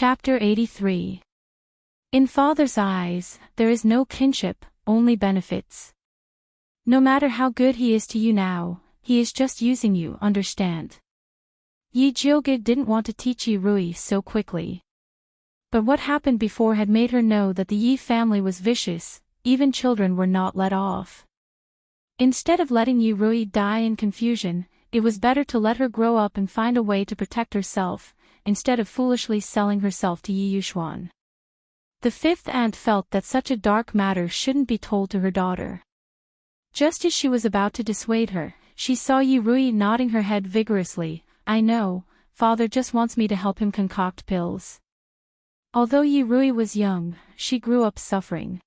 Chapter 83. In Father's eyes, there is no kinship, only benefits. No matter how good he is to you now, he is just using you, understand? Yi Jioge didn't want to teach Yi Rui so quickly. But what happened before had made her know that the Yi family was vicious, even children were not let off. Instead of letting Yi Rui die in confusion, it was better to let her grow up and find a way to protect herself, instead of foolishly selling herself to Yi Yuxuan. The fifth aunt felt that such a dark matter shouldn't be told to her daughter. Just as she was about to dissuade her, she saw Yi Rui nodding her head vigorously. I know, father just wants me to help him concoct pills. Although Yi Rui was young, she grew up suffering.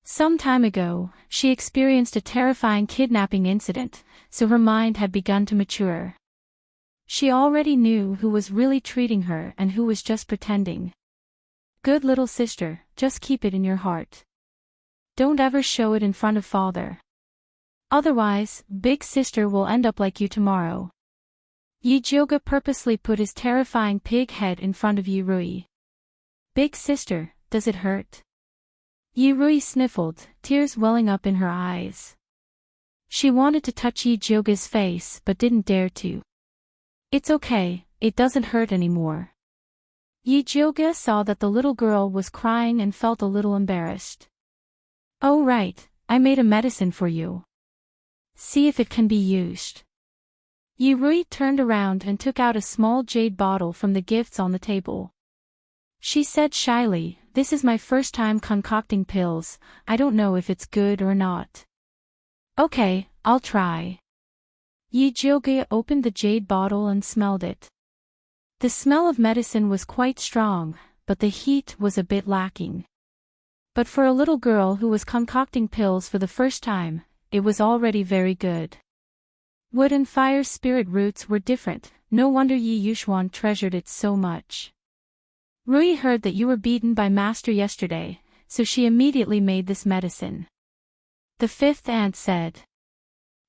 Some time ago, she experienced a terrifying kidnapping incident, so her mind had begun to mature. She already knew who was really treating her and who was just pretending. Good little sister, just keep it in your heart. Don't ever show it in front of father. Otherwise, big sister will end up like you tomorrow. Yi Jioge purposely put his terrifying pig head in front of Yi Rui. Big sister, does it hurt? Yi Rui sniffled, tears welling up in her eyes. She wanted to touch Yi Jioge's face but didn't dare to. It's okay, it doesn't hurt anymore. Yi Jioge saw that the little girl was crying and felt a little embarrassed. Oh right, I made a medicine for you. See if it can be used. Yi Rui turned around and took out a small jade bottle from the gifts on the table. She said shyly, this is my first time concocting pills, I don't know if it's good or not. Okay, I'll try. Yi Jioge opened the jade bottle and smelled it. The smell of medicine was quite strong, but the heat was a bit lacking. But for a little girl who was concocting pills for the first time, it was already very good. Wood and fire spirit roots were different, no wonder Yi Yuxuan treasured it so much. Rui heard that you were beaten by master yesterday, so she immediately made this medicine. The fifth aunt said.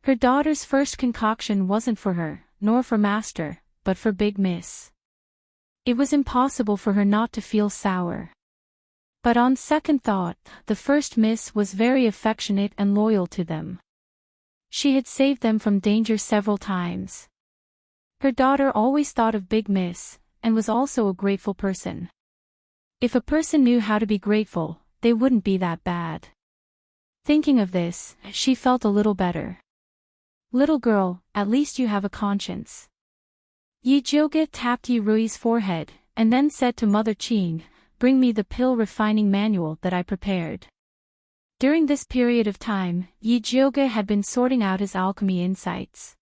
Her daughter's first concoction wasn't for her, nor for master, but for Big Miss. It was impossible for her not to feel sour. But on second thought, the first miss was very affectionate and loyal to them. She had saved them from danger several times. Her daughter always thought of Big Miss, and was also a grateful person. If a person knew how to be grateful, they wouldn't be that bad. Thinking of this, she felt a little better. Little girl, at least you have a conscience. Yi Jioge tapped Yi Rui's forehead, and then said to Mother Qing, bring me the pill refining manual that I prepared. During this period of time, Yi Jioge had been sorting out his alchemy insights.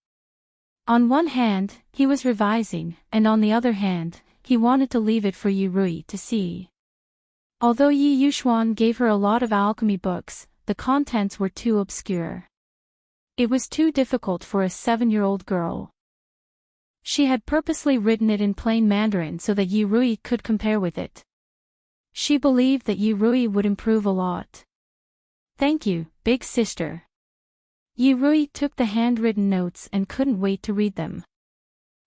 On one hand, he was revising, and on the other hand, he wanted to leave it for Yi Rui to see. Although Yi Yuxuan gave her a lot of alchemy books, the contents were too obscure. It was too difficult for a 7-year-old girl. She had purposely written it in plain Mandarin so that Yi Rui could compare with it. She believed that Yi Rui would improve a lot. Thank you, big sister. Yi Rui took the handwritten notes and couldn't wait to read them.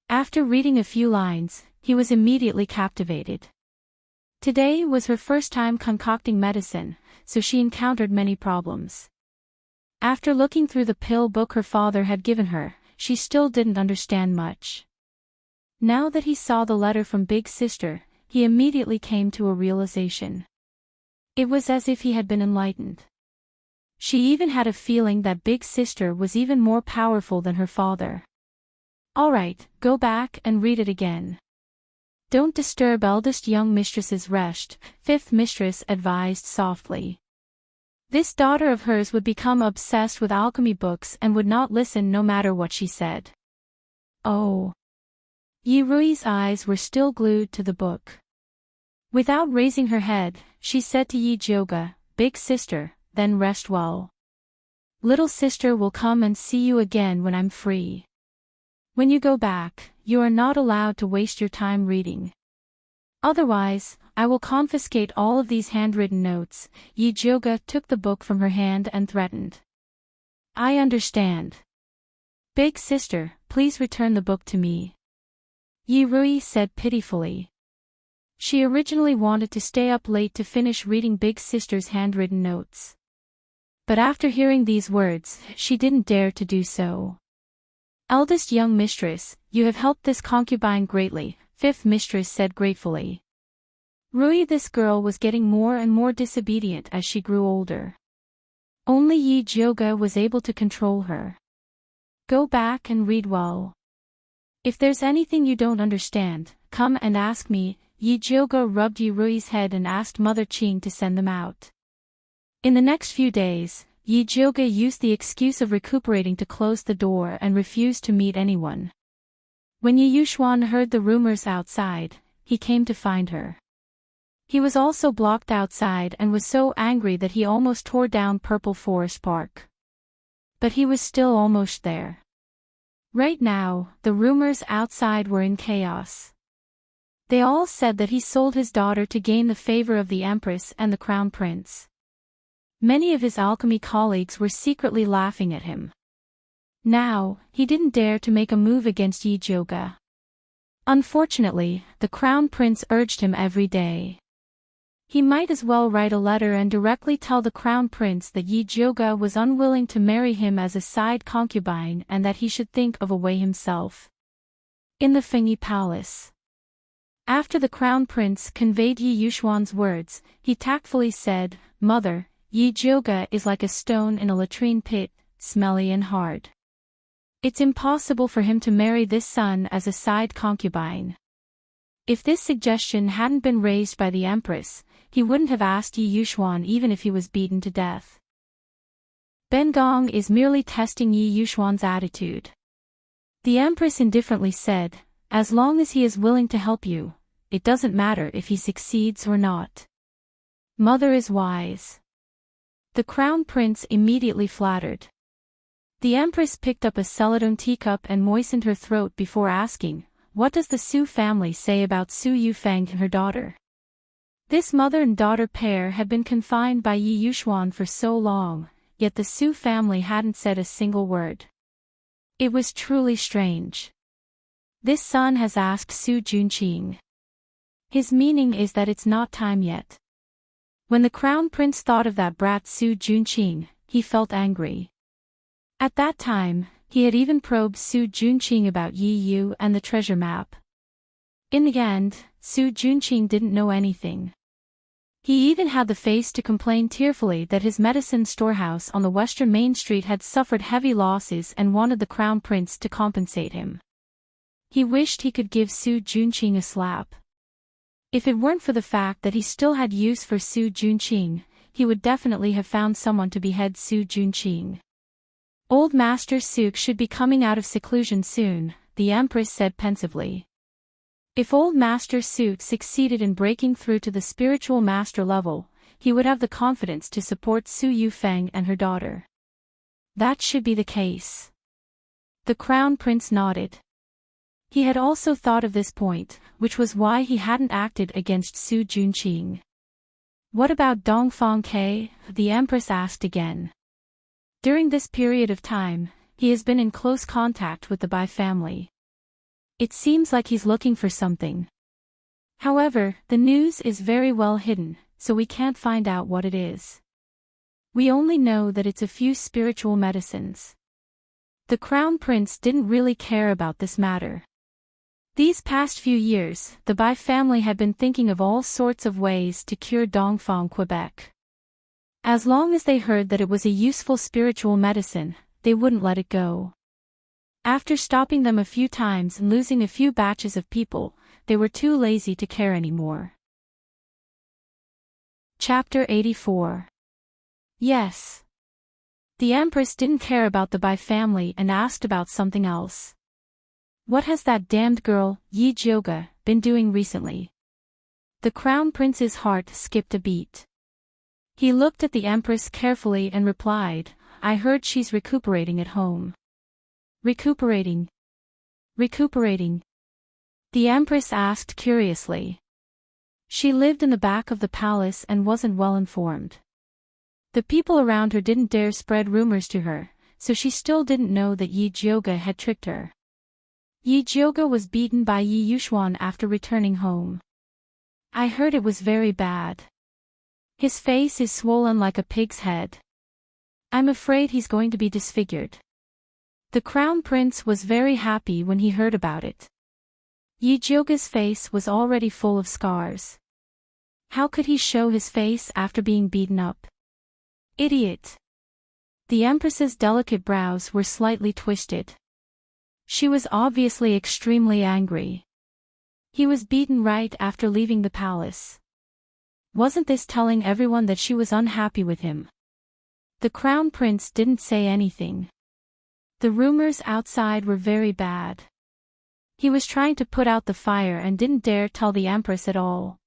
After reading a few lines, he was immediately captivated. Today was her first time concocting medicine, so she encountered many problems. After looking through the pill book her father had given her, she still didn't understand much. Now that he saw the letter from Big Sister, he immediately came to a realization. It was as if he had been enlightened. She even had a feeling that Big Sister was even more powerful than her father. Alright, go back and read it again. Don't disturb eldest young mistress's rest, fifth mistress advised softly. This daughter of hers would become obsessed with alchemy books and would not listen no matter what she said. Oh. Yi Rui's eyes were still glued to the book. Without raising her head, she said to Yi Jioge, big sister, then rest well. Little sister will come and see you again when I'm free. When you go back, you are not allowed to waste your time reading. Otherwise, I will confiscate all of these handwritten notes. Yi Jioge took the book from her hand and threatened. I understand. Big sister, please return the book to me. Yi Rui said pitifully. She originally wanted to stay up late to finish reading Big Sister's handwritten notes. But after hearing these words, she didn't dare to do so. "Eldest young mistress, you have helped this concubine greatly," fifth mistress said gratefully. Rui, this girl was getting more and more disobedient as she grew older. Only Yi Jioga was able to control her. "Go back and read well. If there's anything you don't understand, come and ask me." Yi Jioga rubbed Yi Rui's head and asked Mother Qing to send them out. In the next few days, Yi Jioga used the excuse of recuperating to close the door and refused to meet anyone. When Yi Yuxuan heard the rumors outside, he came to find her. He was also blocked outside and was so angry that he almost tore down Purple Forest Park. But he was still almost there. Right now, the rumors outside were in chaos. They all said that he sold his daughter to gain the favor of the Empress and the Crown Prince. Many of his alchemy colleagues were secretly laughing at him. Now, he didn't dare to make a move against Yi Jioga. Unfortunately, the Crown Prince urged him every day. He might as well write a letter and directly tell the Crown Prince that Yi Jioga was unwilling to marry him as a side concubine and that he should think of a way himself. In the Fengyi Palace. After the Crown Prince conveyed Yi Yuxuan's words, he tactfully said, "Mother, Yi Jioga is like a stone in a latrine pit, smelly and hard. It's impossible for him to marry this son as a side concubine." If this suggestion hadn't been raised by the Empress, he wouldn't have asked Yi Yuxuan even if he was beaten to death. Ben Gong is merely testing Yi Yuxuan's attitude. The Empress indifferently said, "As long as he is willing to help you, it doesn't matter if he succeeds or not. Mother is wise." The Crown Prince immediately flattered. The Empress picked up a celadon teacup and moistened her throat before asking, "What does the Su family say about Su Yufeng and her daughter?" This mother and daughter pair had been confined by Yi Yuxuan for so long, yet the Su family hadn't said a single word. It was truly strange. "This son has asked Su Junqing. His meaning is that it's not time yet." When the Crown Prince thought of that brat Su Junqing, he felt angry. At that time, he had even probed Su Junqing about Yi Yu and the treasure map. In the end, Su Junqing didn't know anything. He even had the face to complain tearfully that his medicine storehouse on the Western Main Street had suffered heavy losses and wanted the Crown Prince to compensate him. He wished he could give Su Junqing a slap. If it weren't for the fact that he still had use for Su Junqing, he would definitely have found someone to behead Su Junqing. "Old Master Suk should be coming out of seclusion soon," the Empress said pensively. If old Master Suk succeeded in breaking through to the spiritual master level, he would have the confidence to support Su Yufeng and her daughter. That should be the case. The Crown Prince nodded. He had also thought of this point, which was why he hadn't acted against Su Junqing. "What about Dongfang Ke?" the Empress asked again. During this period of time, he has been in close contact with the Bai family. It seems like he's looking for something. However, the news is very well hidden, so we can't find out what it is. We only know that it's a few spiritual medicines. The Crown Prince didn't really care about this matter. These past few years, the Bai family had been thinking of all sorts of ways to cure Dongfang Quebec. As long as they heard that it was a useful spiritual medicine, they wouldn't let it go. After stopping them a few times and losing a few batches of people, they were too lazy to care anymore. Chapter 84. Yes. The Empress didn't care about the Bai family and asked about something else. "What has that damned girl, Yi Jioga, been doing recently?" The Crown Prince's heart skipped a beat. He looked at the Empress carefully and replied, "I heard she's recuperating at home." Recuperating? Recuperating? The Empress asked curiously. She lived in the back of the palace and wasn't well informed. The people around her didn't dare spread rumors to her, so she still didn't know that Yi Jioga had tricked her. Yi Jioga was beaten by Yi Yuxuan after returning home. I heard it was very bad. His face is swollen like a pig's head. I'm afraid he's going to be disfigured. The Crown Prince was very happy when he heard about it. Yijioga's face was already full of scars. How could he show his face after being beaten up? Idiot! The Empress's delicate brows were slightly twisted. She was obviously extremely angry. He was beaten right after leaving the palace. Wasn't this telling everyone that she was unhappy with him? The Crown Prince didn't say anything. The rumors outside were very bad. He was trying to put out the fire and didn't dare tell the Empress at all.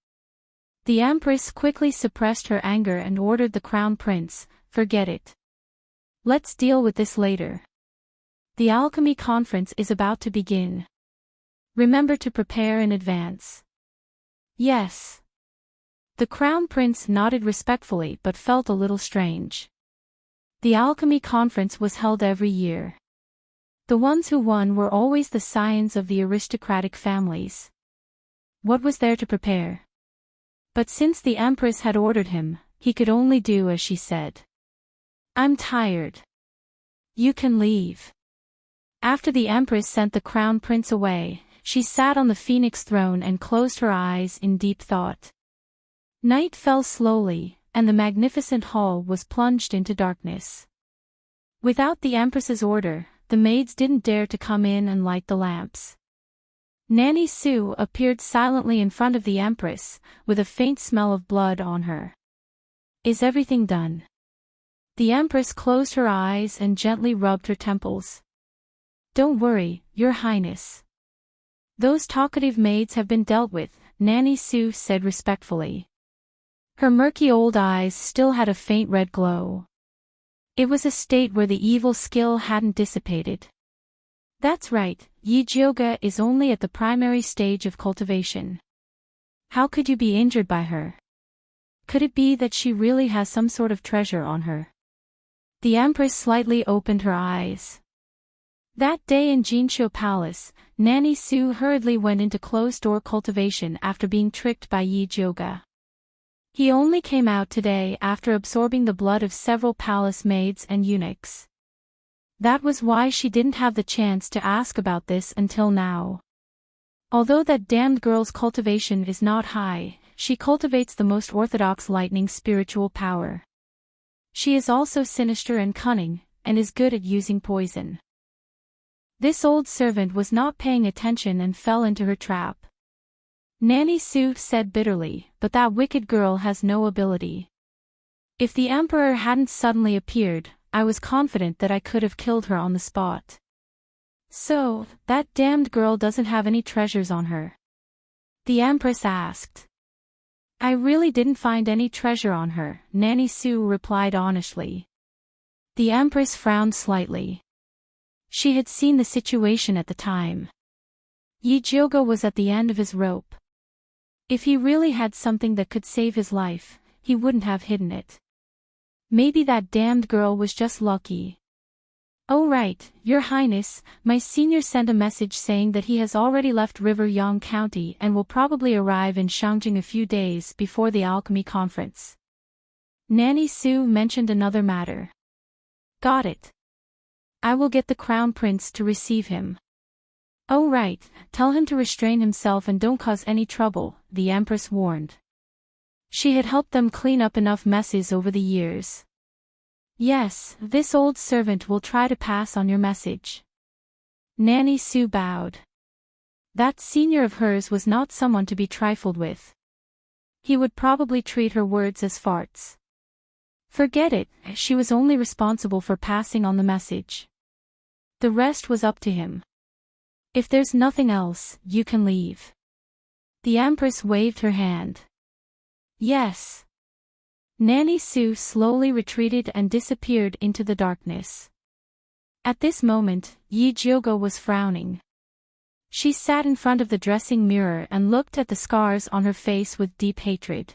The Empress quickly suppressed her anger and ordered the Crown Prince, "Forget it. Let's deal with this later. The alchemy conference is about to begin. Remember to prepare in advance." Yes. The Crown Prince nodded respectfully but felt a little strange. The alchemy conference was held every year. The ones who won were always the scions of the aristocratic families. What was there to prepare? But since the Empress had ordered him, he could only do as she said. "I'm tired. You can leave." After the Empress sent the Crown Prince away, she sat on the Phoenix throne and closed her eyes in deep thought. Night fell slowly, and the magnificent hall was plunged into darkness. Without the Empress's order, the maids didn't dare to come in and light the lamps. Nanny Sue appeared silently in front of the Empress, with a faint smell of blood on her. "Is everything done?" The Empress closed her eyes and gently rubbed her temples. "Don't worry, Your Highness. Those talkative maids have been dealt with," Nanny Sue said respectfully. Her murky old eyes still had a faint red glow. It was a state where the evil skill hadn't dissipated. "That's right, Yijioga is only at the primary stage of cultivation. How could you be injured by her? Could it be that she really has some sort of treasure on her?" The Empress slightly opened her eyes. That day in Jinqiu Palace, Nanny Sue hurriedly went into closed-door cultivation after being tricked by Yijioga. He only came out today after absorbing the blood of several palace maids and eunuchs. That was why she didn't have the chance to ask about this until now. Although that damned girl's cultivation is not high, she cultivates the most orthodox lightning spiritual power. She is also sinister and cunning, and is good at using poison. This old servant was not paying attention and fell into her trap. Nanny Sue said bitterly, "But that wicked girl has no ability. If the Emperor hadn't suddenly appeared, I was confident that I could have killed her on the spot." "So, that damned girl doesn't have any treasures on her?" the Empress asked. "I really didn't find any treasure on her," Nanny Sue replied honestly. The Empress frowned slightly. She had seen the situation at the time. Yijioga was at the end of his rope. If he really had something that could save his life, he wouldn't have hidden it. Maybe that damned girl was just lucky. "Oh right, Your Highness, my senior sent a message saying that he has already left River Yang County and will probably arrive in Shangjing a few days before the alchemy conference." Nanny Sue mentioned another matter. "Got it. I will get the Crown Prince to receive him." "Oh right, tell him to restrain himself and don't cause any trouble," the Empress warned. She had helped them clean up enough messes over the years. "Yes, this old servant will try to pass on your message." Nanny Sue bowed. That senior of hers was not someone to be trifled with. He would probably treat her words as farts. Forget it, she was only responsible for passing on the message. The rest was up to him. "If there's nothing else, you can leave." The Empress waved her hand. "Yes." Nanny Sue slowly retreated and disappeared into the darkness. At this moment, Yijioga was frowning. She sat in front of the dressing mirror and looked at the scars on her face with deep hatred.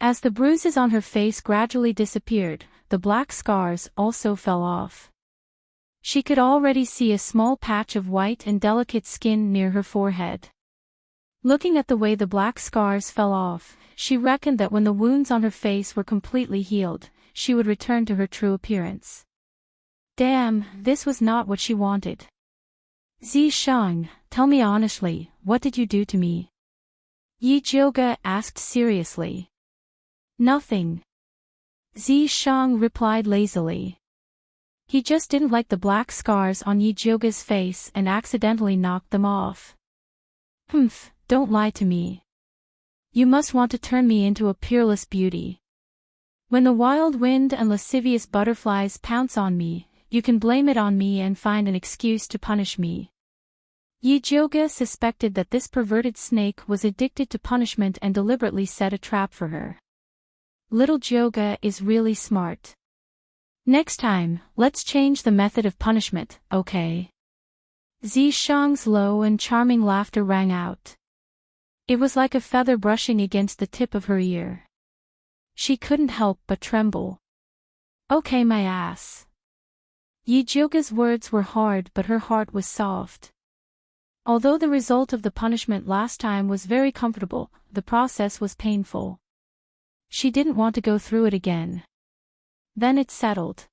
As the bruises on her face gradually disappeared, the black scars also fell off. She could already see a small patch of white and delicate skin near her forehead. Looking at the way the black scars fell off, she reckoned that when the wounds on her face were completely healed, she would return to her true appearance. Damn, this was not what she wanted. Zishang, tell me honestly, what did you do to me? Yi Jioge asked seriously. Nothing. Zishang replied lazily. He just didn't like the black scars on Yi Jioge's face and accidentally knocked them off. Humph, don't lie to me. You must want to turn me into a peerless beauty. When the wild wind and lascivious butterflies pounce on me, you can blame it on me and find an excuse to punish me. Yi Jioge suspected that this perverted snake was addicted to punishment and deliberately set a trap for her. Little Jioge is really smart. Next time, let's change the method of punishment, okay? Zishang's low and charming laughter rang out. It was like a feather brushing against the tip of her ear. She couldn't help but tremble. Okay, my ass. Yi Jioge's words were hard, but her heart was soft. Although the result of the punishment last time was very comfortable, the process was painful. She didn't want to go through it again. Then it settled.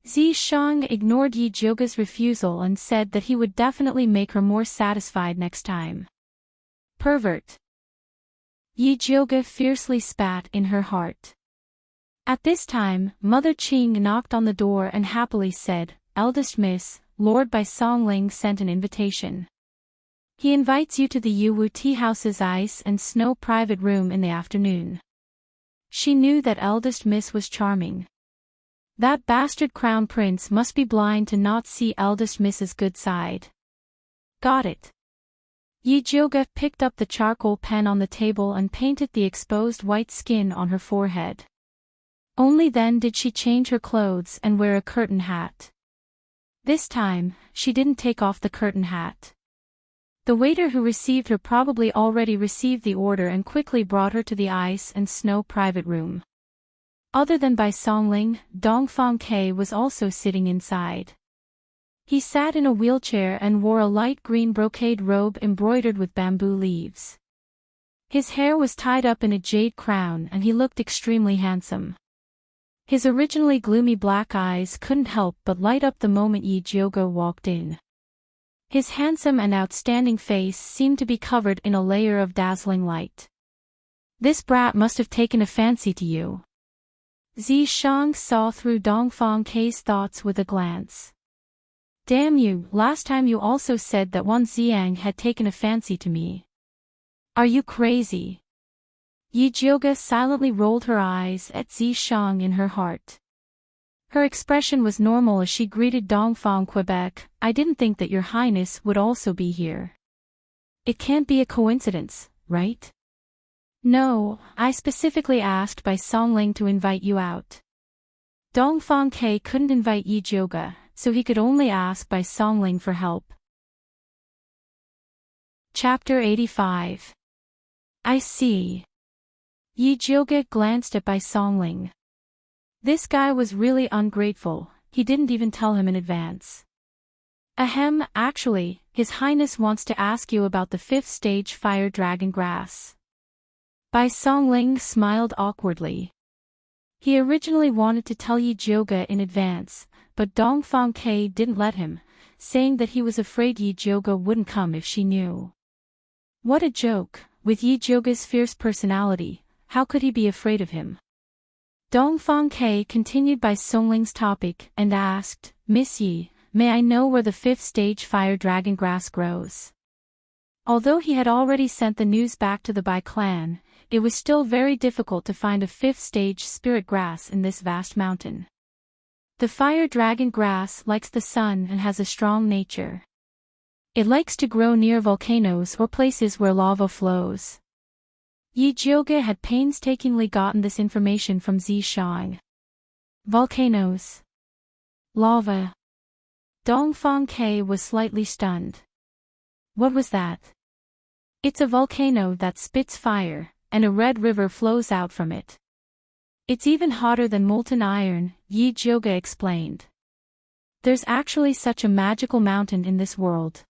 Zishang ignored Yi Jioge's refusal and said that he would definitely make her more satisfied next time. Pervert. Yi Jioge fiercely spat in her heart. At this time, Mother Qing knocked on the door and happily said, "Eldest Miss, Lord Bai Songling sent an invitation. He invites you to the Yuwu Tea House's ice and snow private room in the afternoon." She knew that Eldest Miss was charming. That bastard crown prince must be blind to not see Eldest Miss's good side. Got it. Yi Jioge picked up the charcoal pen on the table and painted the exposed white skin on her forehead. Only then did she change her clothes and wear a curtain hat. This time, she didn't take off the curtain hat. The waiter who received her probably already received the order and quickly brought her to the ice and snow private room. Other than Bai Songling, Dongfang Ke was also sitting inside. He sat in a wheelchair and wore a light green brocade robe embroidered with bamboo leaves. His hair was tied up in a jade crown and he looked extremely handsome. His originally gloomy black eyes couldn't help but light up the moment Yi Jioge walked in. His handsome and outstanding face seemed to be covered in a layer of dazzling light. This brat must have taken a fancy to you. Zishang saw through Dongfang Ke's thoughts with a glance. Damn you, last time you also said that Wan Xiang had taken a fancy to me. Are you crazy? Yi Jioge silently rolled her eyes at Zishang in her heart. Her expression was normal as she greeted Dongfang Quebec. I didn't think that your highness would also be here. It can't be a coincidence, right? No, I specifically asked Bai Songling to invite you out. Dongfang Ke couldn't invite Yi Jioge, so he could only ask Bai Songling for help. Chapter 85. I see. Yi Jioge glanced at Bai Songling. This guy was really ungrateful, he didn't even tell him in advance. Ahem, actually, His Highness wants to ask you about the 5th stage fire dragon grass. Bai Songling smiled awkwardly. He originally wanted to tell Yi Jioge in advance, but Dongfang Ke didn't let him, saying that he was afraid Yi Jioge wouldn't come if she knew. What a joke, with Yi Jioge's fierce personality, how could he be afraid of him? Dongfang Ke continued Bai Songling's topic and asked, Miss Yi, may I know where the 5th stage fire dragon grass grows? Although he had already sent the news back to the Bai clan, it was still very difficult to find a 5th stage spirit grass in this vast mountain. The fire dragon grass likes the sun and has a strong nature. It likes to grow near volcanoes or places where lava flows. Yi Jioge had painstakingly gotten this information from Zishang. Volcanoes. Lava. Dongfang Ke was slightly stunned. What was that? It's a volcano that spits fire, and a red river flows out from it. It's even hotter than molten iron, Yi Jioge explained. There's actually such a magical mountain in this world.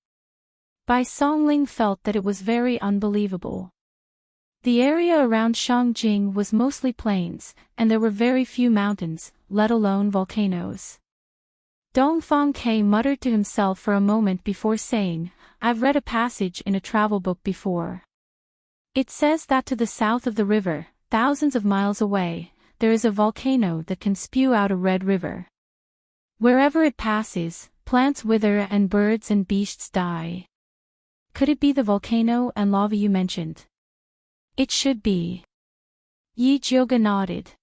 Bai Songling felt that it was very unbelievable. The area around Shangjing was mostly plains, and there were very few mountains, let alone volcanoes. Dongfang Ke muttered to himself for a moment before saying, "I've read a passage in a travel book before. It says that to the south of the river, thousands of miles away, there is a volcano that can spew out a red river. Wherever it passes, plants wither and birds and beasts die. Could it be the volcano and lava you mentioned?" "It should be." Yi Jioga nodded.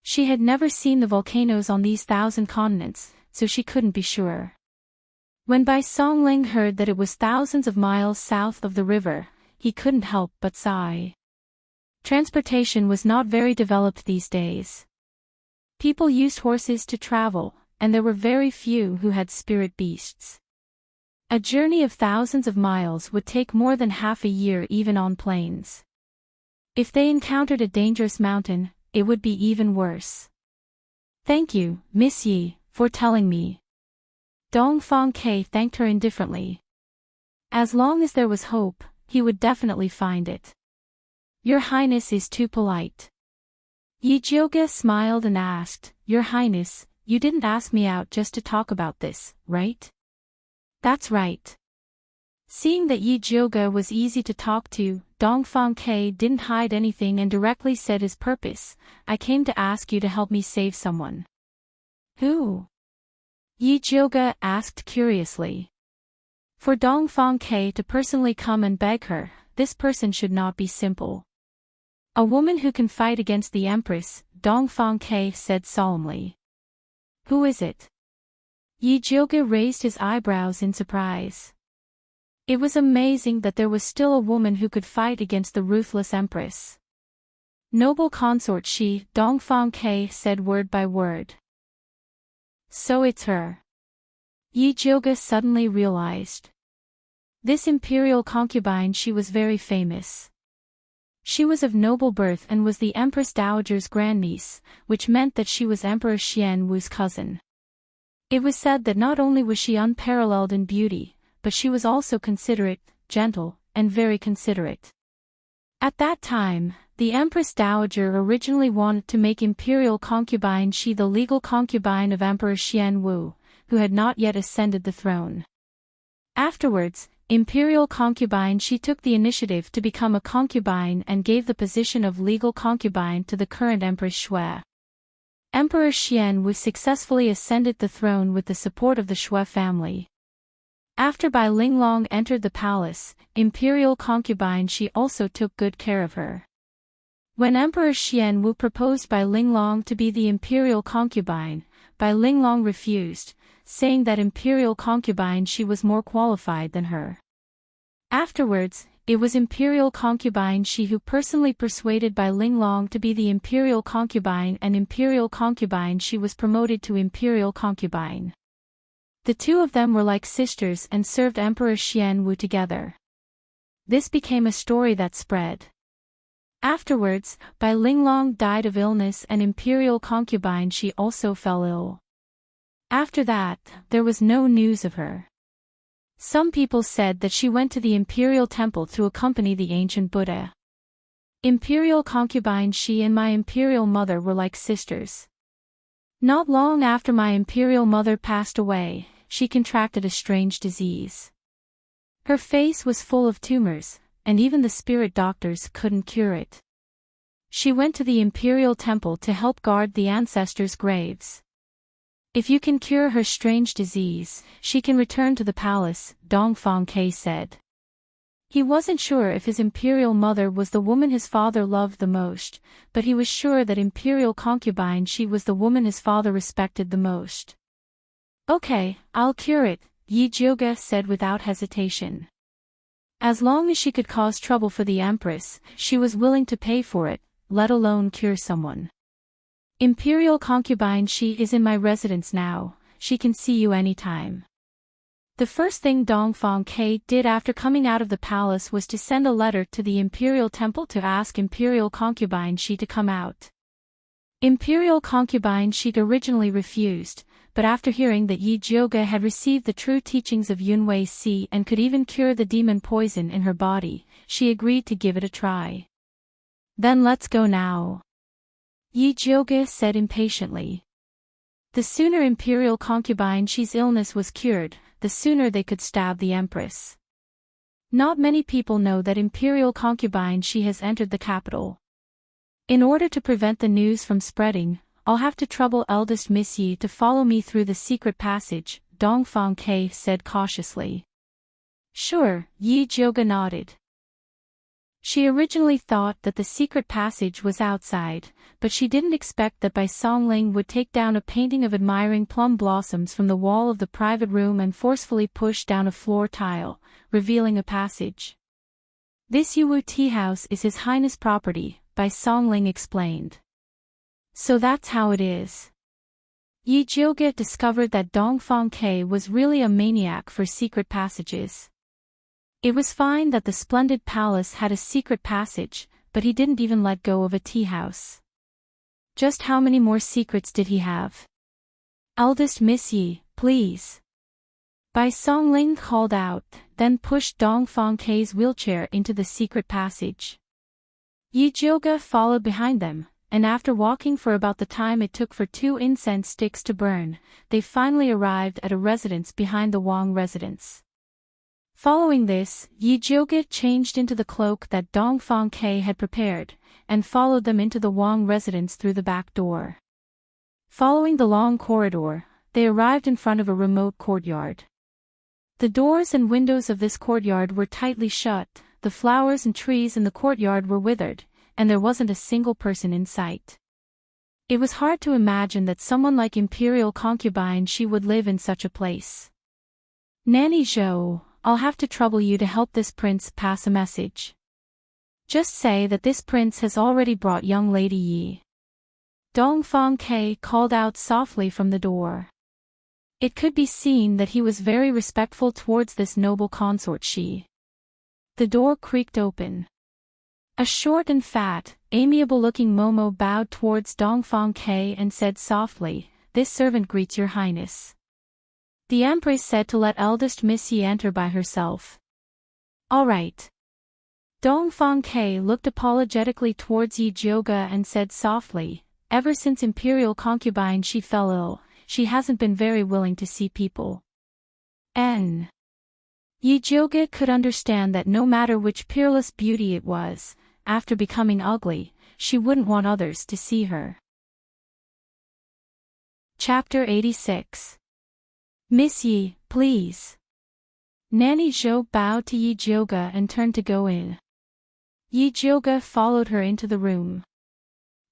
She had never seen the volcanoes on these 1,000 continents, so she couldn't be sure. When Bai Songling heard that it was thousands of miles south of the river, he couldn't help but sigh. Transportation was not very developed these days. People used horses to travel, and there were very few who had spirit beasts. A journey of thousands of miles would take more than half a year even on planes. If they encountered a dangerous mountain, it would be even worse. "Thank you, Miss Yi, for telling me." Dongfang Ke thanked her indifferently. As long as there was hope, he would definitely find it. "Your Highness is too polite." Yi Jioga smiled and asked, "Your Highness, you didn't ask me out just to talk about this, right?" "That's right." Seeing that Yi Jioga was easy to talk to, Dongfang Ke didn't hide anything and directly said his purpose, "I came to ask you to help me save someone." "Who?" Yi Jioga asked curiously. For Dongfang Ke to personally come and beg her, this person should not be simple. "A woman who can fight against the Empress," Dongfang Ke said solemnly. "Who is it?" Yi Jioga raised his eyebrows in surprise. It was amazing that there was still a woman who could fight against the ruthless Empress. "Noble consort she," Dongfang Ke said word by word. "So it's her." Yi Jioga suddenly realized. This imperial concubine, she was very famous. She was of noble birth and was the Empress Dowager's grandniece, which meant that she was Emperor Xian Wu's cousin. It was said that not only was she unparalleled in beauty, but she was also considerate, gentle, and very considerate. At that time, the Empress Dowager originally wanted to make imperial concubine Shi the legal concubine of Emperor Xian Wu, who had not yet ascended the throne. Afterwards, imperial concubine Shi took the initiative to become a concubine and gave the position of legal concubine to the current Empress Shui. Emperor Xian Wu successfully ascended the throne with the support of the Shui family. After Bai Linglong entered the palace, imperial concubine Shi also took good care of her. When Emperor Xian Wu proposed Bai Linglong to be the imperial concubine, Bai Linglong refused, saying that imperial concubine Shi was more qualified than her. Afterwards, it was imperial concubine Shi who personally persuaded Bai Linglong to be the imperial concubine, and imperial concubine Shi was promoted to imperial concubine. The two of them were like sisters and served Emperor Xian Wu together. This became a story that spread. Afterwards, Bai Linglong died of illness and imperial concubine Shi also fell ill. After that, there was no news of her. Some people said that she went to the imperial temple to accompany the ancient Buddha. Imperial concubine Shi and my imperial mother were like sisters. Not long after my imperial mother passed away, she contracted a strange disease. Her face was full of tumors, and even the spirit doctors couldn't cure it. She went to the imperial temple to help guard the ancestors' graves. "If you can cure her strange disease, she can return to the palace," Dongfang Ke said. He wasn't sure if his imperial mother was the woman his father loved the most, but he was sure that imperial concubine Shi was the woman his father respected the most. "Okay, I'll cure it," Yi Jioga said without hesitation. As long as she could cause trouble for the Empress, she was willing to pay for it, let alone cure someone. "Imperial concubine Shi is in my residence now, she can see you anytime." The first thing Dongfang Ke did after coming out of the palace was to send a letter to the imperial temple to ask imperial concubine Shi to come out. Imperial concubine Shi originally refused, but after hearing that Yi Jioge had received the true teachings of Yunwei Si and could even cure the demon poison in her body, she agreed to give it a try. Then let's go now, Yi Jioge said impatiently. The sooner Imperial Concubine Shi's illness was cured, the sooner they could stab the Empress. Not many people know that Imperial Concubine Shi has entered the capital. In order to prevent the news from spreading, I'll have to trouble eldest Miss Yi to follow me through the secret passage, Dongfang Ke said cautiously. Sure, Yi Jioge nodded. She originally thought that the secret passage was outside, but she didn't expect that Bai Songling would take down a painting of admiring plum blossoms from the wall of the private room and forcefully push down a floor tile, revealing a passage. This Yuwu tea house is His Highness' property, Bai Songling explained. So that's how it is. Yi Jioge discovered that Dongfang Ke was really a maniac for secret passages. It was fine that the splendid palace had a secret passage, but he didn't even let go of a tea house. Just how many more secrets did he have? Eldest Miss Yi, please. Bai Songling called out, then pushed Dongfang Ke's wheelchair into the secret passage. Yi Jioge followed behind them, and after walking for about the time it took for 2 incense sticks to burn, they finally arrived at a residence behind the Wang residence. Following this, Yi Jioge changed into the cloak that Dongfang Ke had prepared, and followed them into the Wang residence through the back door. Following the long corridor, they arrived in front of a remote courtyard. The doors and windows of this courtyard were tightly shut, the flowers and trees in the courtyard were withered, and there wasn't a single person in sight. It was hard to imagine that someone like Imperial Concubine Shi would live in such a place. Nanny Zhou, I'll have to trouble you to help this prince pass a message. Just say that this prince has already brought young Lady Yi. Dongfang Ke called out softly from the door. It could be seen that he was very respectful towards this noble consort Shi. The door creaked open. A short and fat, amiable-looking Momo bowed towards Dongfang Ke and said softly, "This servant greets your highness." The Empress said to let eldest Miss Yi enter by herself. All right. Dongfang Ke looked apologetically towards Yi Jioge and said softly, ever since Imperial Concubine Shi fell ill, she hasn't been very willing to see people. Yi Jioge could understand that no matter which peerless beauty it was, after becoming ugly, she wouldn't want others to see her. Chapter 86. Miss Yi, please. Nanny Zhou bowed to Yi Jioge and turned to go in. Yi Jioge followed her into the room.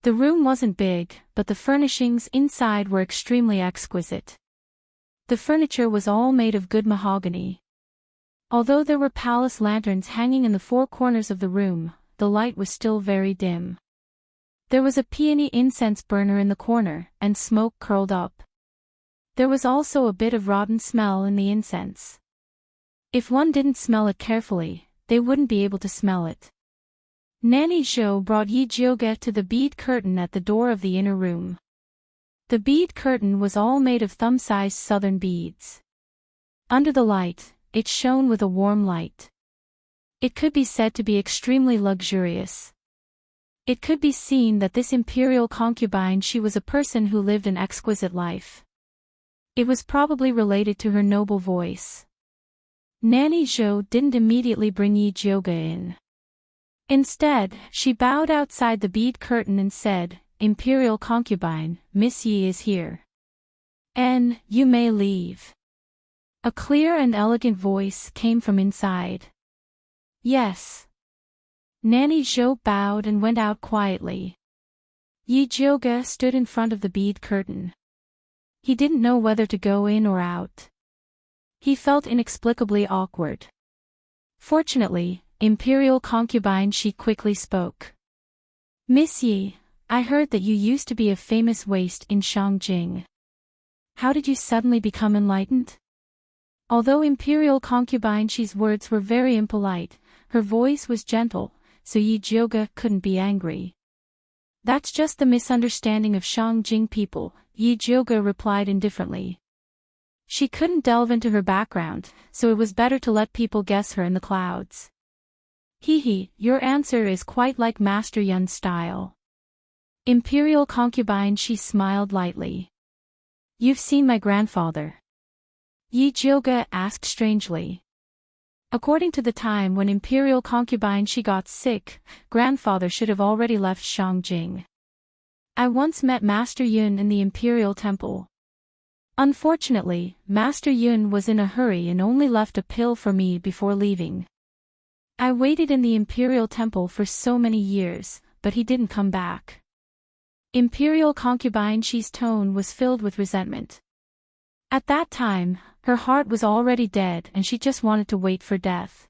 The room wasn't big, but the furnishings inside were extremely exquisite. The furniture was all made of good mahogany. Although there were palace lanterns hanging in the 4 corners of the room, the light was still very dim. There was a peony incense burner in the corner, and smoke curled up. There was also a bit of rotten smell in the incense. If one didn't smell it carefully, they wouldn't be able to smell it. Nanny Zhou brought Yi Jioge to the bead curtain at the door of the inner room. The bead curtain was all made of thumb-sized southern beads. Under the light, it shone with a warm light. It could be said to be extremely luxurious. It could be seen that this imperial concubine Shi was a person who lived an exquisite life. It was probably related to her noble voice. Nanny Zhou didn't immediately bring Yi Jioge in. Instead, she bowed outside the bead curtain and said, "Imperial concubine, Miss Yi is here. You may leave." A clear and elegant voice came from inside. Yes. Nanny Zhou bowed and went out quietly. Yi Jioge stood in front of the bead curtain. He didn't know whether to go in or out. He felt inexplicably awkward. Fortunately, Imperial concubine Shi quickly spoke. "Miss Yi, I heard that you used to be a famous waste in Shangjing. How did you suddenly become enlightened?" Although Imperial concubine Shi's words were very impolite, her voice was gentle, so Yi Jioge couldn't be angry. That's just the misunderstanding of Shangjing people, Yi Jiuge replied indifferently. She couldn't delve into her background, so it was better to let people guess her in the clouds. Hee, your answer is quite like Master Yun's style. Imperial concubine, she smiled lightly. You've seen my grandfather? Yi Jiuge asked strangely. According to the time when Imperial concubine she got sick, grandfather should have already left Shangjing. I once met Master Yun in the Imperial Temple. Unfortunately, Master Yun was in a hurry and only left a pill for me before leaving. I waited in the Imperial Temple for so many years, but he didn't come back. Imperial concubine Shi's tone was filled with resentment. At that time, her heart was already dead and she just wanted to wait for death.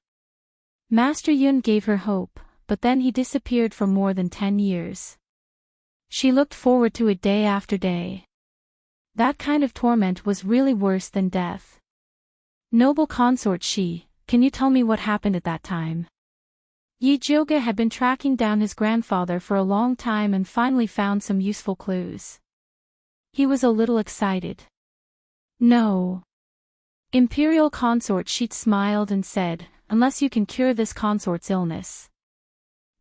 Master Yun gave her hope, but then he disappeared for more than 10 years. She looked forward to it day after day. That kind of torment was really worse than death. Noble consort Shi, can you tell me what happened at that time? Yi Jiuge had been tracking down his grandfather for a long time and finally found some useful clues. He was a little excited. No. Imperial consort Shi smiled and said, unless you can cure this consort's illness.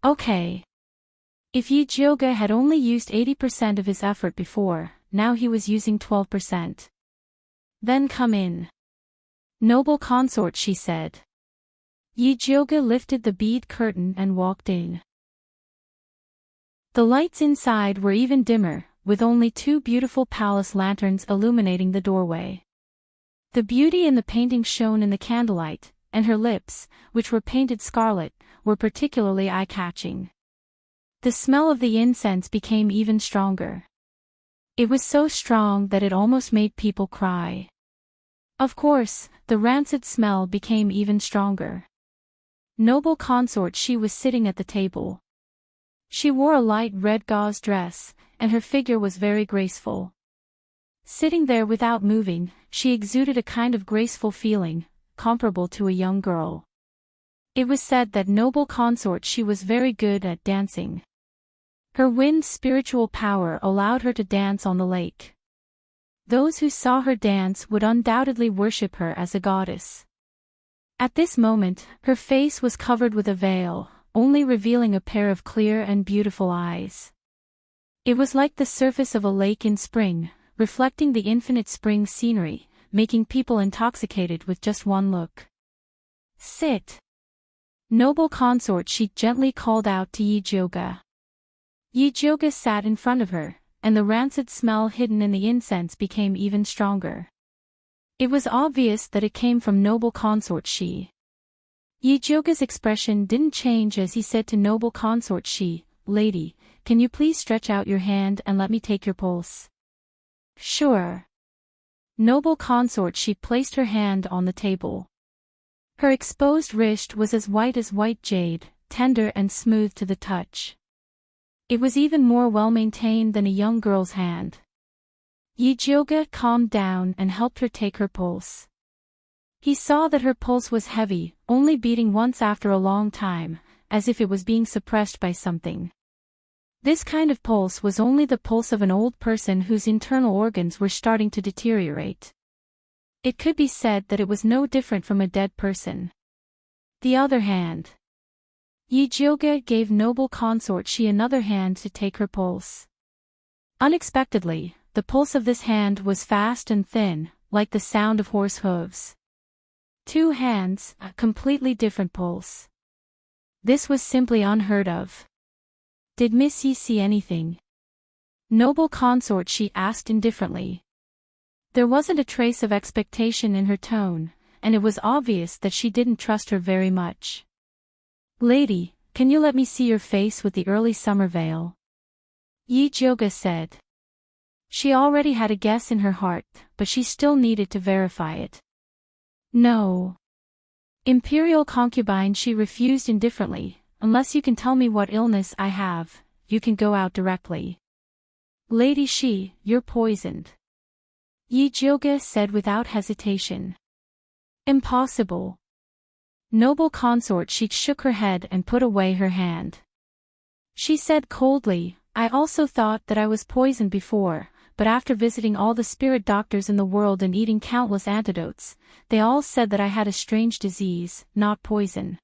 Okay. If Yi Jiuge had only used 80% of his effort before, now he was using 12%. Then come in. Noble consort, she said. Yi Jiuge lifted the bead curtain and walked in. The lights inside were even dimmer, with only 2 beautiful palace lanterns illuminating the doorway. The beauty in the painting shone in the candlelight, and her lips, which were painted scarlet, were particularly eye-catching. The smell of the incense became even stronger. It was so strong that it almost made people cry. Of course, the rancid smell became even stronger. Noble consort She was sitting at the table. She wore a light red gauze dress, and her figure was very graceful. Sitting there without moving, she exuded a kind of graceful feeling, comparable to a young girl. It was said that noble consort She was very good at dancing. Her wind's spiritual power allowed her to dance on the lake. Those who saw her dance would undoubtedly worship her as a goddess. At this moment, her face was covered with a veil, only revealing a pair of clear and beautiful eyes. It was like the surface of a lake in spring, reflecting the infinite spring scenery, making people intoxicated with just one look. Sit. Noble consort, she gently called out to Yi Jiuge. Yi Jiuge sat in front of her, and the rancid smell hidden in the incense became even stronger. It was obvious that it came from noble consort Shi. Yi Jiuge's expression didn't change as he said to noble consort Shi, "Lady, can you please stretch out your hand and let me take your pulse?" "Sure." Noble consort She placed her hand on the table. Her exposed wrist was as white jade, tender and smooth to the touch. It was even more well-maintained than a young girl's hand. Yi Jiuge calmed down and helped her take her pulse. He saw that her pulse was heavy, only beating once after a long time, as if it was being suppressed by something. This kind of pulse was only the pulse of an old person whose internal organs were starting to deteriorate. It could be said that it was no different from a dead person. The other hand. Yi Jiuge gave noble consort She another hand to take her pulse. Unexpectedly, the pulse of this hand was fast and thin, like the sound of horse hooves. 2 hands, a completely different pulse. This was simply unheard of. Did Miss Yi see anything? Noble consort, she asked indifferently. There wasn't a trace of expectation in her tone, and it was obvious that she didn't trust her very much. "Lady, can you let me see your face with the early summer veil?" Yi Jiuge said. She already had a guess in her heart, but she still needed to verify it. "No." Imperial concubine, she refused indifferently, "Unless you can tell me what illness I have, you can go out directly." "Lady Shi, you're poisoned," Yi Jiuge said without hesitation. "Impossible." Noble consort, she shook her head and put away her hand. She said coldly, I also thought that I was poisoned before, but after visiting all the spirit doctors in the world and eating countless antidotes, they all said that I had a strange disease, not poison.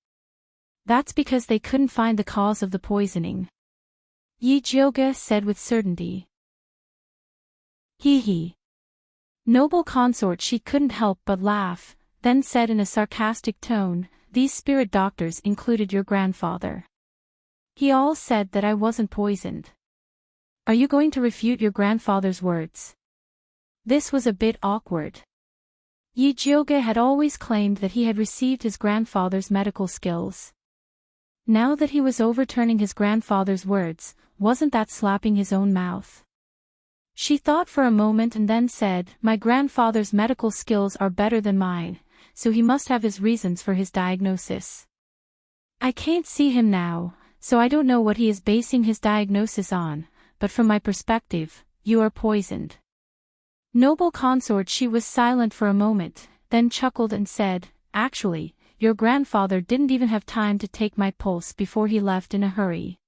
That's because they couldn't find the cause of the poisoning. Yi Jioge said with certainty. Hee hee. Noble consort, she couldn't help but laugh, then said in a sarcastic tone, these spirit doctors included your grandfather. He all said that I wasn't poisoned. Are you going to refute your grandfather's words? This was a bit awkward. Yi Jioge had always claimed that he had received his grandfather's medical skills. Now that he was overturning his grandfather's words, wasn't that slapping his own mouth? She thought for a moment and then said, my grandfather's medical skills are better than mine, so he must have his reasons for his diagnosis. I can't see him now, so I don't know what he is basing his diagnosis on, but from my perspective, you are poisoned. Noble consort, she was silent for a moment, then chuckled and said, actually, your grandfather didn't even have time to take my pulse before he left in a hurry.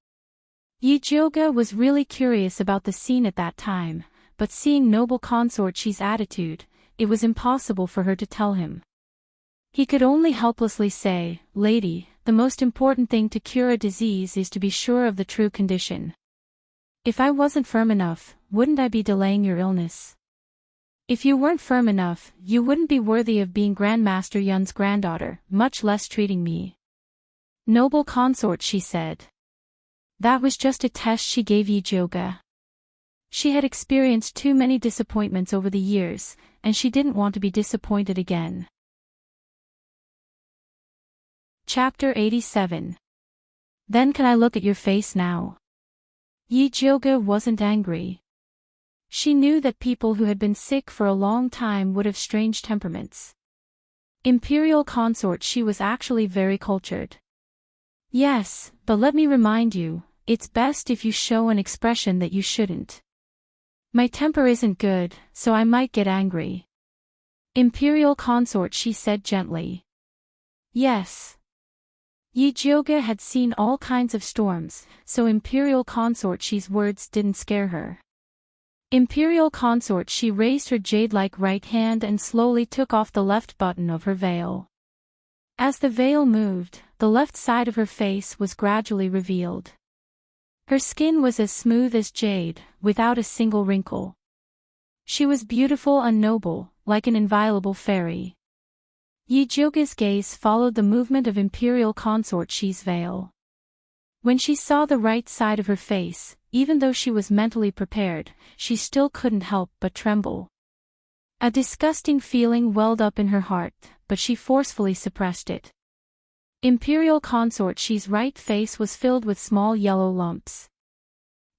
Yi Jioge was really curious about the scene at that time, but seeing noble consort Shi's attitude, it was impossible for her to tell him. He could only helplessly say, lady, the most important thing to cure a disease is to be sure of the true condition. If I wasn't firm enough, wouldn't I be delaying your illness? If you weren't firm enough, you wouldn't be worthy of being Grandmaster Yun's granddaughter, much less treating me. Noble consort, she said. That was just a test she gave Yi Jioge. She had experienced too many disappointments over the years, and she didn't want to be disappointed again. Chapter 87. Then can I look at your face now? Yi Jioge wasn't angry. She knew that people who had been sick for a long time would have strange temperaments. Imperial consort, she was actually very cultured. Yes, but let me remind you, it's best if you show an expression that you shouldn't. My temper isn't good, so I might get angry. Imperial consort, she said gently. Yes. Yi Jioge had seen all kinds of storms, so Imperial consort Shi's words didn't scare her. Imperial consort, she raised her jade-like right hand and slowly took off the left button of her veil. As the veil moved, the left side of her face was gradually revealed. Her skin was as smooth as jade, without a single wrinkle. She was beautiful and noble, like an inviolable fairy. Yi Jioge's gaze followed the movement of Imperial consort Shi's veil. When she saw the right side of her face, even though she was mentally prepared, she still couldn't help but tremble. A disgusting feeling welled up in her heart, but she forcefully suppressed it. Imperial consort Shi's right face was filled with small yellow lumps.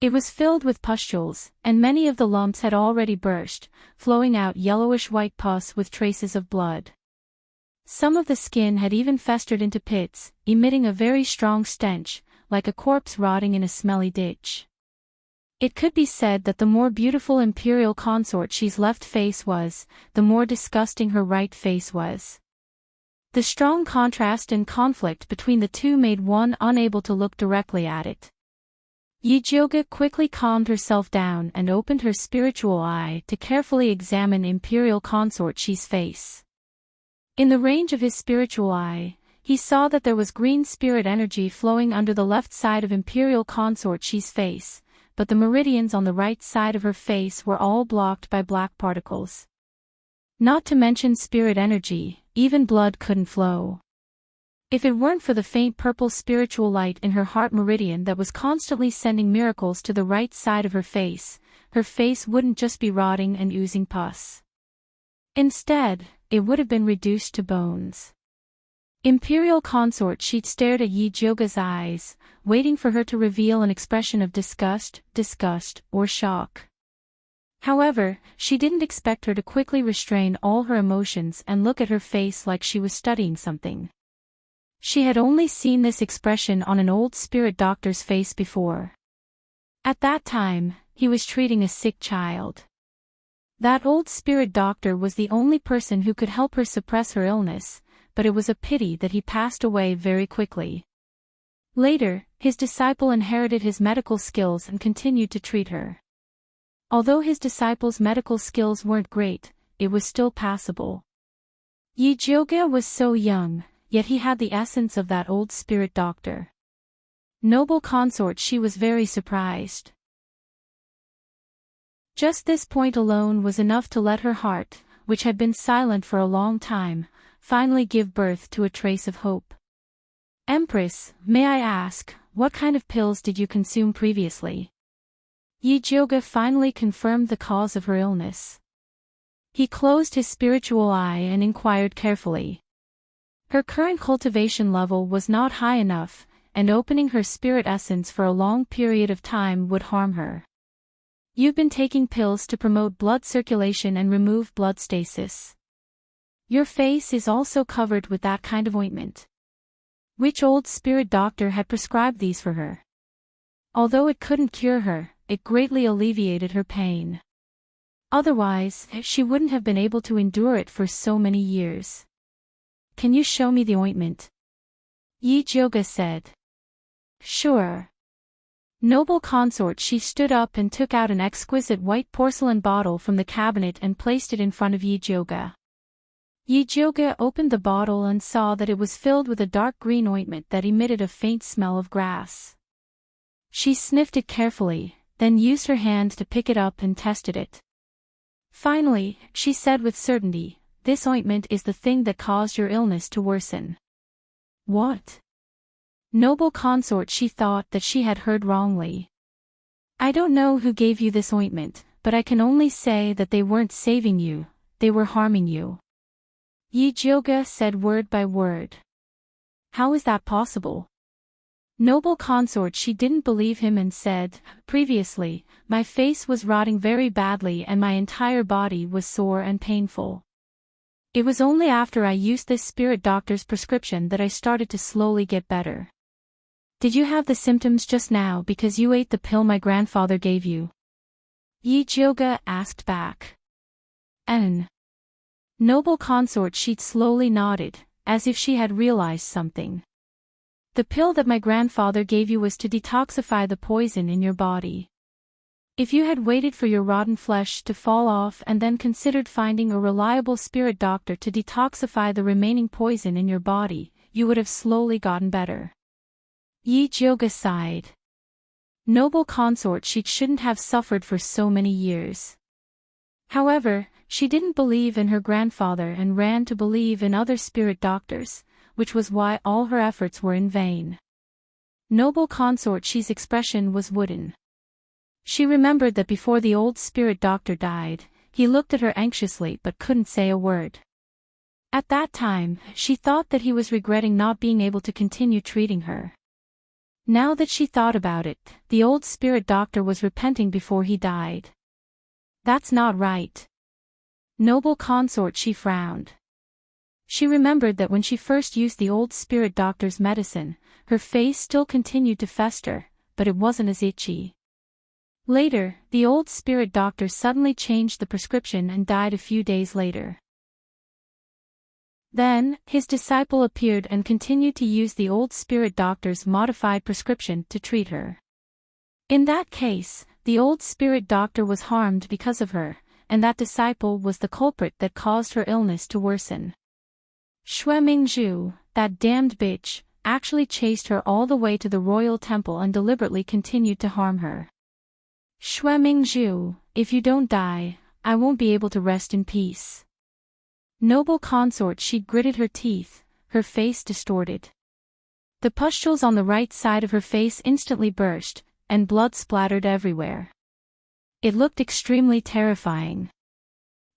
It was filled with pustules, and many of the lumps had already burst, flowing out yellowish-white pus with traces of blood. Some of the skin had even festered into pits, emitting a very strong stench, like a corpse rotting in a smelly ditch. It could be said that the more beautiful Imperial consort Shi's left face was, the more disgusting her right face was. The strong contrast and conflict between the two made one unable to look directly at it. Yi Jioge quickly calmed herself down and opened her spiritual eye to carefully examine Imperial consort Shi's face. In the range of his spiritual eye, he saw that there was green spirit energy flowing under the left side of Imperial consort Shi's face, but the meridians on the right side of her face were all blocked by black particles. Not to mention spirit energy, even blood couldn't flow. If it weren't for the faint purple spiritual light in her heart meridian that was constantly sending miracles to the right side of her face wouldn't just be rotting and oozing pus. Instead, it would have been reduced to bones. Imperial consort Shi stared at Yi Jioge's eyes, waiting for her to reveal an expression of disgust, or shock. However, she didn't expect her to quickly restrain all her emotions and look at her face like she was studying something. She had only seen this expression on an old spirit doctor's face before. At that time, he was treating a sick child. That old spirit doctor was the only person who could help her suppress her illness, but it was a pity that he passed away very quickly. Later, his disciple inherited his medical skills and continued to treat her. Although his disciple's medical skills weren't great, it was still passable. Yi Jioge was so young, yet he had the essence of that old spirit doctor. Noble consort, she was very surprised. Just this point alone was enough to let her heart, which had been silent for a long time, finally give birth to a trace of hope. Empress, may I ask, what kind of pills did you consume previously? Yi Jioge finally confirmed the cause of her illness. He closed his spiritual eye and inquired carefully. Her current cultivation level was not high enough, and opening her spirit essence for a long period of time would harm her. You've been taking pills to promote blood circulation and remove blood stasis. Your face is also covered with that kind of ointment. Which old spirit doctor had prescribed these for her? Although it couldn't cure her, it greatly alleviated her pain. Otherwise, she wouldn't have been able to endure it for so many years. Can you show me the ointment? Yi Jioge said. Sure. Noble consort, she stood up and took out an exquisite white porcelain bottle from the cabinet and placed it in front of Yi Jioge. Yi Jioge opened the bottle and saw that it was filled with a dark green ointment that emitted a faint smell of grass. She sniffed it carefully, then used her hand to pick it up and tested it. Finally, she said with certainty, this ointment is the thing that caused your illness to worsen. What? Noble consort, she thought that she had heard wrongly. I don't know who gave you this ointment, but I can only say that they weren't saving you, they were harming you. Yi Jioge said word by word. How is that possible? Noble consort, she didn't believe him and said, previously, my face was rotting very badly and my entire body was sore and painful. It was only after I used this spirit doctor's prescription that I started to slowly get better. Did you have the symptoms just now because you ate the pill my grandfather gave you? Yi Jioge asked back. Noble consort, she slowly nodded, as if she had realized something. The pill that my grandfather gave you was to detoxify the poison in your body. If you had waited for your rotten flesh to fall off and then considered finding a reliable spirit doctor to detoxify the remaining poison in your body, you would have slowly gotten better. Yi Jioge sighed. Noble consort, she shouldn't have suffered for so many years. However, she didn't believe in her grandfather and ran to believe in other spirit doctors, which was why all her efforts were in vain. Noble consort, she's expression was wooden. She remembered that before the old spirit doctor died, he looked at her anxiously but couldn't say a word. At that time, she thought that he was regretting not being able to continue treating her. Now that she thought about it, the old spirit doctor was repenting before he died. That's not right. Noble consort, she frowned. She remembered that when she first used the old spirit doctor's medicine, her face still continued to fester, but it wasn't as itchy. Later, the old spirit doctor suddenly changed the prescription and died a few days later. Then, his disciple appeared and continued to use the old spirit doctor's modified prescription to treat her. In that case, the old spirit doctor was harmed because of her, and that disciple was the culprit that caused her illness to worsen. Xue Mingzhu, that damned bitch, actually chased her all the way to the royal temple and deliberately continued to harm her. Xue Mingzhu, if you don't die, I won't be able to rest in peace. Noble consort, she gritted her teeth, her face distorted. The pustules on the right side of her face instantly burst, and blood splattered everywhere. It looked extremely terrifying.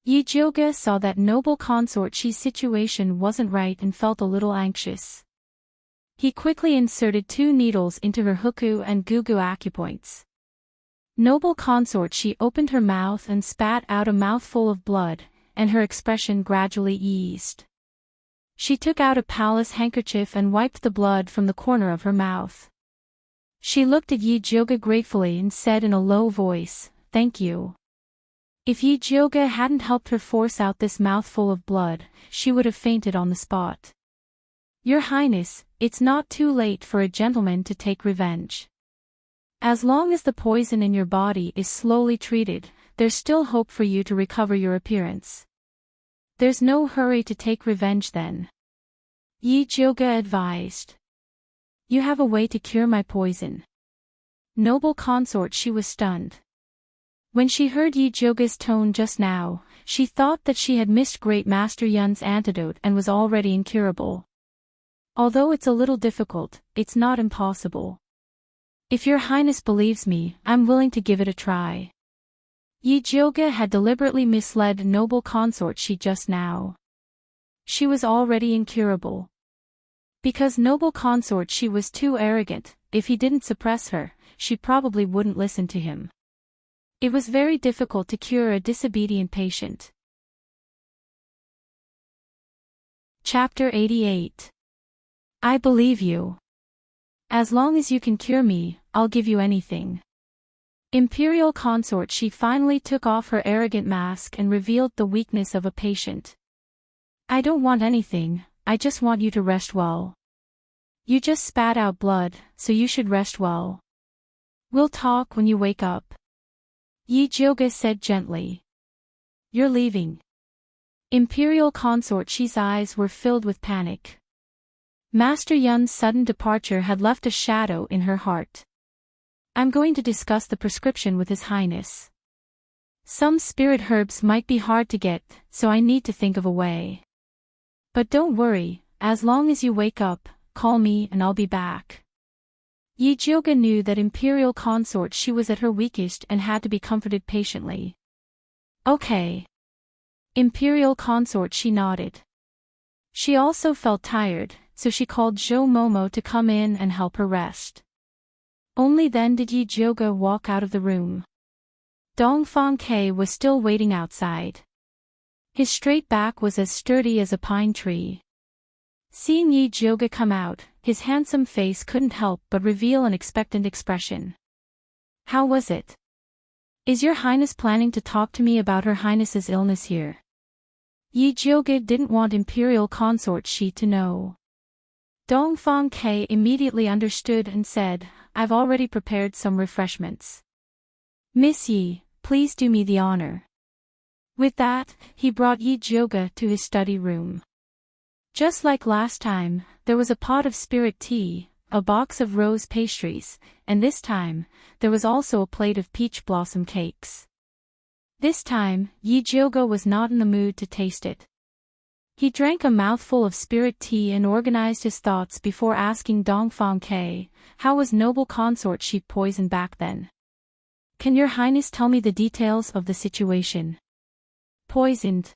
Yi Jioge saw that noble consort, she's situation wasn't right and felt a little anxious. He quickly inserted 2 needles into her huku and gugu acupoints. Noble consort, she opened her mouth and spat out a mouthful of blood, and her expression gradually eased. She took out a palace handkerchief and wiped the blood from the corner of her mouth. She looked at Yi Jioge gratefully and said in a low voice, "Thank you." If Yi Jioge hadn't helped her force out this mouthful of blood, she would have fainted on the spot. Your Highness, it's not too late for a gentleman to take revenge. As long as the poison in your body is slowly treated, there's still hope for you to recover your appearance. There's no hurry to take revenge then. Yi Jioge advised. You have a way to cure my poison. Noble consort, she was stunned. When she heard Yi Jioge's tone just now, she thought that she had missed Great Master Yun's antidote and was already incurable. Although it's a little difficult, it's not impossible. If your Highness believes me, I'm willing to give it a try. Yi Jioge had deliberately misled noble consort she just now. She was already incurable. Because noble consort she was too arrogant, if he didn't suppress her, she probably wouldn't listen to him. It was very difficult to cure a disobedient patient. Chapter 88. I believe you. As long as you can cure me, I'll give you anything. Imperial consort, she finally took off her arrogant mask and revealed the weakness of a patient. I don't want anything, I just want you to rest well. You just spat out blood, so you should rest well. We'll talk when you wake up. Yi Jioge said gently. You're leaving. Imperial consort, she's eyes were filled with panic. Master Yun's sudden departure had left a shadow in her heart. I'm going to discuss the prescription with His Highness. Some spirit herbs might be hard to get, so I need to think of a way. But don't worry, as long as you wake up, call me and I'll be back. Yi Jioge knew that Imperial consort she was at her weakest and had to be comforted patiently. Okay. Imperial consort, she nodded. She also felt tired, so she called Zhou Momo to come in and help her rest. Only then did Yi Jioge walk out of the room. Dongfang Ke was still waiting outside. His straight back was as sturdy as a pine tree. Seeing Yi Jioge come out, his handsome face couldn't help but reveal an expectant expression. How was it? Is your Highness planning to talk to me about Her Highness's illness here? Yi Jioge didn't want Imperial consort she to know. Dongfang Ke immediately understood and said, I've already prepared some refreshments. Miss Yi, please do me the honor. With that, he brought Yi Jioge to his study room. Just like last time, there was a pot of spirit tea, a box of rose pastries, and this time, there was also a plate of peach blossom cakes. This time, Yi Jioge was not in the mood to taste it. He drank a mouthful of spirit tea and organized his thoughts before asking Dongfang Ke, how was noble consort she poisoned back then? Can your Highness tell me the details of the situation? Poisoned.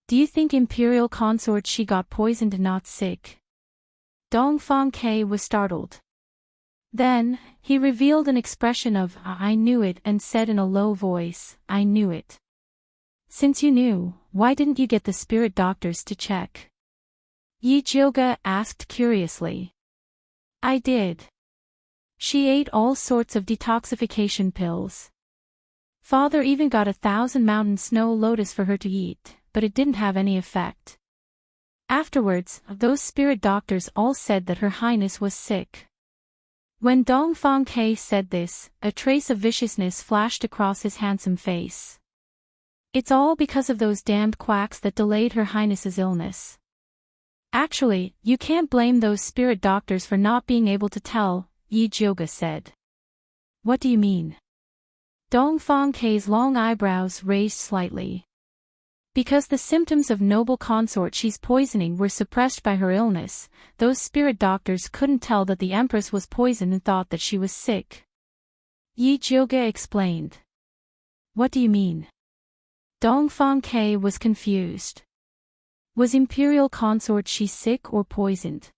Do you think Imperial consort she got poisoned and not sick? Dongfang Ke was startled. Then, he revealed an expression of, I knew it, and said in a low voice, I knew it. Since you knew, why didn't you get the spirit doctors to check? Yi Jioge asked curiously. I did. She ate all sorts of detoxification pills. Father even got 1,000 mountain snow lotus for her to eat, but it didn't have any effect. Afterwards, those spirit doctors all said that Her Highness was sick. When Dongfang Ke said this, a trace of viciousness flashed across his handsome face. It's all because of those damned quacks that delayed Her Highness's illness. Actually, you can't blame those spirit doctors for not being able to tell, Yi Jioge said. What do you mean? Dongfang Ke's long eyebrows raised slightly. Because the symptoms of noble consort she's poisoning were suppressed by her illness, those spirit doctors couldn't tell that the Empress was poisoned and thought that she was sick. Yi Jioge explained. What do you mean? Dongfang Ke was confused. Was Imperial consort she sick or poisoned?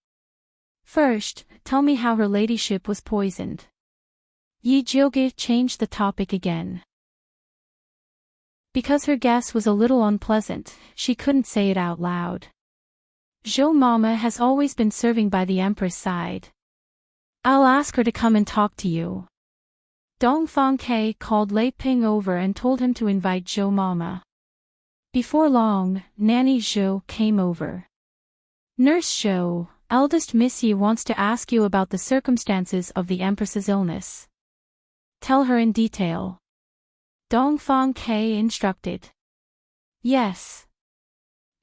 First, tell me how her ladyship was poisoned. Yi Jioge changed the topic again. Because her guess was a little unpleasant, she couldn't say it out loud. Zhou Mama has always been serving by the Empress' side. I'll ask her to come and talk to you. Dongfang Ke called Lei Ping over and told him to invite Zhou Mama. Before long, Nanny Zhou came over. Nurse Zhou, eldest Miss Yi wants to ask you about the circumstances of the Empress's illness. Tell her in detail. Dongfang Ke instructed. Yes.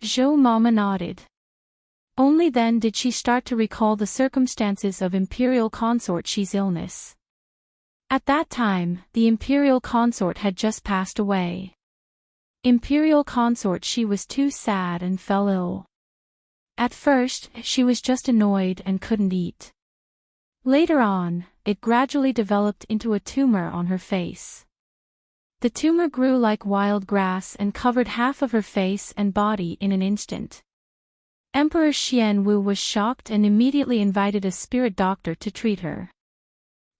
Zhou Mama nodded. Only then did she start to recall the circumstances of Imperial Consort Shi's illness. At that time, the Imperial Consort had just passed away. Imperial Consort Shi was too sad and fell ill. At first, she was just annoyed and couldn't eat. Later on, it gradually developed into a tumor on her face. The tumor grew like wild grass and covered half of her face and body in an instant. Emperor Xianwu was shocked and immediately invited a spirit doctor to treat her.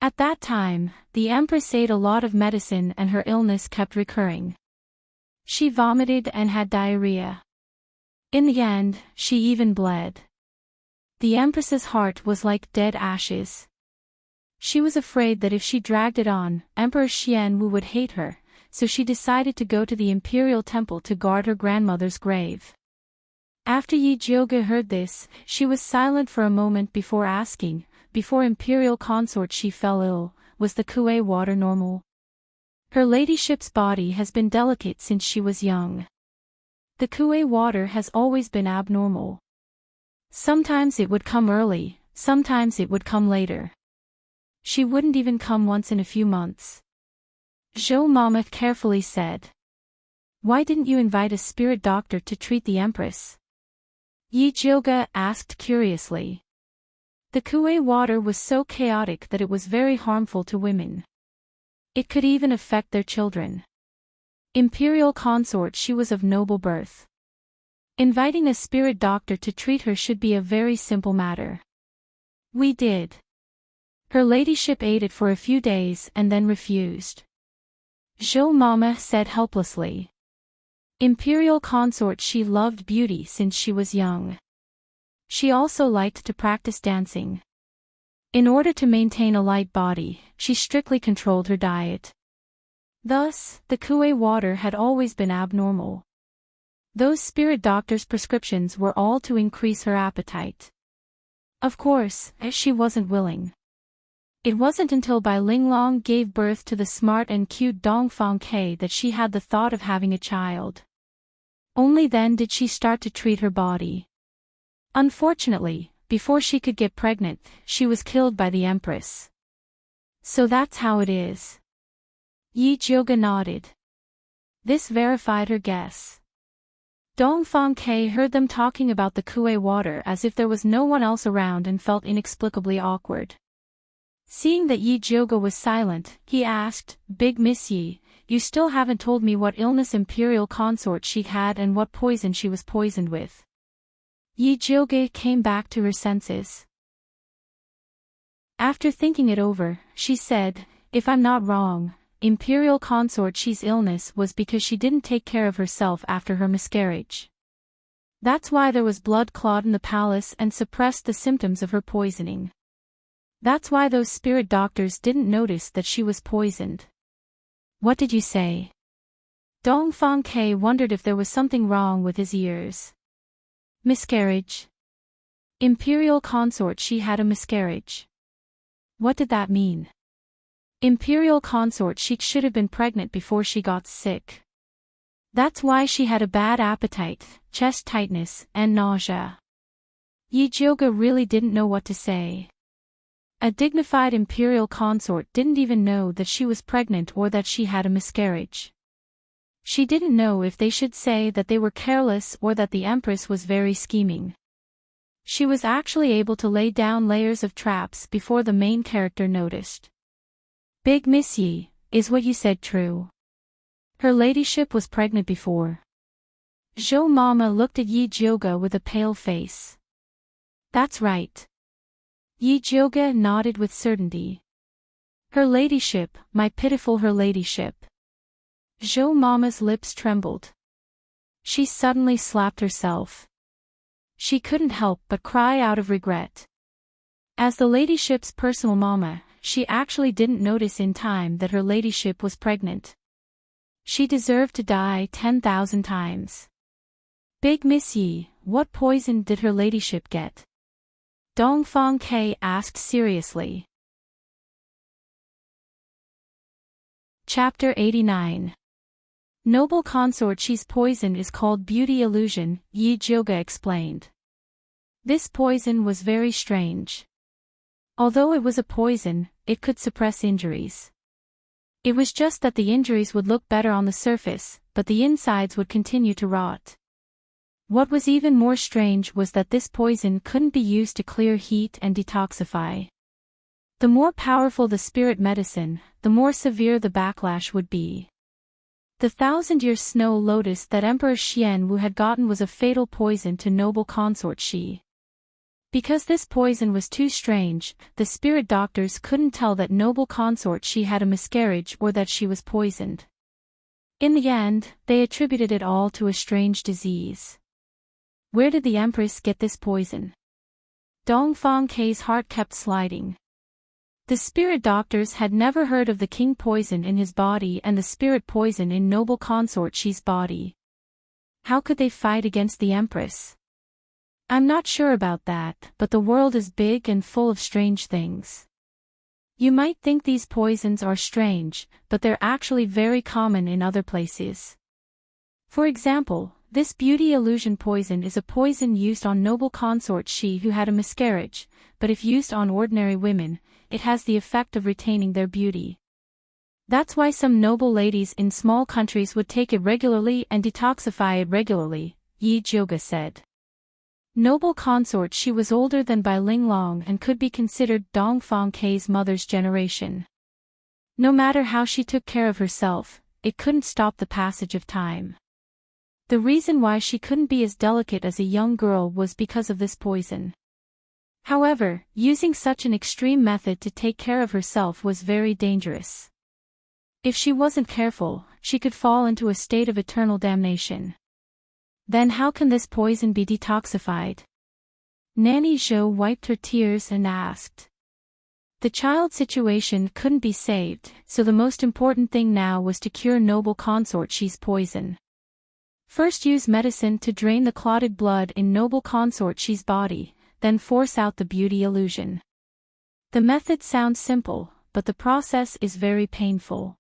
At that time, the Empress ate a lot of medicine and her illness kept recurring. She vomited and had diarrhea. In the end, she even bled. The Empress's heart was like dead ashes. She was afraid that if she dragged it on, Emperor Xianwu would hate her, so she decided to go to the imperial temple to guard her grandmother's grave. After Yi Jiuge heard this, she was silent for a moment before asking, before Imperial Consort Shi fell ill, was the Kuei water normal? Her ladyship's body has been delicate since she was young. The Kuei water has always been abnormal. Sometimes it would come early, sometimes it would come later. She wouldn't even come once in a few months. Zhou Mama carefully said. Why didn't you invite a spirit doctor to treat the Empress? Yi Jiuge asked curiously. The Kuei water was so chaotic that it was very harmful to women. It could even affect their children. Imperial consort She was of noble birth. Inviting a spirit doctor to treat her should be a very simple matter. We did. Her ladyship ate it for a few days and then refused. Zhou Mama said helplessly. Imperial consort She loved beauty since she was young. She also liked to practice dancing. In order to maintain a light body, she strictly controlled her diet. Thus, the Kuei water had always been abnormal. Those spirit doctors' prescriptions were all to increase her appetite. Of course, she wasn't willing. It wasn't until Bai Linglong gave birth to the smart and cute Dongfang Ke that she had the thought of having a child. Only then did she start to treat her body. Unfortunately, before she could get pregnant, she was killed by the Empress. So that's how it is. Yi Jiuge nodded. This verified her guess. Dongfang Ke heard them talking about the Kuei water as if there was no one else around and felt inexplicably awkward. Seeing that Yi Jiuge was silent, he asked, Big Miss Yi, you still haven't told me what illness Imperial consort she had and what poison she was poisoned with. Yi Jiuge came back to her senses. After thinking it over, she said, if I'm not wrong, Imperial consort Shi's illness was because she didn't take care of herself after her miscarriage. That's why there was blood clot in the palace and suppressed the symptoms of her poisoning. That's why those spirit doctors didn't notice that she was poisoned. What did you say? Dongfang Ke wondered if there was something wrong with his ears. Miscarriage. Imperial consort Shi had a miscarriage. What did that mean? Imperial consort Shi should have been pregnant before she got sick. That's why she had a bad appetite, chest tightness, and nausea. Yi Jiuge really didn't know what to say. A dignified imperial consort didn't even know that she was pregnant or that she had a miscarriage. She didn't know if they should say that they were careless or that the Empress was very scheming. She was actually able to lay down layers of traps before the main character noticed. Big Miss Yi, is what you said true? Her ladyship was pregnant before. Zhou Mama looked at Yi Jiuge with a pale face. That's right. Yi Jiuge nodded with certainty. Her ladyship, my pitiful her ladyship. Zhou Mama's lips trembled. She suddenly slapped herself. She couldn't help but cry out of regret. As the ladyship's personal mama, she actually didn't notice in time that her ladyship was pregnant. She deserved to die 10,000 times. Big Miss Yi, what poison did her ladyship get? Dongfang Ke asked seriously. Chapter 89. Noble consort Shi's poison is called beauty illusion, Yi Jioge explained. This poison was very strange. Although it was a poison, it could suppress injuries. It was just that the injuries would look better on the surface, but the insides would continue to rot. What was even more strange was that this poison couldn't be used to clear heat and detoxify. The more powerful the spirit medicine, the more severe the backlash would be. The 1,000-year snow lotus that Emperor Xianwu had gotten was a fatal poison to noble consort Shi. Because this poison was too strange, the spirit doctors couldn't tell that noble consort Shi had a miscarriage or that she was poisoned. In the end, they attributed it all to a strange disease. Where did the empress get this poison? Dongfang Ke's heart kept sliding. The spirit doctors had never heard of the king poison in his body and the spirit poison in noble consort Shi's body. How could they fight against the empress? I'm not sure about that, but the world is big and full of strange things. You might think these poisons are strange, but they're actually very common in other places. For example, this beauty illusion poison is a poison used on noble consort Shi who had a miscarriage, but if used on ordinary women, it has the effect of retaining their beauty. That's why some noble ladies in small countries would take it regularly and detoxify it regularly, Yi Jioge said. Noble consort Shi was older than Bai Linglong and could be considered Dongfang Ke's mother's generation. No matter how she took care of herself, it couldn't stop the passage of time. The reason why she couldn't be as delicate as a young girl was because of this poison. However, using such an extreme method to take care of herself was very dangerous. If she wasn't careful, she could fall into a state of eternal damnation. Then how can this poison be detoxified? Nanny Zhou wiped her tears and asked. The child's situation couldn't be saved, so the most important thing now was to cure noble consort Shi's poison. First use medicine to drain the clotted blood in noble consort Shi's body, then force out the beauty illusion. The method sounds simple, but the process is very painful.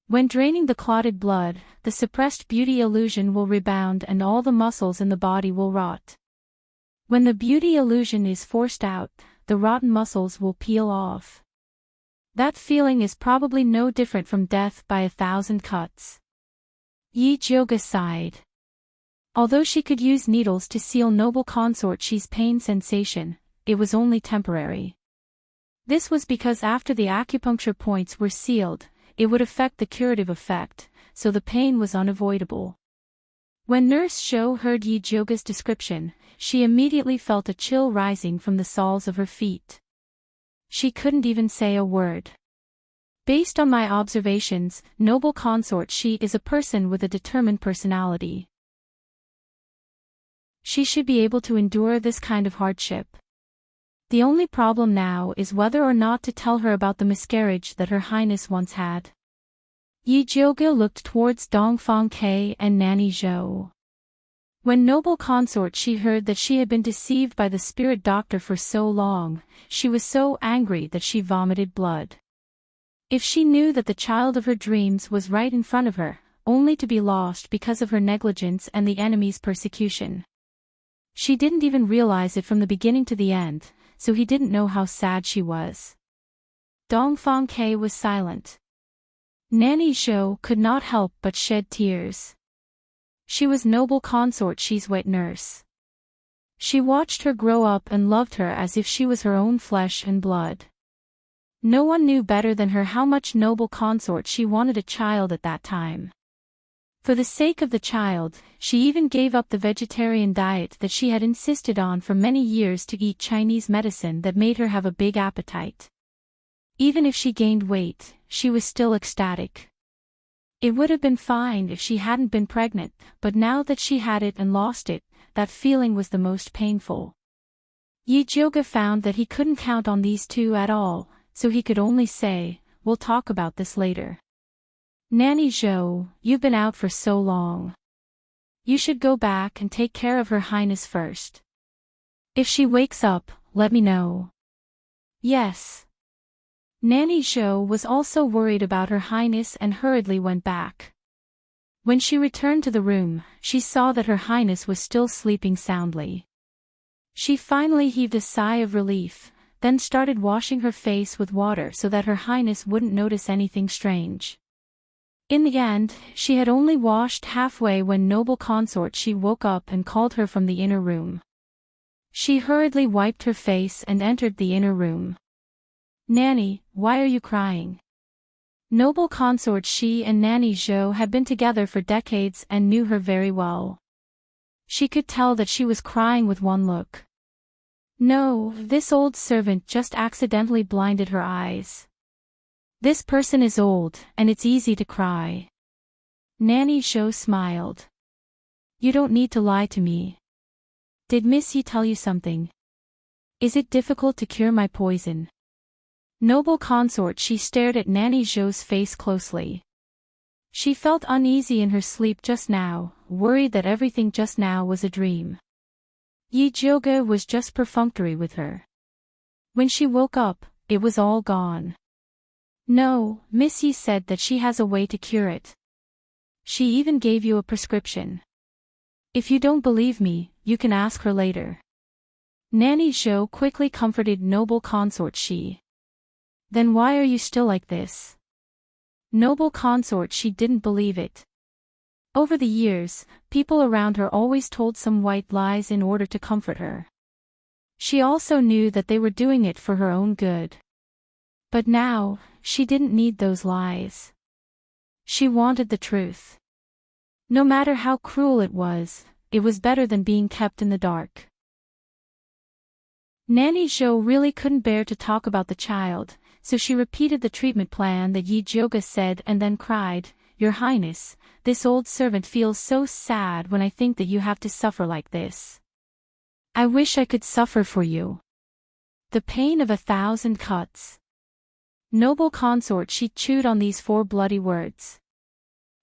When draining the clotted blood, the suppressed beauty illusion will rebound and all the muscles in the body will rot. When the beauty illusion is forced out, the rotten muscles will peel off. That feeling is probably no different from death by 1,000 cuts. Yi Jioge sighed. Although she could use needles to seal noble consort Shi's pain sensation, it was only temporary. This was because after the acupuncture points were sealed, it would affect the curative effect, so the pain was unavoidable. When Nurse Zhou heard Yi Jioge's description, she immediately felt a chill rising from the soles of her feet. She couldn't even say a word. Based on my observations, noble consort Shi is a person with a determined personality. She should be able to endure this kind of hardship. The only problem now is whether or not to tell her about the miscarriage that Her Highness once had. Yi Jioge looked towards Dongfang Ke and Nanny Zhou. When noble consort Shi heard that she had been deceived by the spirit doctor for so long, she was so angry that she vomited blood. If she knew that the child of her dreams was right in front of her, only to be lost because of her negligence and the enemy's persecution. She didn't even realize it from the beginning to the end, so he didn't know how sad she was. Dongfang Ke was silent. Nanny Zhou could not help but shed tears. She was noble consort Shi's wet nurse. She watched her grow up and loved her as if she was her own flesh and blood. No one knew better than her how much noble consort Shi wanted a child at that time. For the sake of the child, she even gave up the vegetarian diet that she had insisted on for many years to eat Chinese medicine that made her have a big appetite. Even if she gained weight, she was still ecstatic. It would have been fine if she hadn't been pregnant, but now that she had it and lost it, that feeling was the most painful. Yi Jioge found that he couldn't count on these two at all, so he could only say, "We'll talk about this later." Nanny Zhou, you've been out for so long. You should go back and take care of Her Highness first. If she wakes up, let me know. Yes. Nanny Zhou was also worried about Her Highness and hurriedly went back. When she returned to the room, she saw that Her Highness was still sleeping soundly. She finally heaved a sigh of relief, then started washing her face with water so that Her Highness wouldn't notice anything strange. In the end, she had only washed halfway when noble consort She woke up and called her from the inner room. She hurriedly wiped her face and entered the inner room. Nanny, why are you crying? Noble consort She and Nanny Zhou had been together for decades and knew her very well. She could tell that she was crying with one look. No, this old servant just accidentally blinded her eyes. This person is old, and it's easy to cry. Nanny Zhou smiled. You don't need to lie to me. Did Miss Yi tell you something? Is it difficult to cure my poison? Noble consort She stared at Nanny Zhou's face closely. She felt uneasy in her sleep just now, worried that everything just now was a dream. Yi Jiuge was just perfunctory with her. When she woke up, it was all gone. No, Miss Yi said that she has a way to cure it. She even gave you a prescription. If you don't believe me, you can ask her later. Nanny Zhou quickly comforted noble consort She. Then why are you still like this? Noble consort She didn't believe it. Over the years, people around her always told some white lies in order to comfort her. She also knew that they were doing it for her own good. But now, she didn't need those lies. She wanted the truth. No matter how cruel it was better than being kept in the dark. Nanny Zhou really couldn't bear to talk about the child, so she repeated the treatment plan that Yi Jiuge said and then cried, Your Highness, this old servant feels so sad when I think that you have to suffer like this. I wish I could suffer for you. The pain of 1,000 cuts. Noble consort She chewed on these 4 bloody words.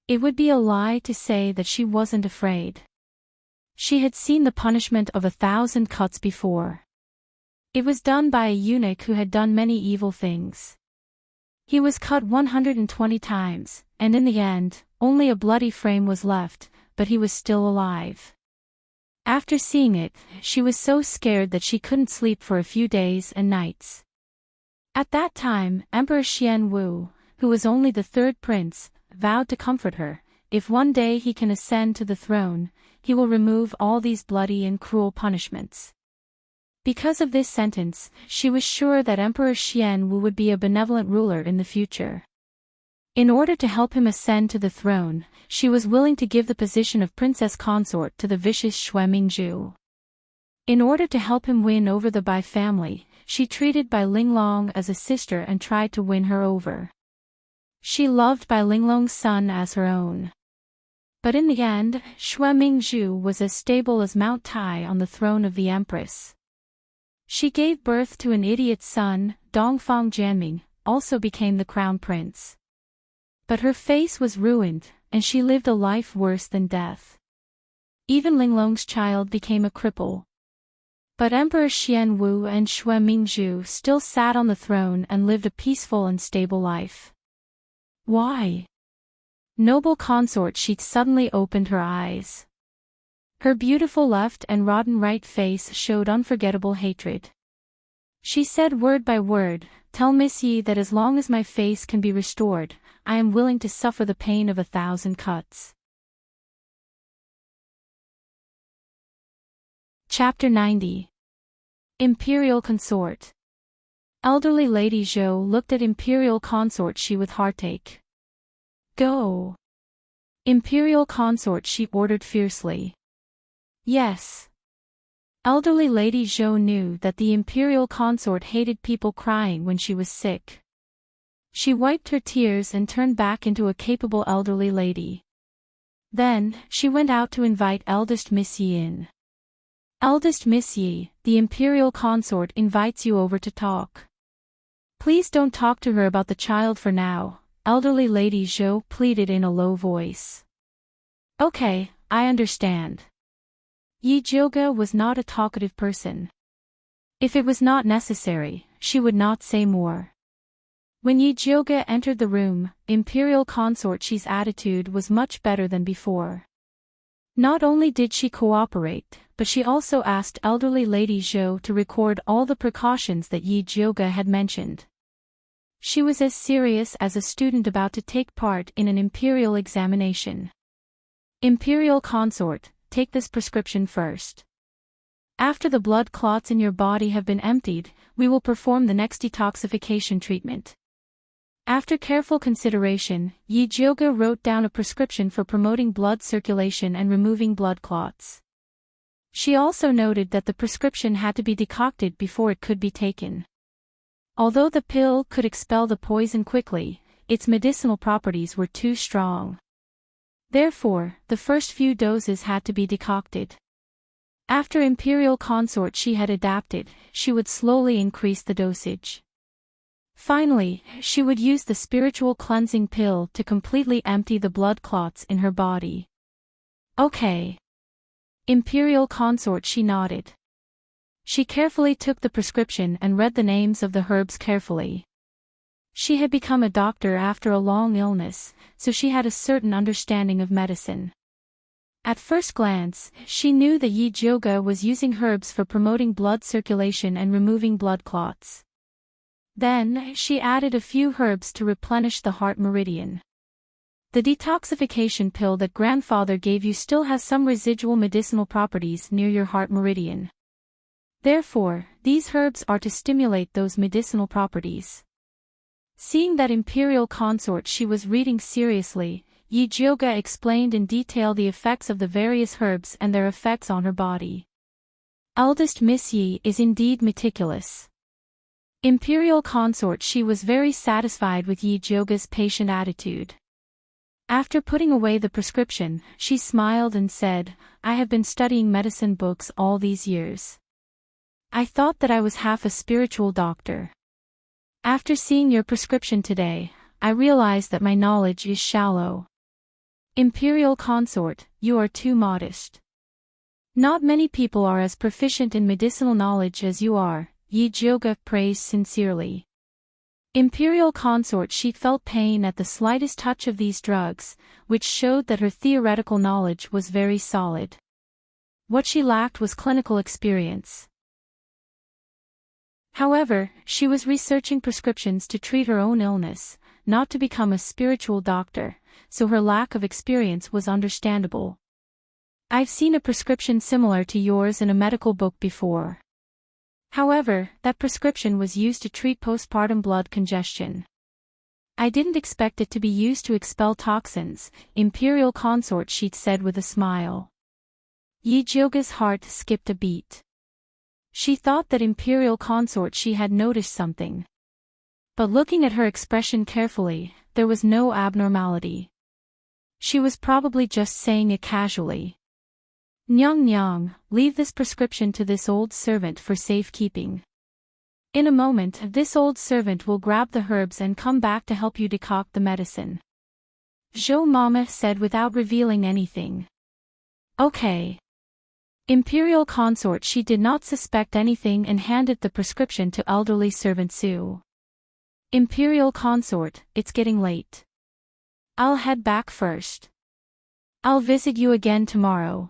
It would be a lie to say that she wasn't afraid. She had seen the punishment of 1,000 cuts before. It was done by a eunuch who had done many evil things. He was cut 120 times, and in the end, only a bloody frame was left, but he was still alive. After seeing it, she was so scared that she couldn't sleep for a few days and nights. At that time, Emperor Xian Wu, who was only the 3rd prince, vowed to comfort her. If one day he can ascend to the throne, he will remove all these bloody and cruel punishments. Because of this sentence, she was sure that Emperor Xian Wu would be a benevolent ruler in the future. In order to help him ascend to the throne, she was willing to give the position of princess consort to the vicious Shui Mingzhu. In order to help him win over the Bai family, she treated Bai Linglong as a sister and tried to win her over. She loved Bai Linglong's son as her own. But in the end, Shui Mingzhu was as stable as Mount Tai on the throne of the empress. She gave birth to an idiot son, Dongfang Jianming, also became the crown prince. But her face was ruined, and she lived a life worse than death. Even Linglong's child became a cripple. But Emperor Xian Wu and Shui Mingzhu still sat on the throne and lived a peaceful and stable life. Why? Noble consort She suddenly opened her eyes. Her beautiful left and rotten right face showed unforgettable hatred. She said word by word, Tell Miss Yi that as long as my face can be restored, I am willing to suffer the pain of 1,000 cuts. Chapter 90. Imperial Consort. Elderly Lady Zhou looked at Imperial Consort She with heartache. Go! Imperial Consort She ordered fiercely. Yes. Elderly Lady Zhou knew that the imperial consort hated people crying when she was sick. She wiped her tears and turned back into a capable elderly lady. Then, she went out to invite eldest Miss Yi in. Eldest Miss Yi, the imperial consort invites you over to talk. Please don't talk to her about the child for now, elderly Lady Zhou pleaded in a low voice. Okay, I understand. Yi Jiuge was not a talkative person. If it was not necessary, she would not say more. When Yi Jioge entered the room, Imperial Consort Shi's attitude was much better than before. Not only did she cooperate, but she also asked elderly Lady Zhou to record all the precautions that Yi Jioge had mentioned. She was as serious as a student about to take part in an imperial examination. Imperial Consort, take this prescription first. After the blood clots in your body have been emptied, we will perform the next detoxification treatment. After careful consideration, Yi Jioge wrote down a prescription for promoting blood circulation and removing blood clots. She also noted that the prescription had to be decocted before it could be taken. Although the pill could expel the poison quickly, its medicinal properties were too strong. Therefore, the first few doses had to be decocted. After Imperial Consort Shi had adapted, she would slowly increase the dosage. Finally, she would use the spiritual cleansing pill to completely empty the blood clots in her body. Okay. Imperial Consort Shi nodded. She carefully took the prescription and read the names of the herbs carefully. She had become a doctor after a long illness, so she had a certain understanding of medicine. At first glance, she knew that Yi Jioge was using herbs for promoting blood circulation and removing blood clots. Then, she added a few herbs to replenish the heart meridian. The detoxification pill that grandfather gave you still has some residual medicinal properties near your heart meridian. Therefore, these herbs are to stimulate those medicinal properties. Seeing that Imperial Consort Shi was reading seriously, Yi Jioge explained in detail the effects of the various herbs and their effects on her body. Eldest Miss Yi is indeed meticulous. Imperial Consort Shi was very satisfied with Yi Jioge's patient attitude. After putting away the prescription, she smiled and said, I have been studying medicine books all these years. I thought that I was half a spiritual doctor. After seeing your prescription today, I realize that my knowledge is shallow. Imperial Consort, you are too modest. Not many people are as proficient in medicinal knowledge as you are, Yi Jioge praised sincerely. Imperial Consort Shi felt pain at the slightest touch of these drugs, which showed that her theoretical knowledge was very solid. What she lacked was clinical experience. However, she was researching prescriptions to treat her own illness, not to become a spiritual doctor, so her lack of experience was understandable. I've seen a prescription similar to yours in a medical book before. However, that prescription was used to treat postpartum blood congestion. I didn't expect it to be used to expel toxins, Imperial Consort Shi said with a smile. Yi Jioge's heart skipped a beat. She thought that Imperial Consort Shi had noticed something. But looking at her expression carefully, there was no abnormality. She was probably just saying it casually. Nyang Nyang, leave this prescription to this old servant for safekeeping. In a moment, this old servant will grab the herbs and come back to help you decoct the medicine. Zhou Mama said without revealing anything. Okay. Imperial Consort Shi did not suspect anything and handed the prescription to elderly servant Su. Imperial Consort, it's getting late. I'll head back first. I'll visit you again tomorrow.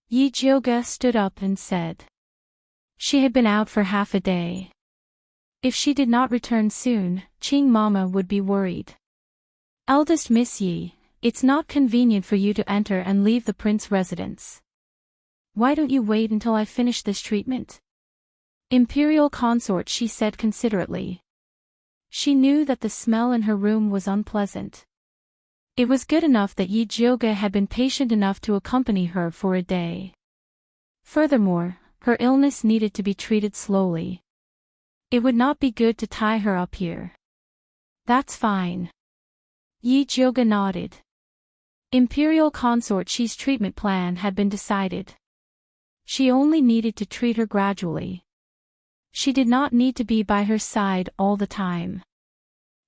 Yi Jioge stood up and said. She had been out for half a day. If she did not return soon, Qing Mama would be worried. Eldest Miss Yi, it's not convenient for you to enter and leave the prince's residence. Why don't you wait until I finish this treatment? Imperial Consort Shi said considerately. She knew that the smell in her room was unpleasant. It was good enough that Yi Jioge had been patient enough to accompany her for a day. Furthermore, her illness needed to be treated slowly. It would not be good to tie her up here. That's fine. Yi Jioge nodded. Imperial Consort Shi's treatment plan had been decided. She only needed to treat her gradually. She did not need to be by her side all the time.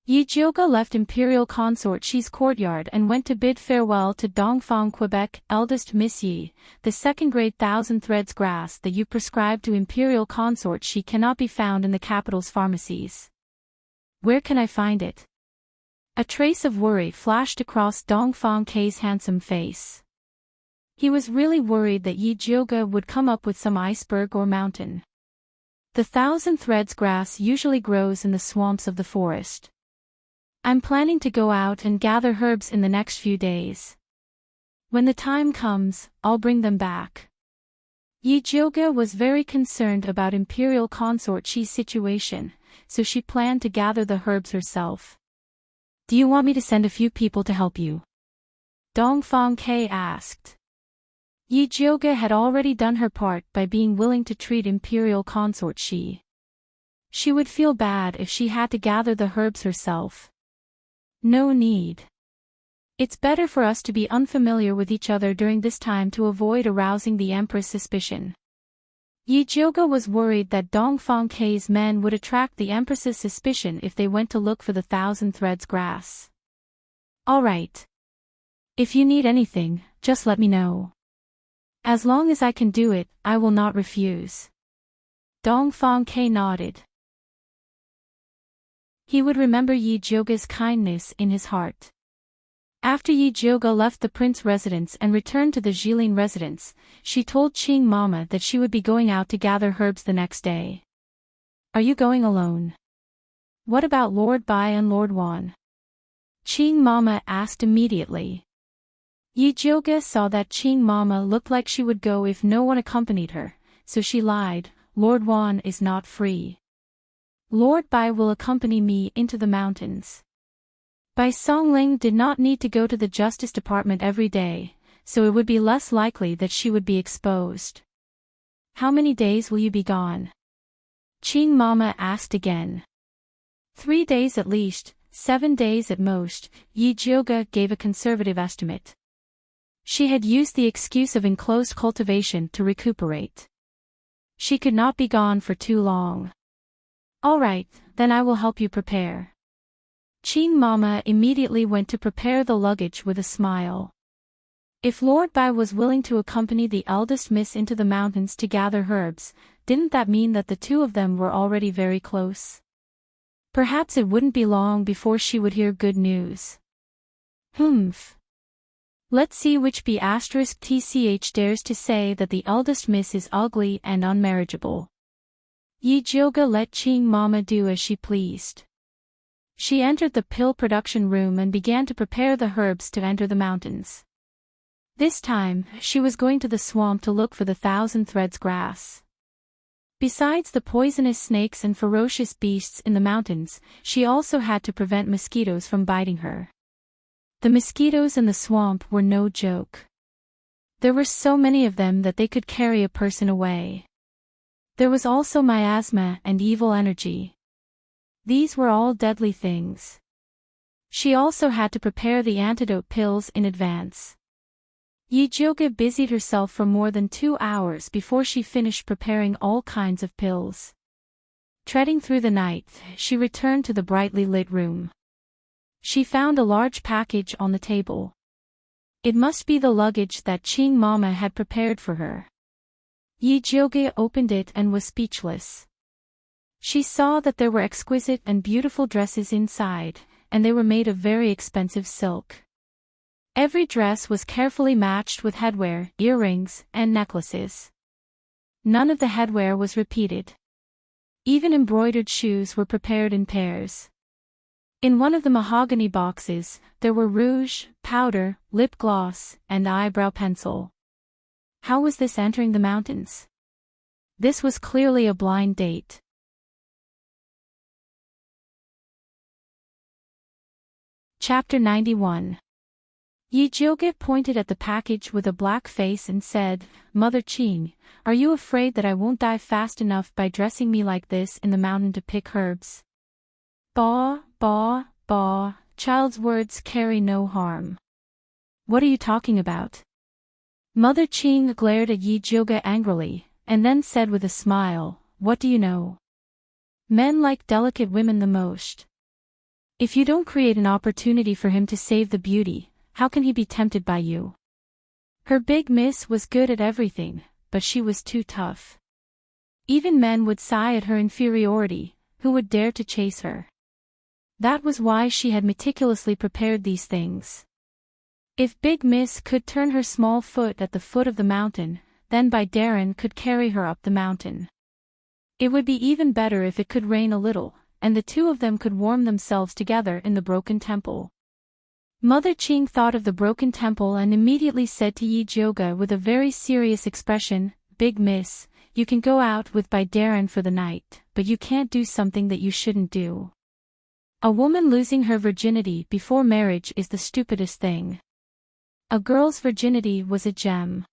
Yi Jioge left Imperial Consort Shi's courtyard and went to bid farewell to Dongfang, Quebec. Eldest Miss Yi, the second-grade thousand threads grass that you prescribed to Imperial Consort Shi cannot be found in the capital's pharmacies. Where can I find it? A trace of worry flashed across Dongfang K's handsome face. He was really worried that Yi Jioge would come up with some iceberg or mountain. The thousand threads grass usually grows in the swamps of the forest. I'm planning to go out and gather herbs in the next few days. When the time comes, I'll bring them back. Yi Jioge was very concerned about Imperial Consort Shi's situation, so she planned to gather the herbs herself. Do you want me to send a few people to help you? Dongfang K asked. Yi Jioge had already done her part by being willing to treat Imperial Consort Shi. She would feel bad if she had to gather the herbs herself. No need. It's better for us to be unfamiliar with each other during this time to avoid arousing the Empress' suspicion. Yi Jioge was worried that Dongfang K's men would attract the Empress's suspicion if they went to look for the thousand threads grass. All right. If you need anything, just let me know. As long as I can do it, I will not refuse. Dongfang K nodded. He would remember Yi Jioge's kindness in his heart. After Yi Jioge left the prince residence and returned to the Jilin residence, she told Qing Mama that she would be going out to gather herbs the next day. Are you going alone? What about Lord Bai and Lord Wan? Qing Mama asked immediately. Yi Jioge saw that Qing Mama looked like she would go if no one accompanied her, so she lied, Lord Wan is not free. Lord Bai will accompany me into the mountains. Bai Songling did not need to go to the Justice Department every day, so it would be less likely that she would be exposed. How many days will you be gone? Qing Mama asked again. 3 days at least, 7 days at most, Yi Jioge gave a conservative estimate. She had used the excuse of enclosed cultivation to recuperate. She could not be gone for too long. All right, then I will help you prepare. Qing Mama immediately went to prepare the luggage with a smile. If Lord Bai was willing to accompany the eldest miss into the mountains to gather herbs, didn't that mean that the two of them were already very close? Perhaps it wouldn't be long before she would hear good news. Humph. Let's see which B*TCH dares to say that the eldest miss is ugly and unmarriageable. Yi Jioge let Qing Mama do as she pleased. She entered the pill production room and began to prepare the herbs to enter the mountains. This time, she was going to the swamp to look for the thousand threads grass. Besides the poisonous snakes and ferocious beasts in the mountains, she also had to prevent mosquitoes from biting her. The mosquitoes in the swamp were no joke. There were so many of them that they could carry a person away. There was also miasma and evil energy. These were all deadly things. She also had to prepare the antidote pills in advance. Yi Jioge busied herself for more than 2 hours before she finished preparing all kinds of pills. Treading through the night, she returned to the brightly lit room. She found a large package on the table. It must be the luggage that Qing Mama had prepared for her. Yi Jioge opened it and was speechless. She saw that there were exquisite and beautiful dresses inside, and they were made of very expensive silk. Every dress was carefully matched with headwear, earrings, and necklaces. None of the headwear was repeated. Even embroidered shoes were prepared in pairs. In one of the mahogany boxes, there were rouge, powder, lip gloss, and eyebrow pencil. How was this entering the mountains? This was clearly a blind date. Chapter 91. Yi Jioge pointed at the package with a black face and said, Mother Qing, are you afraid that I won't die fast enough by dressing me like this in the mountain to pick herbs? Bah, bah, bah, child's words carry no harm. What are you talking about? Mother Qing glared at Yi Jioge angrily, and then said with a smile, What do you know? Men like delicate women the most. If you don't create an opportunity for him to save the beauty, how can he be tempted by you? Her big miss was good at everything, but she was too tough. Even men would sigh at her inferiority, who would dare to chase her. That was why she had meticulously prepared these things. If Big Miss could turn her small foot at the foot of the mountain, then Darren could carry her up the mountain. It would be even better if it could rain a little, and the two of them could warm themselves together in the broken temple. Mother Ching thought of the broken temple and immediately said to Yi Jioga with a very serious expression, "Big Miss, you can go out with Darren for the night, but you can't do something that you shouldn't do. A woman losing her virginity before marriage is the stupidest thing. A girl's virginity was a gem.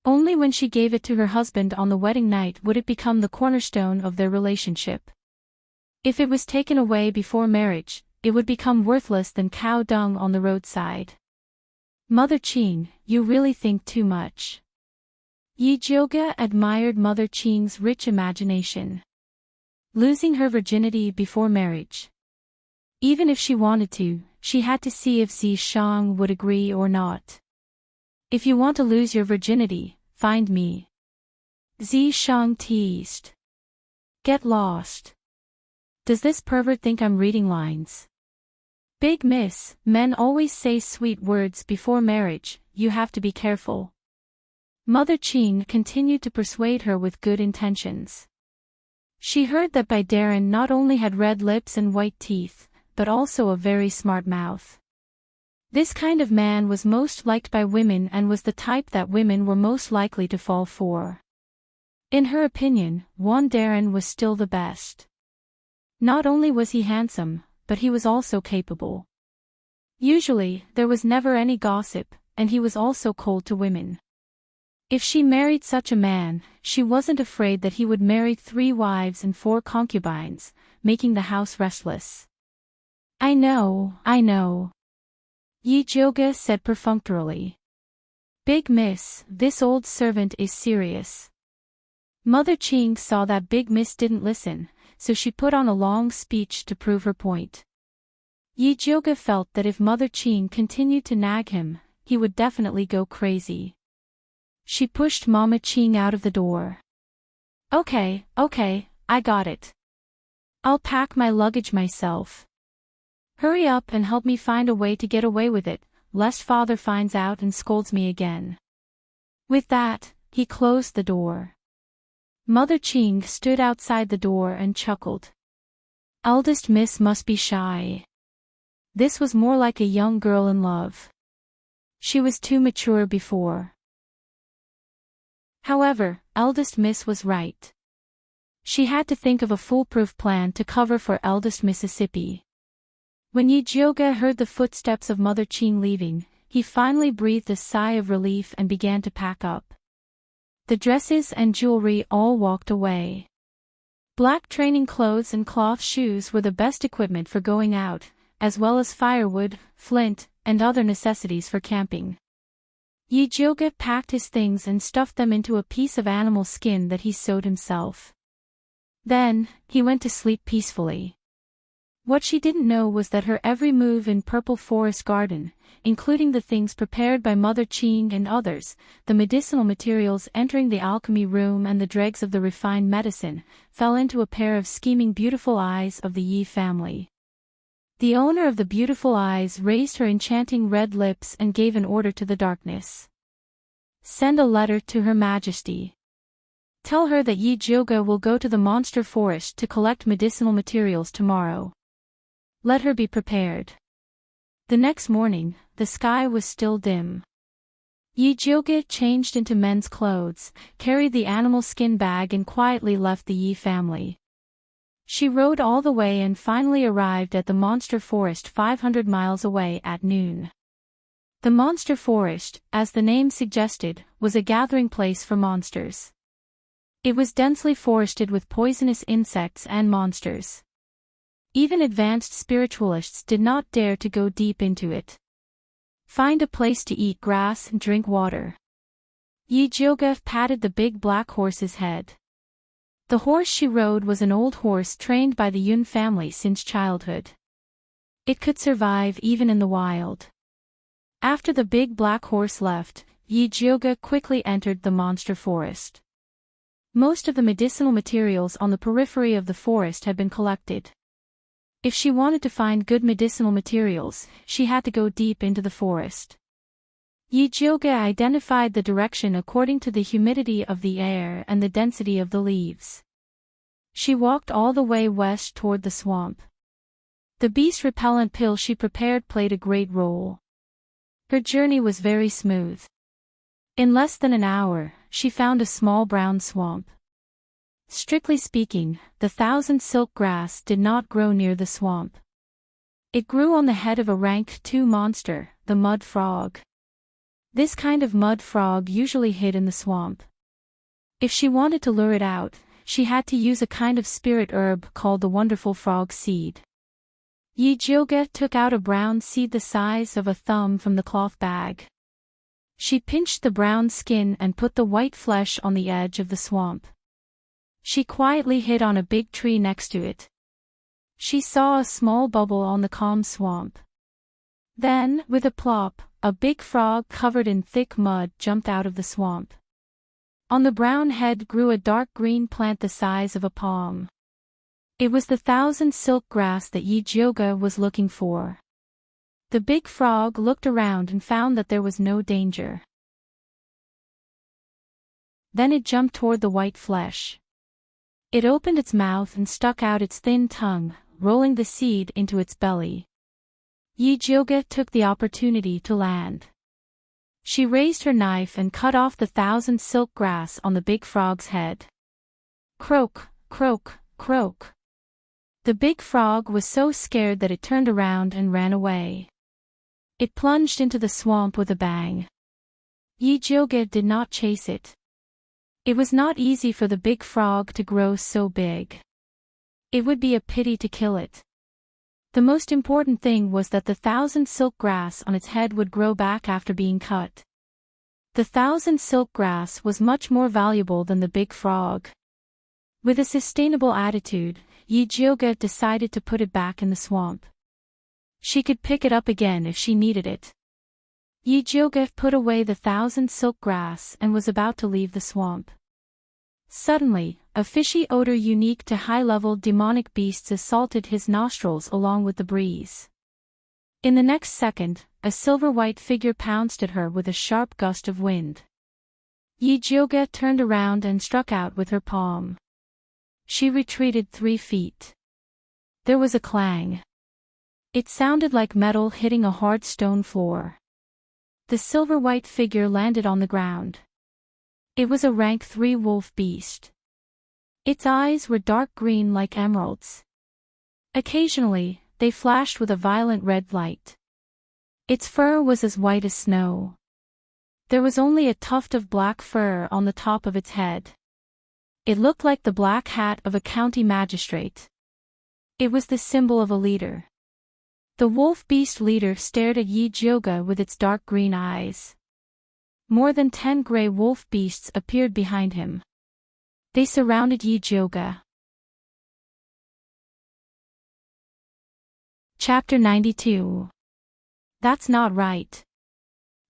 Only when she gave it to her husband on the wedding night would it become the cornerstone of their relationship. If it was taken away before marriage, it would become worthless than cow dung on the roadside. Mother Ching, you really think too much." Yi Jioga admired Mother Ching's rich imagination. Losing her virginity before marriage. Even if she wanted to, she had to see if Zi Shang would agree or not. "If you want to lose your virginity, find me," Zi Shang teased. "Get lost. Does this pervert think I'm reading lines?" "Big Miss, men always say sweet words before marriage, you have to be careful." Mother Ching continued to persuade her with good intentions. She heard that Darren not only had red lips and white teeth, but also a very smart mouth. This kind of man was most liked by women and was the type that women were most likely to fall for. In her opinion, Darren was still the best. Not only was he handsome, but he was also capable. Usually, there was never any gossip, and he was also cold to women. If she married such a man, she wasn't afraid that he would marry 3 wives and 4 concubines, making the house restless. I know. Yi Jioga said perfunctorily. "Big Miss, this old servant is serious." Mother Ching saw that Big Miss didn't listen, so she put on a long speech to prove her point. Yi Jioga felt that if Mother Ching continued to nag him, he would definitely go crazy. She pushed Mama Ching out of the door. Okay, I got it. I'll pack my luggage myself. Hurry up and help me find a way to get away with it, lest Father finds out and scolds me again." With that, he closed the door. Mother Ching stood outside the door and chuckled. Eldest Miss must be shy. This was more like a young girl in love. She was too mature before. However, Eldest Miss was right. She had to think of a foolproof plan to cover for Eldest Mississippi. When Yi Jioga heard the footsteps of Mother Ching leaving, he finally breathed a sigh of relief and began to pack up. The dresses and jewelry all walked away. Black training clothes and cloth shoes were the best equipment for going out, as well as firewood, flint, and other necessities for camping. Yi Jioga packed his things and stuffed them into a piece of animal skin that he sewed himself. Then, he went to sleep peacefully. What she didn't know was that her every move in Purple Forest Garden, including the things prepared by Mother Ching and others, the medicinal materials entering the alchemy room and the dregs of the refined medicine, fell into a pair of scheming beautiful eyes of the Yi family. The owner of the beautiful eyes raised her enchanting red lips and gave an order to the darkness. "Send a letter to Her Majesty. Tell her that Yi Jioga will go to the monster forest to collect medicinal materials tomorrow. Let her be prepared." The next morning, the sky was still dim. Yi Jioga changed into men's clothes, carried the animal skin bag and quietly left the Yi family. She rode all the way and finally arrived at the monster forest 500 miles away at noon. The monster forest, as the name suggested, was a gathering place for monsters. It was densely forested with poisonous insects and monsters. Even advanced spiritualists did not dare to go deep into it. Find a place to eat grass and drink water. Yi Jioga patted the big black horse's head. The horse she rode was an old horse trained by the Yun family since childhood. It could survive even in the wild. After the big black horse left, Yijioga quickly entered the monster forest. Most of the medicinal materials on the periphery of the forest had been collected. If she wanted to find good medicinal materials, she had to go deep into the forest. Yijioga identified the direction according to the humidity of the air and the density of the leaves. She walked all the way west toward the swamp. The beast repellent pill she prepared played a great role. Her journey was very smooth. In less than an hour, she found a small brown swamp. Strictly speaking, the 1,000 silk grass did not grow near the swamp. It grew on the head of a rank 2 monster, the mud frog. This kind of mud frog usually hid in the swamp. If she wanted to lure it out, she had to use a kind of spirit herb called the wonderful frog seed. Yijioga took out a brown seed the size of a thumb from the cloth bag. She pinched the brown skin and put the white flesh on the edge of the swamp. She quietly hid on a big tree next to it. She saw a small bubble on the calm swamp. Then, with a plop, a big frog covered in thick mud jumped out of the swamp. On the brown head grew a dark green plant the size of a palm. It was the 1,000 silk grass that Yijioga was looking for. The big frog looked around and found that there was no danger. Then it jumped toward the white flesh. It opened its mouth and stuck out its thin tongue, rolling the seed into its belly. Yijioga took the opportunity to land. She raised her knife and cut off the 1,000 silk grass on the big frog's head. Croak, croak, croak. The big frog was so scared that it turned around and ran away. It plunged into the swamp with a bang. Yijioga did not chase it. It was not easy for the big frog to grow so big. It would be a pity to kill it. The most important thing was that the 1,000 silk grass on its head would grow back after being cut. The 1,000 silk grass was much more valuable than the big frog. With a sustainable attitude, Yijioga decided to put it back in the swamp. She could pick it up again if she needed it. Yijioga put away the 1,000 silk grass and was about to leave the swamp. Suddenly, a fishy odor unique to high-level demonic beasts assaulted his nostrils along with the breeze. In the next second, a silver-white figure pounced at her with a sharp gust of wind. Yijioga turned around and struck out with her palm. She retreated 3 feet. There was a clang. It sounded like metal hitting a hard stone floor. The silver-white figure landed on the ground. It was a rank 3 wolf beast. Its eyes were dark green like emeralds. Occasionally, they flashed with a violent red light. Its fur was as white as snow. There was only a tuft of black fur on the top of its head. It looked like the black hat of a county magistrate. It was the symbol of a leader. The wolf beast leader stared at Yijioga with its dark green eyes. More than 10 gray wolf beasts appeared behind him. They surrounded Yijioga. Chapter 92. That's not right.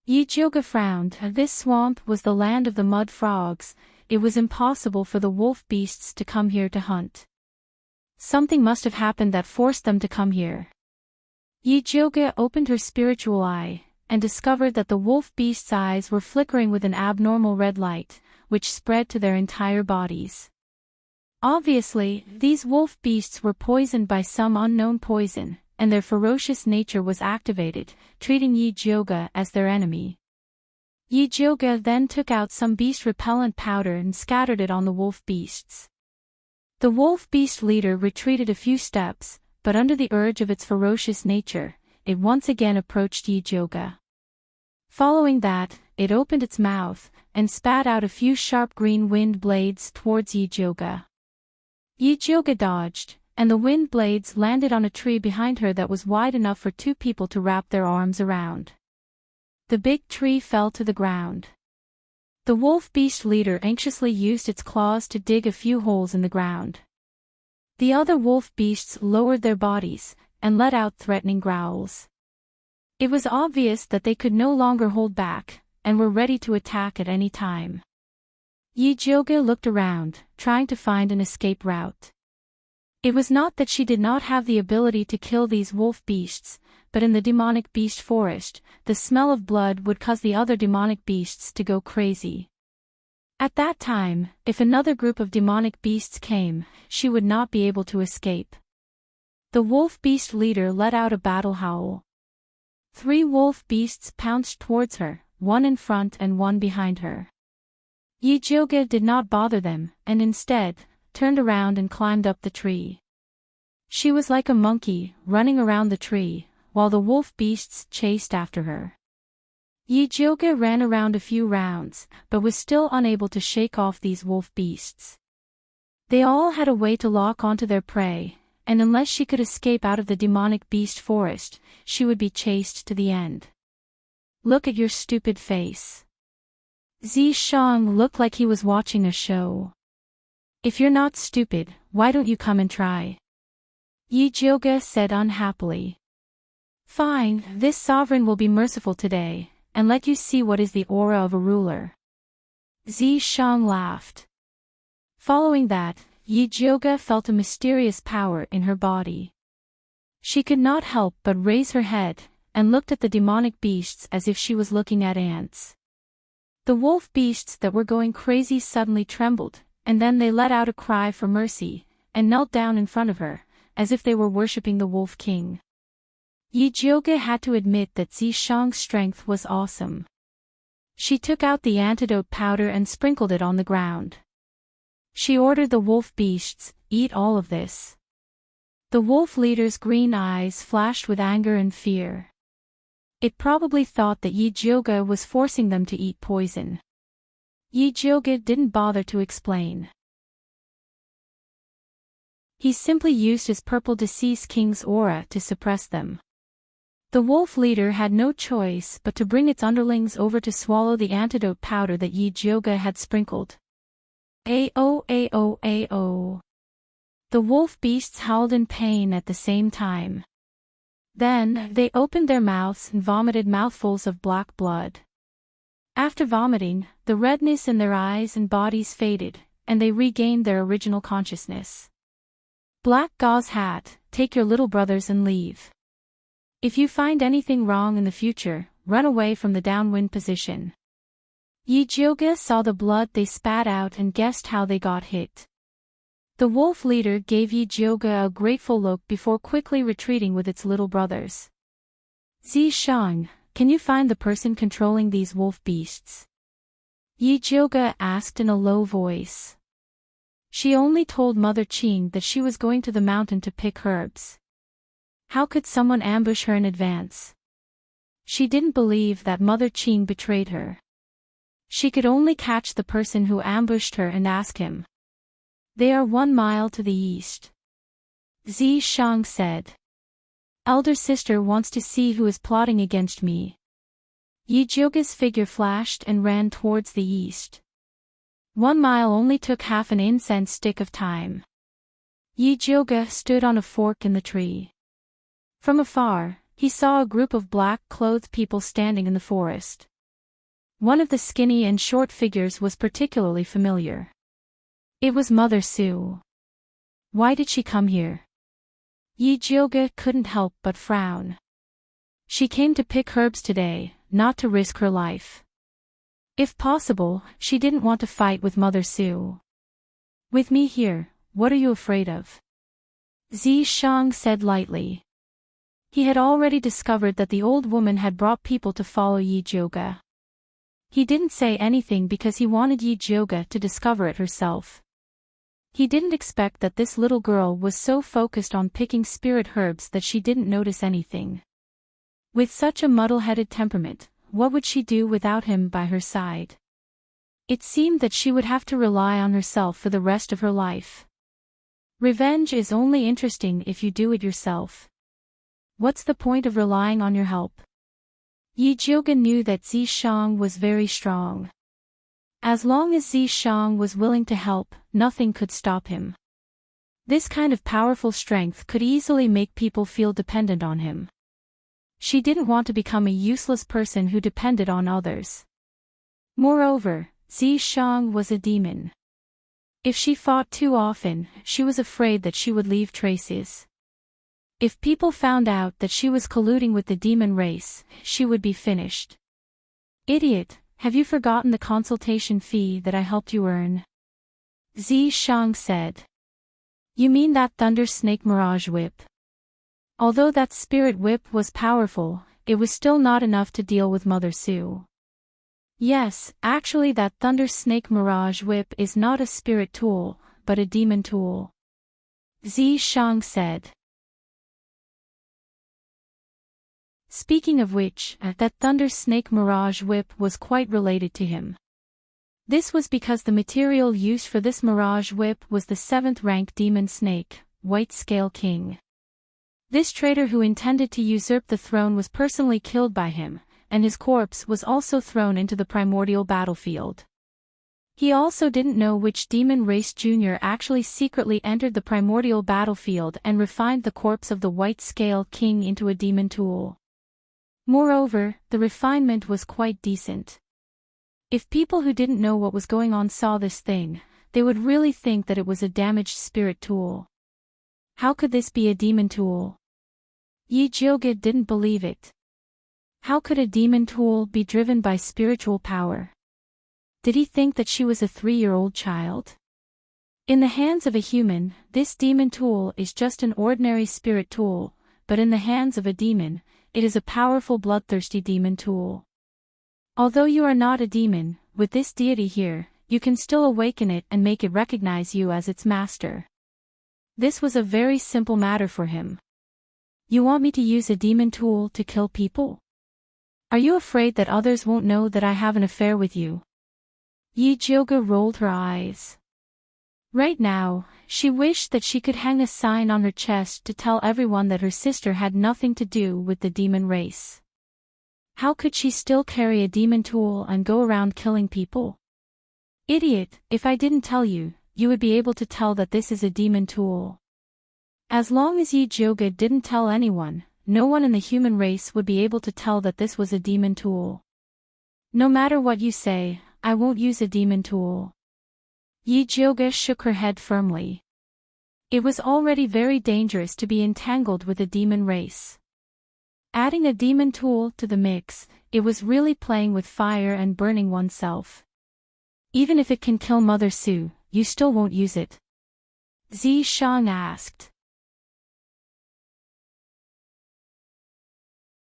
Yijioga frowned. This swamp was the land of the mud frogs. It was impossible for the wolf beasts to come here to hunt. Something must have happened that forced them to come here. Yijioga opened her spiritual eye, and discovered that the wolf beast's eyes were flickering with an abnormal red light, which spread to their entire bodies. Obviously, these wolf beasts were poisoned by some unknown poison, and their ferocious nature was activated, treating Yijioga as their enemy. Yijioga then took out some beast repellent powder and scattered it on the wolf beasts. The wolf beast leader retreated a few steps, but under the urge of its ferocious nature, it once again approached Yijioga. Following that, it opened its mouth, and spat out a few sharp green wind blades towards Yijioga. Yijioga dodged, and the wind blades landed on a tree behind her that was wide enough for 2 people to wrap their arms around. The big tree fell to the ground. The wolf beast leader anxiously used its claws to dig a few holes in the ground. The other wolf beasts lowered their bodies, and let out threatening growls. It was obvious that they could no longer hold back, and were ready to attack at any time. Yijioge looked around, trying to find an escape route. It was not that she did not have the ability to kill these wolf beasts, but in the demonic beast forest, the smell of blood would cause the other demonic beasts to go crazy. At that time, if another group of demonic beasts came, she would not be able to escape. The wolf beast leader let out a battle howl. 3 wolf beasts pounced towards her, one in front and one behind her. Yijioge did not bother them, and instead, turned around and climbed up the tree. She was like a monkey, running around the tree, while the wolf beasts chased after her. Yijioge ran around a few rounds, but was still unable to shake off these wolf beasts. They all had a way to lock onto their prey, and unless she could escape out of the demonic beast forest, she would be chased to the end. Look at your stupid face. Zishang looked like he was watching a show. If you're not stupid, why don't you come and try? Yijioge said unhappily. Fine, this sovereign will be merciful today, and let you see what is the aura of a ruler. Zishang laughed. Following that, Yijioge felt a mysterious power in her body. She could not help but raise her head, and looked at the demonic beasts as if she was looking at ants. The wolf beasts that were going crazy suddenly trembled, and then they let out a cry for mercy, and knelt down in front of her, as if they were worshipping the Wolf King. Yijioge had to admit that Zishang's strength was awesome. She took out the antidote powder and sprinkled it on the ground. She ordered the wolf beasts, eat all of this. The wolf leader's green eyes flashed with anger and fear. It probably thought that Yijioge was forcing them to eat poison. Yijioge didn't bother to explain. He simply used his purple deceased king's aura to suppress them. The wolf leader had no choice but to bring its underlings over to swallow the antidote powder that Yijioge had sprinkled. Ao ao ao. The wolf beasts howled in pain at the same time. Then, they opened their mouths and vomited mouthfuls of black blood. After vomiting, the redness in their eyes and bodies faded, and they regained their original consciousness. Black Gauze Hat, take your little brothers and leave. If you find anything wrong in the future, run away from the downwind position. Yijioge saw the blood they spat out and guessed how they got hit. The wolf leader gave Yijioge a grateful look before quickly retreating with its little brothers. Zishang, can you find the person controlling these wolf beasts? Yijioge asked in a low voice. She only told Mother Qing that she was going to the mountain to pick herbs. How could someone ambush her in advance? She didn't believe that Mother Qing betrayed her. She could only catch the person who ambushed her and ask him. They are 1 mile to the east. Zishang said. Elder sister wants to see who is plotting against me. Yijioge's figure flashed and ran towards the east. 1 mile only took half an incense stick of time. Yijioge stood on a fork in the tree. From afar, he saw a group of black-clothed people standing in the forest. One of the skinny and short figures was particularly familiar. It was Mother Su. Why did she come here? Yijioge couldn't help but frown. She came to pick herbs today, not to risk her life. If possible, she didn't want to fight with Mother Su. With me here, what are you afraid of? Zishang said lightly. He had already discovered that the old woman had brought people to follow Yijioge. He didn't say anything because he wanted Yijioge to discover it herself. He didn't expect that this little girl was so focused on picking spirit herbs that she didn't notice anything. With such a muddle-headed temperament, what would she do without him by her side? It seemed that she would have to rely on herself for the rest of her life. Revenge is only interesting if you do it yourself. What's the point of relying on your help? Yijioge knew that Zishang was very strong. As long as Zishang was willing to help, nothing could stop him. This kind of powerful strength could easily make people feel dependent on him. She didn't want to become a useless person who depended on others. Moreover, Zishang was a demon. If she fought too often, she was afraid that she would leave traces. If people found out that she was colluding with the demon race, she would be finished. Idiot, have you forgotten the consultation fee that I helped you earn? Zishang said. You mean that Thunder Snake Mirage Whip? Although that spirit whip was powerful, it was still not enough to deal with Mother Sue. Yes, actually that Thunder Snake Mirage Whip is not a spirit tool, but a demon tool. Zishang said. Speaking of which, that Thunder Snake Mirage Whip was quite related to him. This was because the material used for this Mirage Whip was the 7th rank demon snake, White Scale King. This traitor who intended to usurp the throne was personally killed by him, and his corpse was also thrown into the primordial battlefield. He also didn't know which demon race junior actually secretly entered the primordial battlefield and refined the corpse of the White Scale King into a demon tool. Moreover, the refinement was quite decent. If people who didn't know what was going on saw this thing, they would really think that it was a damaged spirit tool. How could this be a demon tool? Yi Jioge didn't believe it. How could a demon tool be driven by spiritual power? Did he think that she was a 3-year-old child? In the hands of a human, this demon tool is just an ordinary spirit tool, but in the hands of a demon, it is a powerful bloodthirsty demon tool. Although you are not a demon, with this deity here, you can still awaken it and make it recognize you as its master. This was a very simple matter for him. You want me to use a demon tool to kill people? Are you afraid that others won't know that I have an affair with you? Yi Jioge rolled her eyes. Right now, she wished that she could hang a sign on her chest to tell everyone that her sister had nothing to do with the demon race. How could she still carry a demon tool and go around killing people? Idiot, if I didn't tell you, you would be able to tell that this is a demon tool. As long as Yi Jioge didn't tell anyone, no one in the human race would be able to tell that this was a demon tool. No matter what you say, I won't use a demon tool. Yi Jioge shook her head firmly. It was already very dangerous to be entangled with a demon race. Adding a demon tool to the mix, it was really playing with fire and burning oneself. Even if it can kill Mother Sue, you still won't use it? Zishang asked.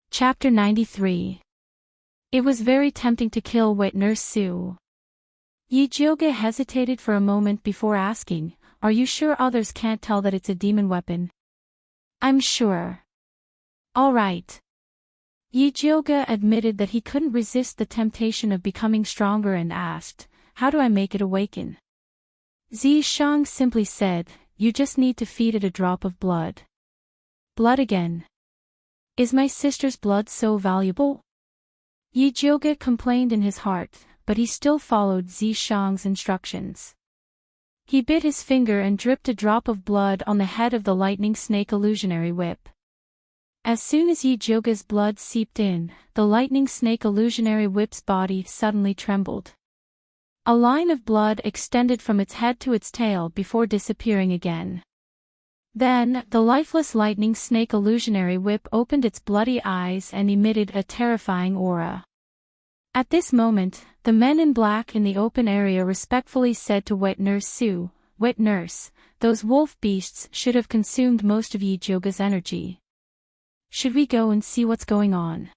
Chapter 93. It was very tempting to kill Wet Nurse Sue. Yi Jioge hesitated for a moment before asking, are you sure others can't tell that it's a demon weapon? I'm sure. All right. Yi Jioge admitted that he couldn't resist the temptation of becoming stronger and asked, how do I make it awaken? Zishang simply said, you just need to feed it a drop of blood. Blood again. Is my sister's blood so valuable? Yi Jioge complained in his heart, but he still followed Zishang's instructions. He bit his finger and dripped a drop of blood on the head of the lightning snake illusionary whip. As soon as Yi Jioge's blood seeped in, the lightning snake illusionary whip's body suddenly trembled. A line of blood extended from its head to its tail before disappearing again. Then, the lifeless lightning snake illusionary whip opened its bloody eyes and emitted a terrifying aura. At this moment, the men in black in the open area respectfully said to Wet Nurse Sue, Wet Nurse, those wolf beasts should have consumed most of Yi Jioge's energy. Should we go and see what's going on?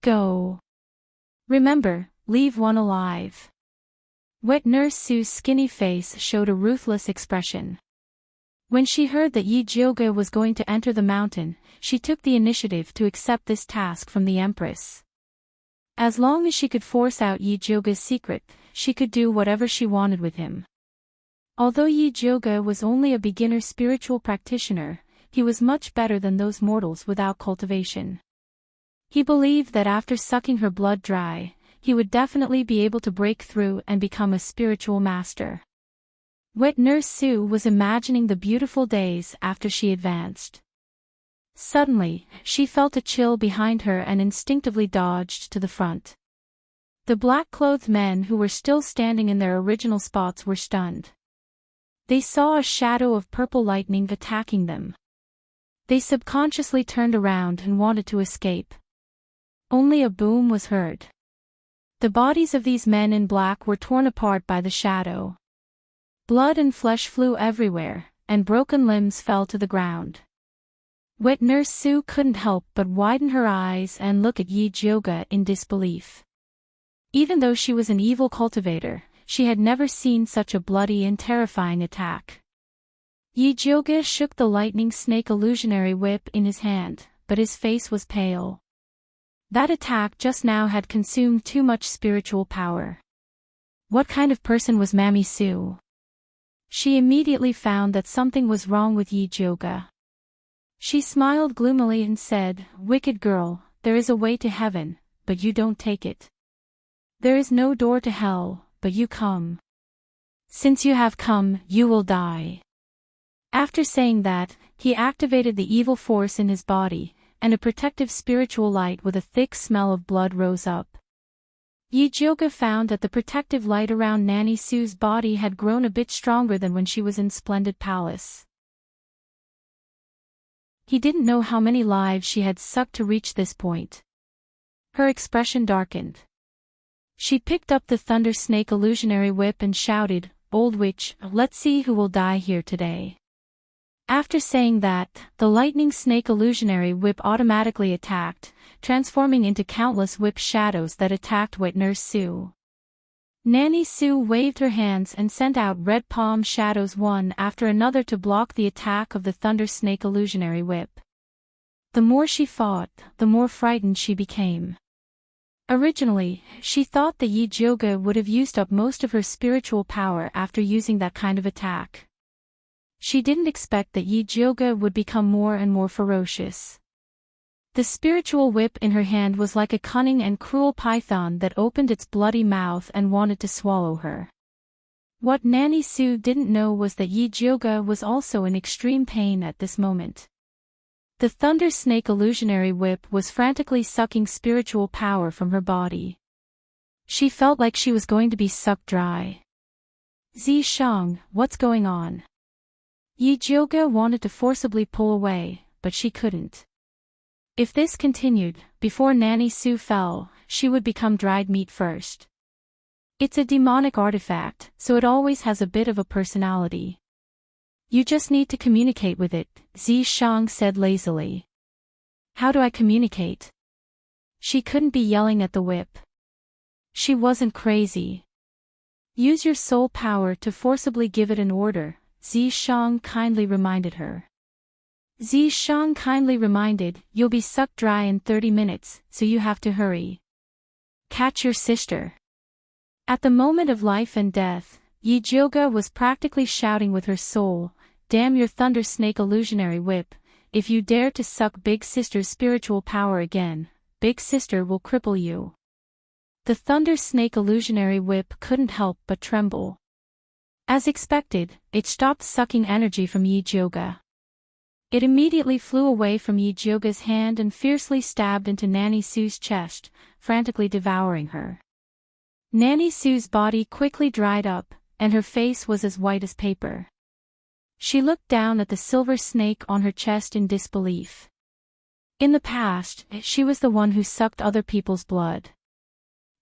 Go. Remember, leave one alive. Wet Nurse Sue's skinny face showed a ruthless expression. When she heard that Yi Jioge was going to enter the mountain, she took the initiative to accept this task from the Empress. As long as she could force out Yi Jioge's secret, she could do whatever she wanted with him. Although Yi Jioge was only a beginner spiritual practitioner, he was much better than those mortals without cultivation. He believed that after sucking her blood dry, he would definitely be able to break through and become a spiritual master. Wet Nurse Sue was imagining the beautiful days after she advanced. Suddenly, she felt a chill behind her and instinctively dodged to the front. The black-clothed men who were still standing in their original spots were stunned. They saw a shadow of purple lightning attacking them. They subconsciously turned around and wanted to escape. Only a boom was heard. The bodies of these men in black were torn apart by the shadow. Blood and flesh flew everywhere, and broken limbs fell to the ground. Wet Nurse Sue couldn't help but widen her eyes and look at Yi Jyoga in disbelief. Even though she was an evil cultivator, she had never seen such a bloody and terrifying attack. Yi Jyoga shook the lightning snake illusionary whip in his hand, but his face was pale. That attack just now had consumed too much spiritual power. What kind of person was Mammy Sue? She immediately found that something was wrong with Yi Jyoga. She smiled gloomily and said, "Wicked girl, there is a way to heaven, but you don't take it. There is no door to hell, but you come. Since you have come, you will die." After saying that, he activated the evil force in his body, and a protective spiritual light with a thick smell of blood rose up. Yi Jyoga found that the protective light around Nanny Sue's body had grown a bit stronger than when she was in Splendid Palace. He didn't know how many lives she had sucked to reach this point. Her expression darkened. She picked up the Thunder Snake illusionary whip and shouted, "Old witch, let's see who will die here today." After saying that, the lightning snake illusionary whip automatically attacked, transforming into countless whip shadows that attacked Wet Nurse Sue. Nanny Sue waved her hands and sent out red palm shadows one after another to block the attack of the Thunder Snake illusionary whip. The more she fought, the more frightened she became. Originally, she thought that Yi Jyoga would have used up most of her spiritual power after using that kind of attack. She didn't expect that Yi Jyoga would become more and more ferocious. The spiritual whip in her hand was like a cunning and cruel python that opened its bloody mouth and wanted to swallow her. What Nanny Sue didn't know was that Yi Jyoga was also in extreme pain at this moment. The Thunder Snake illusionary whip was frantically sucking spiritual power from her body. She felt like she was going to be sucked dry. "Zishang, what's going on?" Yi Jyoga wanted to forcibly pull away, but she couldn't. If this continued, before Nanny Sue fell, she would become dried meat first. It's a demonic artifact, so it always has a bit of a personality. "You just need to communicate with it," Zishang said lazily. "How do I communicate?" She couldn't be yelling at the whip. She wasn't crazy. "Use your soul power to forcibly give it an order," Zishang kindly reminded her. Zishang kindly reminded, "You'll be sucked dry in 30 minutes, so you have to hurry. Catch your sister." At the moment of life and death, Yi Jyoga was practically shouting with her soul, "Damn your Thunder Snake illusionary whip, if you dare to suck Big Sister's spiritual power again, Big Sister will cripple you." The Thunder Snake illusionary whip couldn't help but tremble. As expected, it stopped sucking energy from Yi Jyoga. It immediately flew away from Yi Jyoga's hand and fiercely stabbed into Nanny Sue's chest, frantically devouring her. Nanny Sue's body quickly dried up, and her face was as white as paper. She looked down at the silver snake on her chest in disbelief. In the past, she was the one who sucked other people's blood.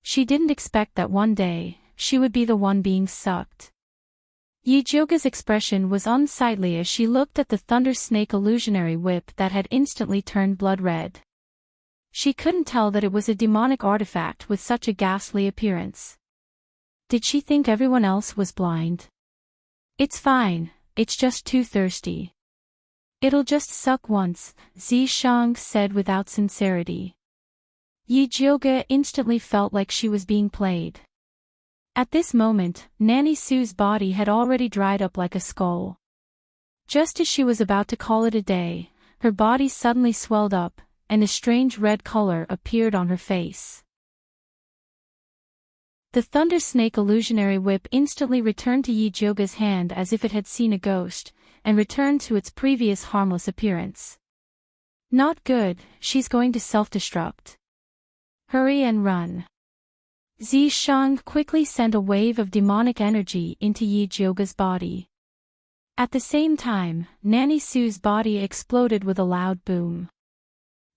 She didn't expect that one day, she would be the one being sucked. Yi Jyoga's expression was unsightly as she looked at the Thunder Snake illusionary whip that had instantly turned blood red. She couldn't tell that it was a demonic artifact with such a ghastly appearance. Did she think everyone else was blind? "It's fine, it's just too thirsty. It'll just suck once," Zishang said without sincerity. Yi Jyoga instantly felt like she was being played. At this moment, Nanny Sue's body had already dried up like a skull. Just as she was about to call it a day, her body suddenly swelled up, and a strange red color appeared on her face. The thunder snake illusionary whip instantly returned to Yi Joga's hand as if it had seen a ghost, and returned to its previous harmless appearance. Not good, she's going to self-destruct. Hurry and run. Zishang quickly sent a wave of demonic energy into Yi Joga's body. At the same time, Nanny Sue's body exploded with a loud boom.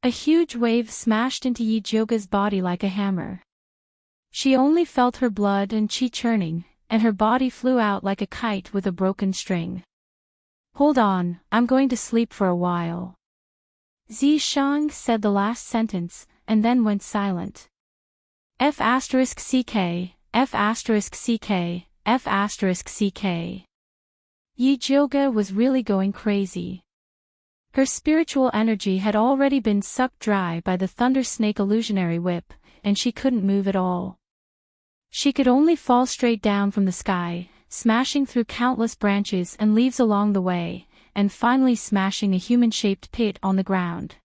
A huge wave smashed into Yi Joga's body like a hammer. She only felt her blood and chi churning, and her body flew out like a kite with a broken string. Hold on, I'm going to sleep for a while. Zishang said the last sentence, and then went silent. F***ck, F***ck, F***ck. Yi Joga was really going crazy. Her spiritual energy had already been sucked dry by the thunder snake illusionary whip, and she couldn't move at all. She could only fall straight down from the sky, smashing through countless branches and leaves along the way, and finally smashing a human-shaped pit on the ground.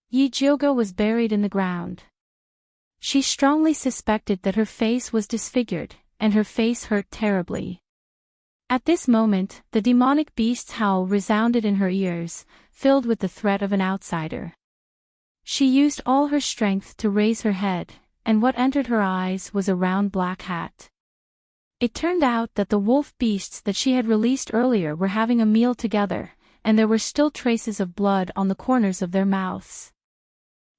Yi Joga was buried in the ground. She strongly suspected that her face was disfigured, and her face hurt terribly. At this moment, the demonic beast's howl resounded in her ears, filled with the threat of an outsider. She used all her strength to raise her head, and what entered her eyes was a round black hat. It turned out that the wolf beasts that she had released earlier were having a meal together, and there were still traces of blood on the corners of their mouths.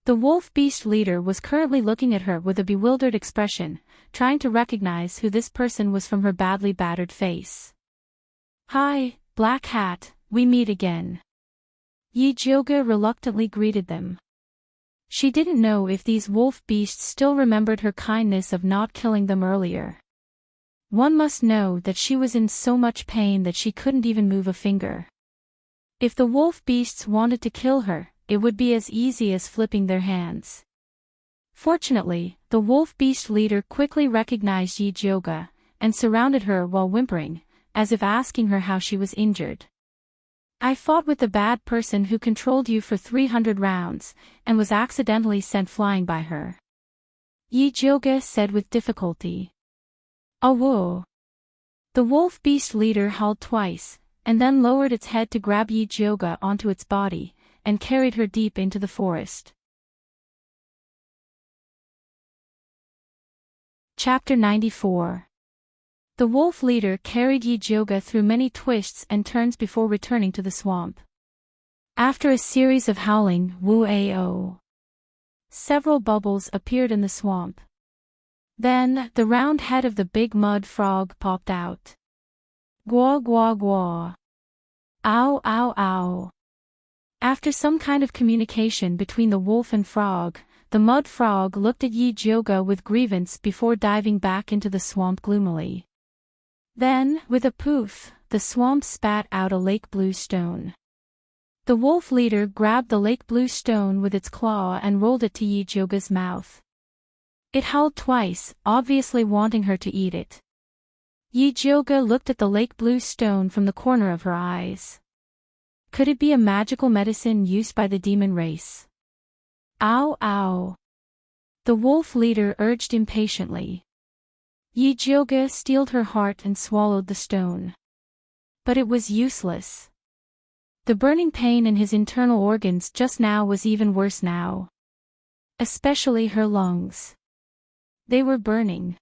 The wolf beast leader was currently looking at her with a bewildered expression, trying to recognize who this person was from her badly battered face. Hi, Black Hat, we meet again. Yi Joga reluctantly greeted them. She didn't know if these wolf beasts still remembered her kindness of not killing them earlier. One must know that she was in so much pain that she couldn't even move a finger. If the wolf beasts wanted to kill her, it would be as easy as flipping their hands. Fortunately, the wolf beast leader quickly recognized Yi Joga, and surrounded her while whimpering, as if asking her how she was injured. I fought with the bad person who controlled you for 300 rounds, and was accidentally sent flying by her. Yi Joga said with difficulty. Oh whoa. The wolf beast leader howled twice, and then lowered its head to grab Yi Joga onto its body, and carried her deep into the forest. Chapter 94. The wolf leader carried Yi Joga through many twists and turns before returning to the swamp. After a series of howling woo-a-oh, several bubbles appeared in the swamp. Then, the round head of the big mud frog popped out. Gwa gwa gwa. Ow ow ow. After some kind of communication between the wolf and frog, the mud frog looked at Yi Joga with grievance before diving back into the swamp gloomily. Then, with a poof, the swamp spat out a lake blue stone. The wolf leader grabbed the lake blue stone with its claw and rolled it to Yi Joga's mouth. It howled twice, obviously wanting her to eat it. Yi Joga looked at the lake blue stone from the corner of her eyes. Could it be a magical medicine used by the demon race? Ow ow. The wolf leader urged impatiently. Yi Joga steeled her heart and swallowed the stone. But it was useless. The burning pain in his internal organs just now was even worse now. Especially her lungs. They were burning.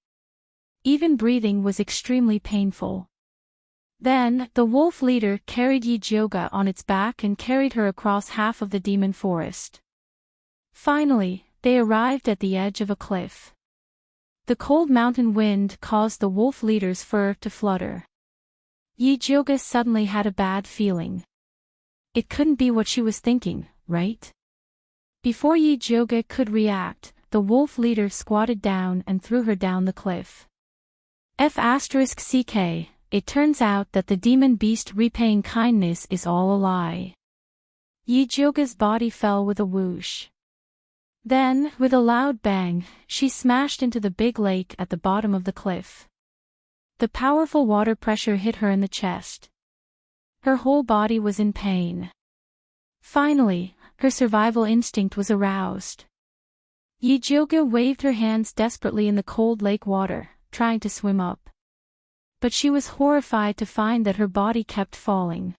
Even breathing was extremely painful. Then, the wolf leader carried Yi Joga on its back and carried her across half of the demon forest. Finally, they arrived at the edge of a cliff. The cold mountain wind caused the wolf leader's fur to flutter. Yi Joga suddenly had a bad feeling. It couldn't be what she was thinking, right? Before Yi Joga could react, the wolf leader squatted down and threw her down the cliff. F***ck, it turns out that the demon beast repaying kindness is all a lie. Yi Joga's body fell with a whoosh. Then, with a loud bang, she smashed into the big lake at the bottom of the cliff. The powerful water pressure hit her in the chest. Her whole body was in pain. Finally, her survival instinct was aroused. Yijioga waved her hands desperately in the cold lake water, trying to swim up. But she was horrified to find that her body kept falling.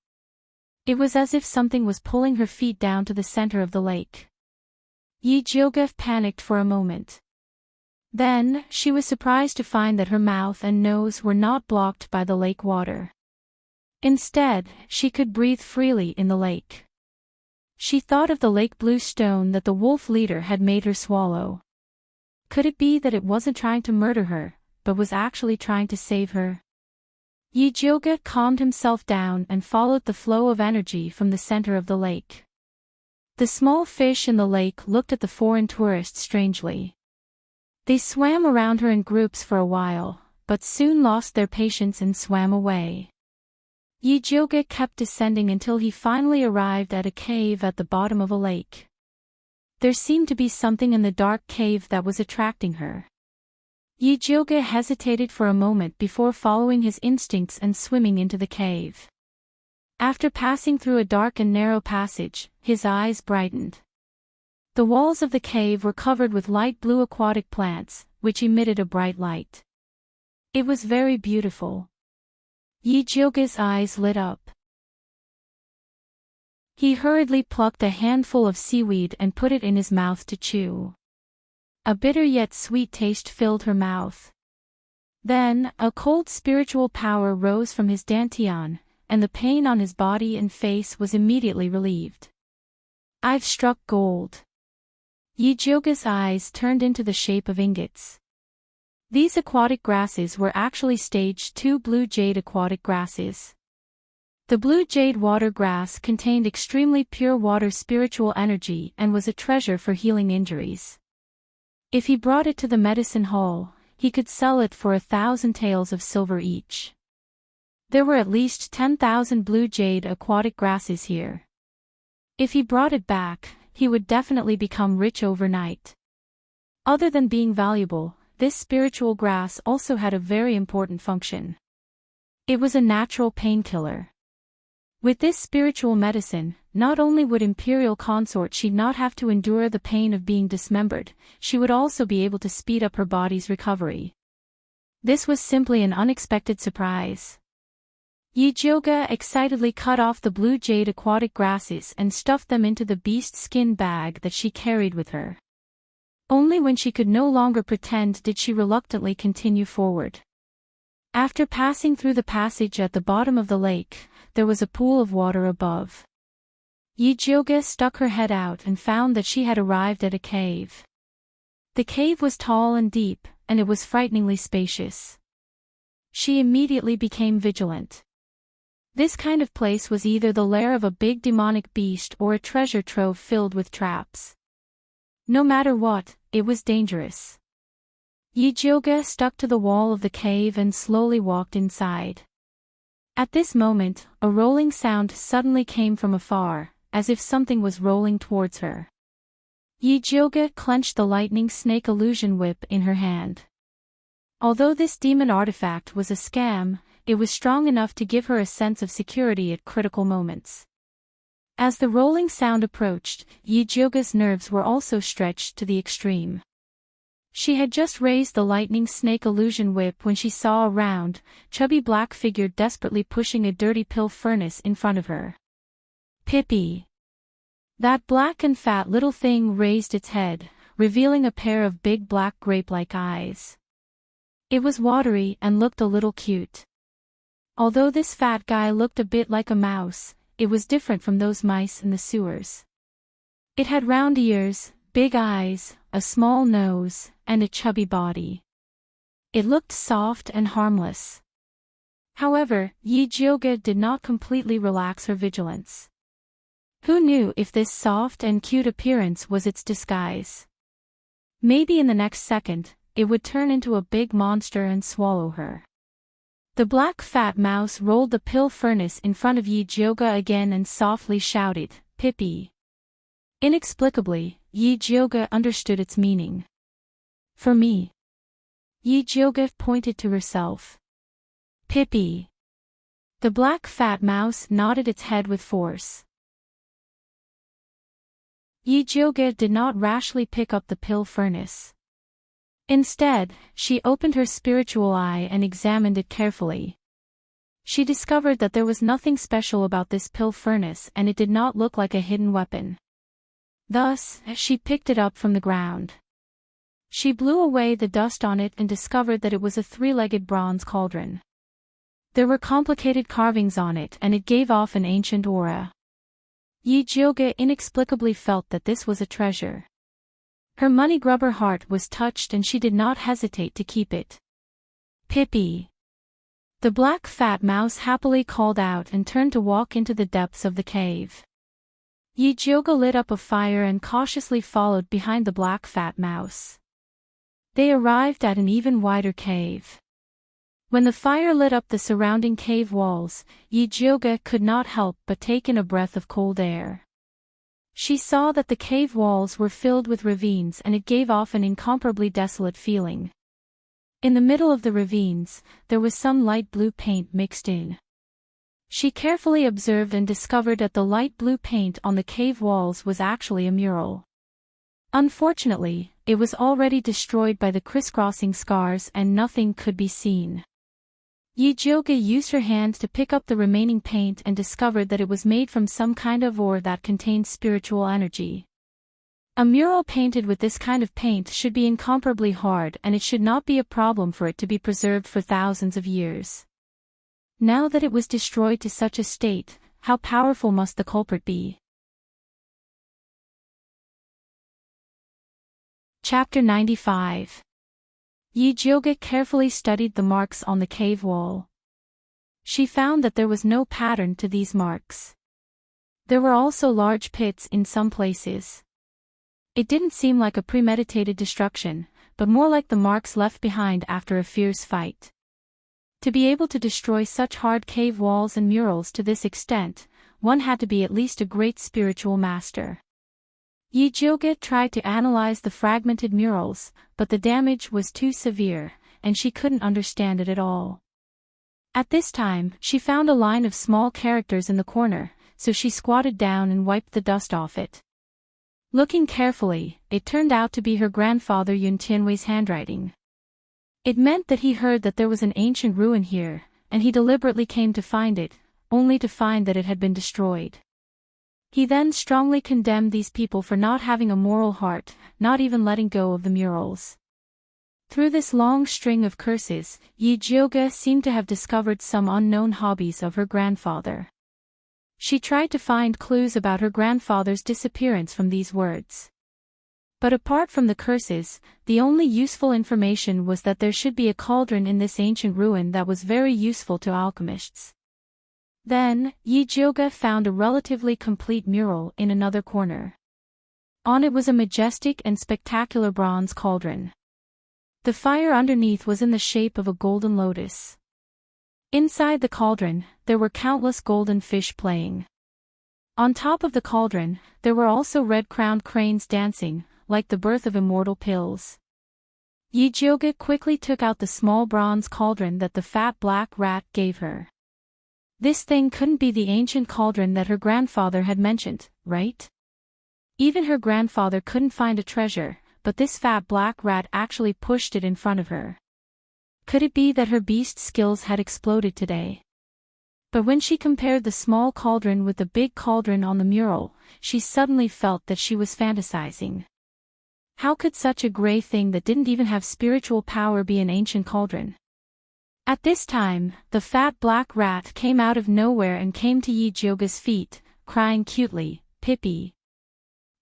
It was as if something was pulling her feet down to the center of the lake. Yijioga panicked for a moment. Then, she was surprised to find that her mouth and nose were not blocked by the lake water. Instead, she could breathe freely in the lake. She thought of the lake blue stone that the wolf leader had made her swallow. Could it be that it wasn't trying to murder her, but was actually trying to save her? Yijioga calmed himself down and followed the flow of energy from the center of the lake. The small fish in the lake looked at the foreign tourist strangely. They swam around her in groups for a while, but soon lost their patience and swam away. Yijioga kept descending until he finally arrived at a cave at the bottom of a lake. There seemed to be something in the dark cave that was attracting her. Yijioga hesitated for a moment before following his instincts and swimming into the cave. After passing through a dark and narrow passage, his eyes brightened. The walls of the cave were covered with light blue aquatic plants, which emitted a bright light. It was very beautiful. Yijioga's eyes lit up. He hurriedly plucked a handful of seaweed and put it in his mouth to chew. A bitter yet sweet taste filled her mouth. Then, a cold spiritual power rose from his dantian, and the pain on his body and face was immediately relieved. I've struck gold. Yijioga's eyes turned into the shape of ingots. These aquatic grasses were actually stage 2 blue jade aquatic grasses. The blue jade water grass contained extremely pure water spiritual energy and was a treasure for healing injuries. If he brought it to the medicine hall, he could sell it for 1,000 taels of silver each. There were at least 10,000 blue jade aquatic grasses here. If he brought it back, he would definitely become rich overnight. Other than being valuable, this spiritual grass also had a very important function. It was a natural painkiller. With this spiritual medicine, not only would Imperial Consort she not have to endure the pain of being dismembered, she would also be able to speed up her body's recovery. This was simply an unexpected surprise. Yijioga excitedly cut off the blue jade aquatic grasses and stuffed them into the beast skin bag that she carried with her. Only when she could no longer pretend did she reluctantly continue forward. After passing through the passage at the bottom of the lake, there was a pool of water above. Yijioga stuck her head out and found that she had arrived at a cave. The cave was tall and deep, and it was frighteningly spacious. She immediately became vigilant. This kind of place was either the lair of a big demonic beast or a treasure trove filled with traps. No matter what, it was dangerous. Yijioga stuck to the wall of the cave and slowly walked inside. At this moment, a rolling sound suddenly came from afar, as if something was rolling towards her. Yijioga clenched the lightning snake illusion whip in her hand. Although this demon artifact was a scam, it was strong enough to give her a sense of security at critical moments. As the rolling sound approached, Yijioga's nerves were also stretched to the extreme. She had just raised the lightning snake illusion whip when she saw a round, chubby black figure desperately pushing a dirty pill furnace in front of her. Pippi! That black and fat little thing raised its head, revealing a pair of big black grape-like eyes. It was watery and looked a little cute. Although this fat guy looked a bit like a mouse, it was different from those mice in the sewers. It had round ears, big eyes, a small nose, and a chubby body. It looked soft and harmless. However, Yijioga did not completely relax her vigilance. Who knew if this soft and cute appearance was its disguise? Maybe in the next second, it would turn into a big monster and swallow her. The black fat mouse rolled the pill furnace in front of Yijioga again and softly shouted, "Pippi." Inexplicably, Yijioga understood its meaning. "For me." Yijioga pointed to herself. "Pippi." The black fat mouse nodded its head with force. Yi Jioge did not rashly pick up the pill furnace. Instead, she opened her spiritual eye and examined it carefully. She discovered that there was nothing special about this pill furnace and it did not look like a hidden weapon. Thus, she picked it up from the ground. She blew away the dust on it and discovered that it was a three-legged bronze cauldron. There were complicated carvings on it and it gave off an ancient aura. Yi Jioge inexplicably felt that this was a treasure. Her money-grubber heart was touched and she did not hesitate to keep it. Pippi. The black fat mouse happily called out and turned to walk into the depths of the cave. Yi Jioge lit up a fire and cautiously followed behind the black fat mouse. They arrived at an even wider cave. When the fire lit up the surrounding cave walls, Yi Jioge could not help but take in a breath of cold air. She saw that the cave walls were filled with ravines and it gave off an incomparably desolate feeling. In the middle of the ravines, there was some light blue paint mixed in. She carefully observed and discovered that the light blue paint on the cave walls was actually a mural. Unfortunately, it was already destroyed by the crisscrossing scars and nothing could be seen. Yi Jioge used her hand to pick up the remaining paint and discovered that it was made from some kind of ore that contained spiritual energy. A mural painted with this kind of paint should be incomparably hard and it should not be a problem for it to be preserved for thousands of years. Now that it was destroyed to such a state, how powerful must the culprit be? Chapter 95. Yi Jioge carefully studied the marks on the cave wall. She found that there was no pattern to these marks. There were also large pits in some places. It didn't seem like a premeditated destruction, but more like the marks left behind after a fierce fight. To be able to destroy such hard cave walls and murals to this extent, one had to be at least a great spiritual master. Yi Jioge tried to analyze the fragmented murals, but the damage was too severe, and she couldn't understand it at all. At this time, she found a line of small characters in the corner, so she squatted down and wiped the dust off it. Looking carefully, it turned out to be her grandfather Yun Tianwei's handwriting. It meant that he heard that there was an ancient ruin here, and he deliberately came to find it, only to find that it had been destroyed. He then strongly condemned these people for not having a moral heart, not even letting go of the murals. Through this long string of curses, Yi Jioge seemed to have discovered some unknown hobbies of her grandfather. She tried to find clues about her grandfather's disappearance from these words. But apart from the curses, the only useful information was that there should be a cauldron in this ancient ruin that was very useful to alchemists. Then, Yi Jioge found a relatively complete mural in another corner. On it was a majestic and spectacular bronze cauldron. The fire underneath was in the shape of a golden lotus. Inside the cauldron, there were countless golden fish playing. On top of the cauldron, there were also red-crowned cranes dancing, like the birth of immortal pills. Yi Jioge quickly took out the small bronze cauldron that the fat black rat gave her. This thing couldn't be the ancient cauldron that her grandfather had mentioned, right? Even her grandfather couldn't find a treasure, but this fat black rat actually pushed it in front of her. Could it be that her beast skills had exploded today? But when she compared the small cauldron with the big cauldron on the mural, she suddenly felt that she was fantasizing. How could such a gray thing that didn't even have spiritual power be an ancient cauldron? At this time, the fat black rat came out of nowhere and came to Yi Jioge's feet, crying cutely, "Pippi."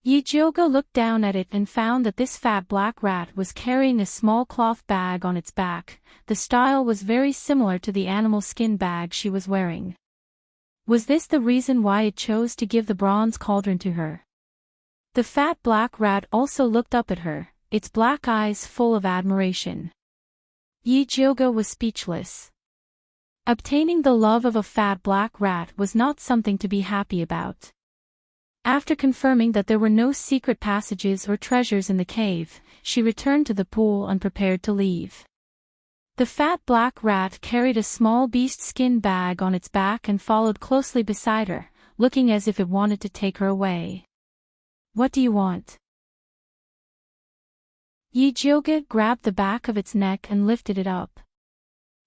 Yi Jioge looked down at it and found that this fat black rat was carrying a small cloth bag on its back. The style was very similar to the animal skin bag she was wearing. Was this the reason why it chose to give the bronze cauldron to her? The fat black rat also looked up at her, its black eyes full of admiration. Yi Jioge was speechless. Obtaining the love of a fat black rat was not something to be happy about. After confirming that there were no secret passages or treasures in the cave, she returned to the pool and prepared to leave. The fat black rat carried a small beast skin bag on its back and followed closely beside her, looking as if it wanted to take her away. What do you want? Yijioga grabbed the back of its neck and lifted it up.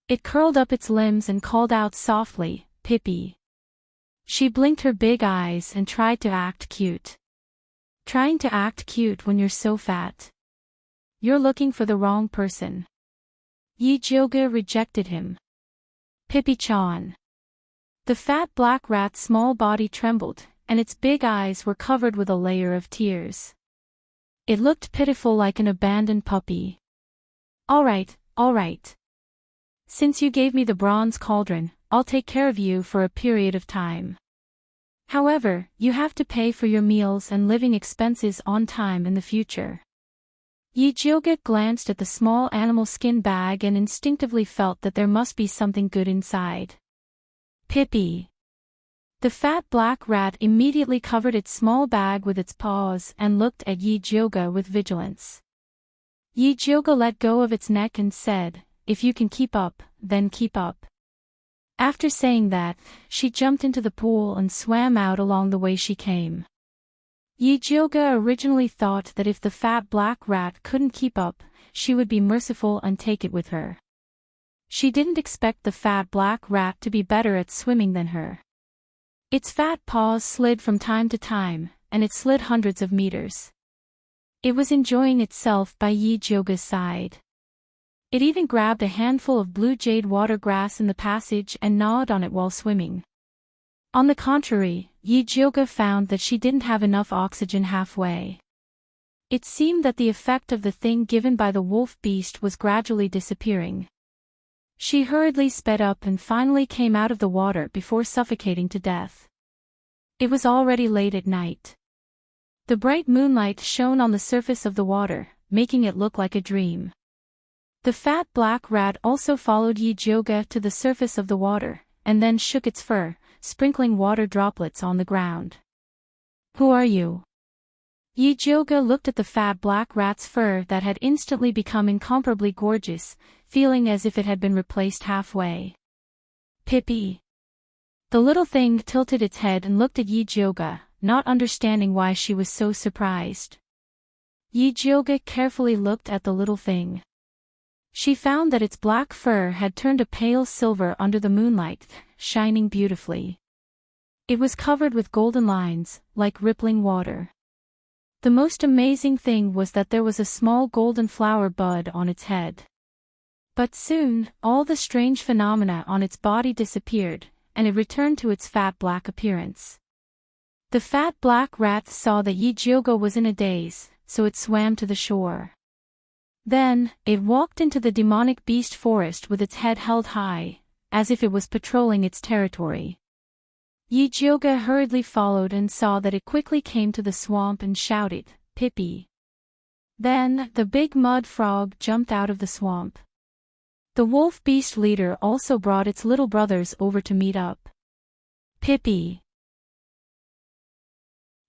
It curled up its limbs and called out softly, Pippi. She blinked her big eyes and tried to act cute. Trying to act cute when you're so fat. You're looking for the wrong person. Yijioga rejected him. Pippi-chan. The fat black rat's small body trembled, and its big eyes were covered with a layer of tears. It looked pitiful like an abandoned puppy. All right. Since you gave me the bronze cauldron, I'll take care of you for a period of time. However, you have to pay for your meals and living expenses on time in the future. Yijioga glanced at the small animal skin bag and instinctively felt that there must be something good inside. Pippi. The fat black rat immediately covered its small bag with its paws and looked at Yijioga with vigilance. Yijioga let go of its neck and said, If you can keep up, then keep up. After saying that, she jumped into the pool and swam out along the way she came. Yijioga originally thought that if the fat black rat couldn't keep up, she would be merciful and take it with her. She didn't expect the fat black rat to be better at swimming than her. Its fat paws slid from time to time, and it slid hundreds of meters. It was enjoying itself by Yijioga's side. It even grabbed a handful of blue jade water grass in the passage and gnawed on it while swimming. On the contrary, Yijioga found that she didn't have enough oxygen halfway. It seemed that the effect of the thing given by the wolf beast was gradually disappearing. She hurriedly sped up and finally came out of the water before suffocating to death. It was already late at night. The bright moonlight shone on the surface of the water, making it look like a dream. The fat black rat also followed Yijioga to the surface of the water, and then shook its fur, sprinkling water droplets on the ground. Who are you? Yijioga looked at the fat black rat's fur that had instantly become incomparably gorgeous, feeling as if it had been replaced halfway. Pippi. The little thing tilted its head and looked at Yijioga, not understanding why she was so surprised. Yijioga carefully looked at the little thing. She found that its black fur had turned a pale silver under the moonlight, shining beautifully. It was covered with golden lines, like rippling water. The most amazing thing was that there was a small golden flower bud on its head. But soon, all the strange phenomena on its body disappeared, and it returned to its fat black appearance. The fat black rat saw that Yijioga was in a daze, so it swam to the shore. Then, it walked into the demonic beast forest with its head held high, as if it was patrolling its territory. Yijioga hurriedly followed and saw that it quickly came to the swamp and shouted, Pippi. Then, the big mud frog jumped out of the swamp. The wolf beast leader also brought its little brothers over to meet up. Pippi.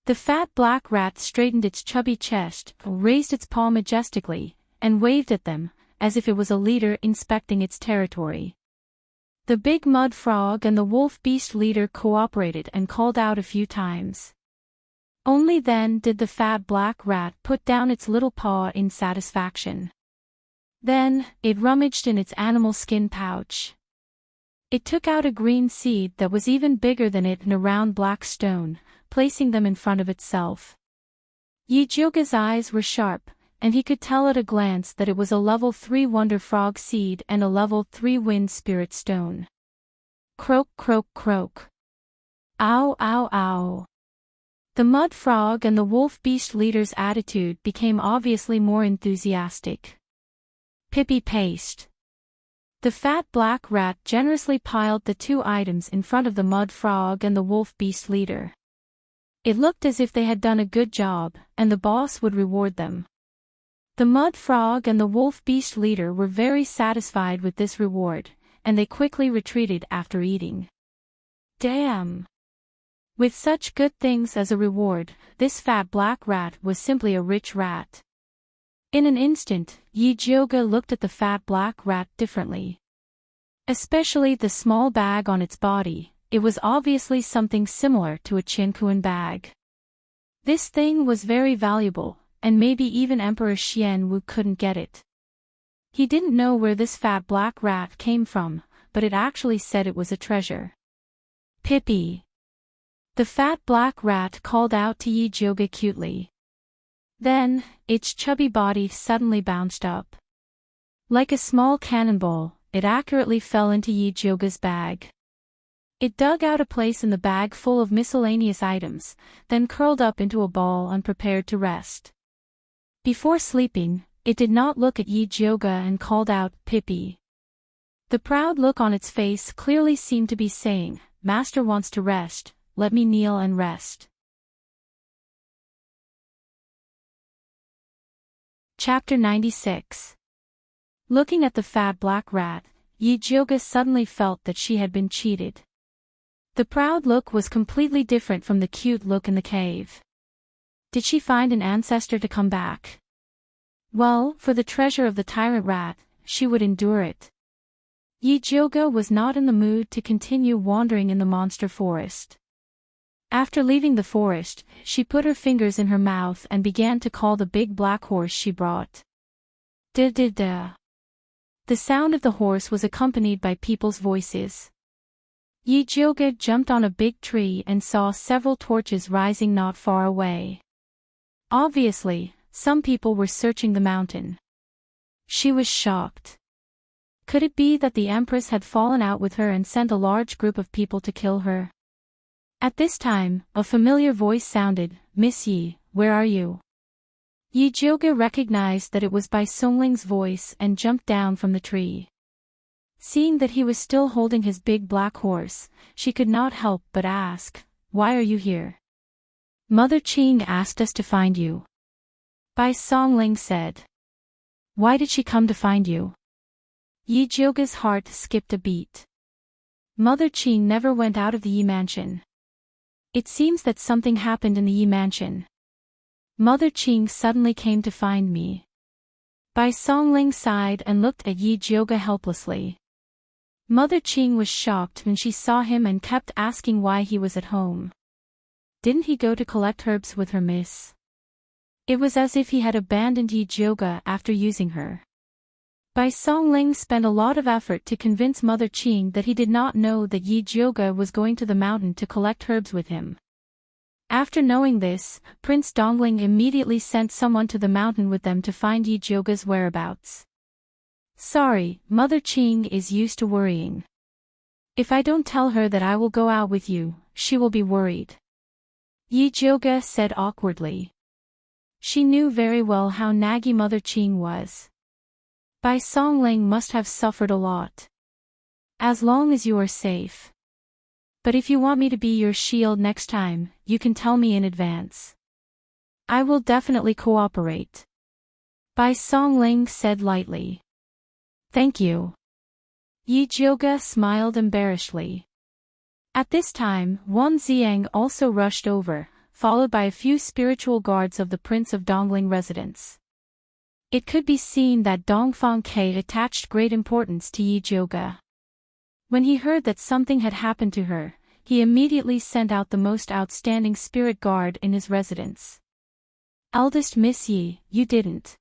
The fat black rat straightened its chubby chest, raised its paw majestically, and waved at them, as if it was a leader inspecting its territory. The big mud frog and the wolf beast leader cooperated and called out a few times. Only then did the fat black rat put down its little paw in satisfaction. Then, it rummaged in its animal skin pouch. It took out a green seed that was even bigger than it and a round black stone, placing them in front of itself. Yijioga's eyes were sharp, and he could tell at a glance that it was a level 3 Wonder Frog seed and a level 3 Wind Spirit stone. Croak, croak, croak. Ow, ow, ow. The mud frog and the wolf beast leader's attitude became obviously more enthusiastic. Pippi paced. The fat black rat generously piled the 2 items in front of the mud frog and the wolf beast leader. It looked as if they had done a good job, and the boss would reward them. The mud frog and the wolf beast leader were very satisfied with this reward, and they quickly retreated after eating. Damn! With such good things as a reward, this fat black rat was simply a rich rat. In an instant, Yijioga looked at the fat black rat differently. Especially the small bag on its body, it was obviously something similar to a chinkuan bag. This thing was very valuable, and maybe even Emperor Xianwu couldn't get it. He didn't know where this fat black rat came from, but it actually said it was a treasure. Pippi. The fat black rat called out to Yi Jioge cutely. Then, its chubby body suddenly bounced up. Like a small cannonball, it accurately fell into Yi Jioge's bag. It dug out a place in the bag full of miscellaneous items, then curled up into a ball and prepared to rest. Before sleeping, it did not look at Yi Jioge and called out, Pippi. The proud look on its face clearly seemed to be saying, Master wants to rest, let me kneel and rest. Chapter 96. Looking at the fat black rat, Yi Jioge suddenly felt that she had been cheated. The proud look was completely different from the cute look in the cave. Did she find an ancestor to come back? Well, for the treasure of the tyrant rat, she would endure it. Yi Jioge was not in the mood to continue wandering in the monster forest. After leaving the forest, she put her fingers in her mouth and began to call the big black horse she brought. Da-da-da. The sound of the horse was accompanied by people's voices. Yi Jioge jumped on a big tree and saw several torches rising not far away. Obviously, some people were searching the mountain. She was shocked. Could it be that the Empress had fallen out with her and sent a large group of people to kill her? At this time, a familiar voice sounded, Miss Yi, where are you? Yi Jioge recognized that it was Bai Songling's voice and jumped down from the tree. Seeing that he was still holding his big black horse, she could not help but ask, why are you here? Mother Qing asked us to find you. Bai Songling said. Why did she come to find you? Yi Jioge's heart skipped a beat. Mother Qing never went out of the Yi mansion. It seems that something happened in the Yi mansion. Mother Qing suddenly came to find me. Bai Songling sighed and looked at Yi Jioge helplessly. Mother Qing was shocked when she saw him and kept asking why he was at home. Didn't he go to collect herbs with her, miss? It was as if he had abandoned Yi Jioge after using her. Bai Songling spent a lot of effort to convince Mother Qing that he did not know that Yi Jioge was going to the mountain to collect herbs with him. After knowing this, Prince Dongling immediately sent someone to the mountain with them to find Yi Jioge's whereabouts. Sorry, Mother Qing is used to worrying. If I don't tell her that I will go out with you, she will be worried. Yi Jioge said awkwardly. She knew very well how naggy Mother Qing was. Bai Songling must have suffered a lot. As long as you are safe. But if you want me to be your shield next time, you can tell me in advance. I will definitely cooperate. Bai Songling said lightly. Thank you. Yi Jioge smiled embarrassedly. At this time, Wan Xiang also rushed over, followed by a few spiritual guards of the Prince of Dongling residence. It could be seen that Dongfang Ke attached great importance to Yi Jioge. When he heard that something had happened to her, he immediately sent out the most outstanding spirit guard in his residence. Eldest Miss Yi, you didn't.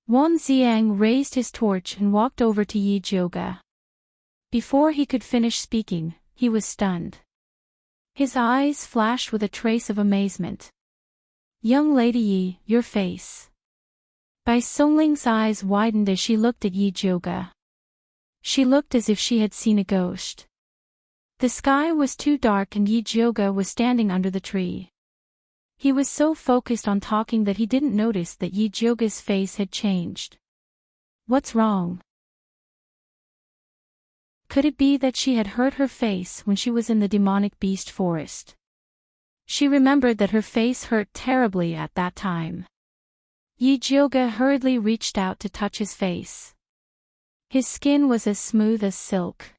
Wan Xiang raised his torch and walked over to Yi Jioge. Before he could finish speaking, he was stunned. His eyes flashed with a trace of amazement. Young Lady Yi, your face. Bai Songling's eyes widened as she looked at Yi Jioge. She looked as if she had seen a ghost. The sky was too dark and Yi Jioge was standing under the tree. He was so focused on talking that he didn't notice that Yi Jioge's face had changed. What's wrong? Could it be that she had hurt her face when she was in the demonic beast forest? She remembered that her face hurt terribly at that time. Yi Jioge hurriedly reached out to touch his face. His skin was as smooth as silk.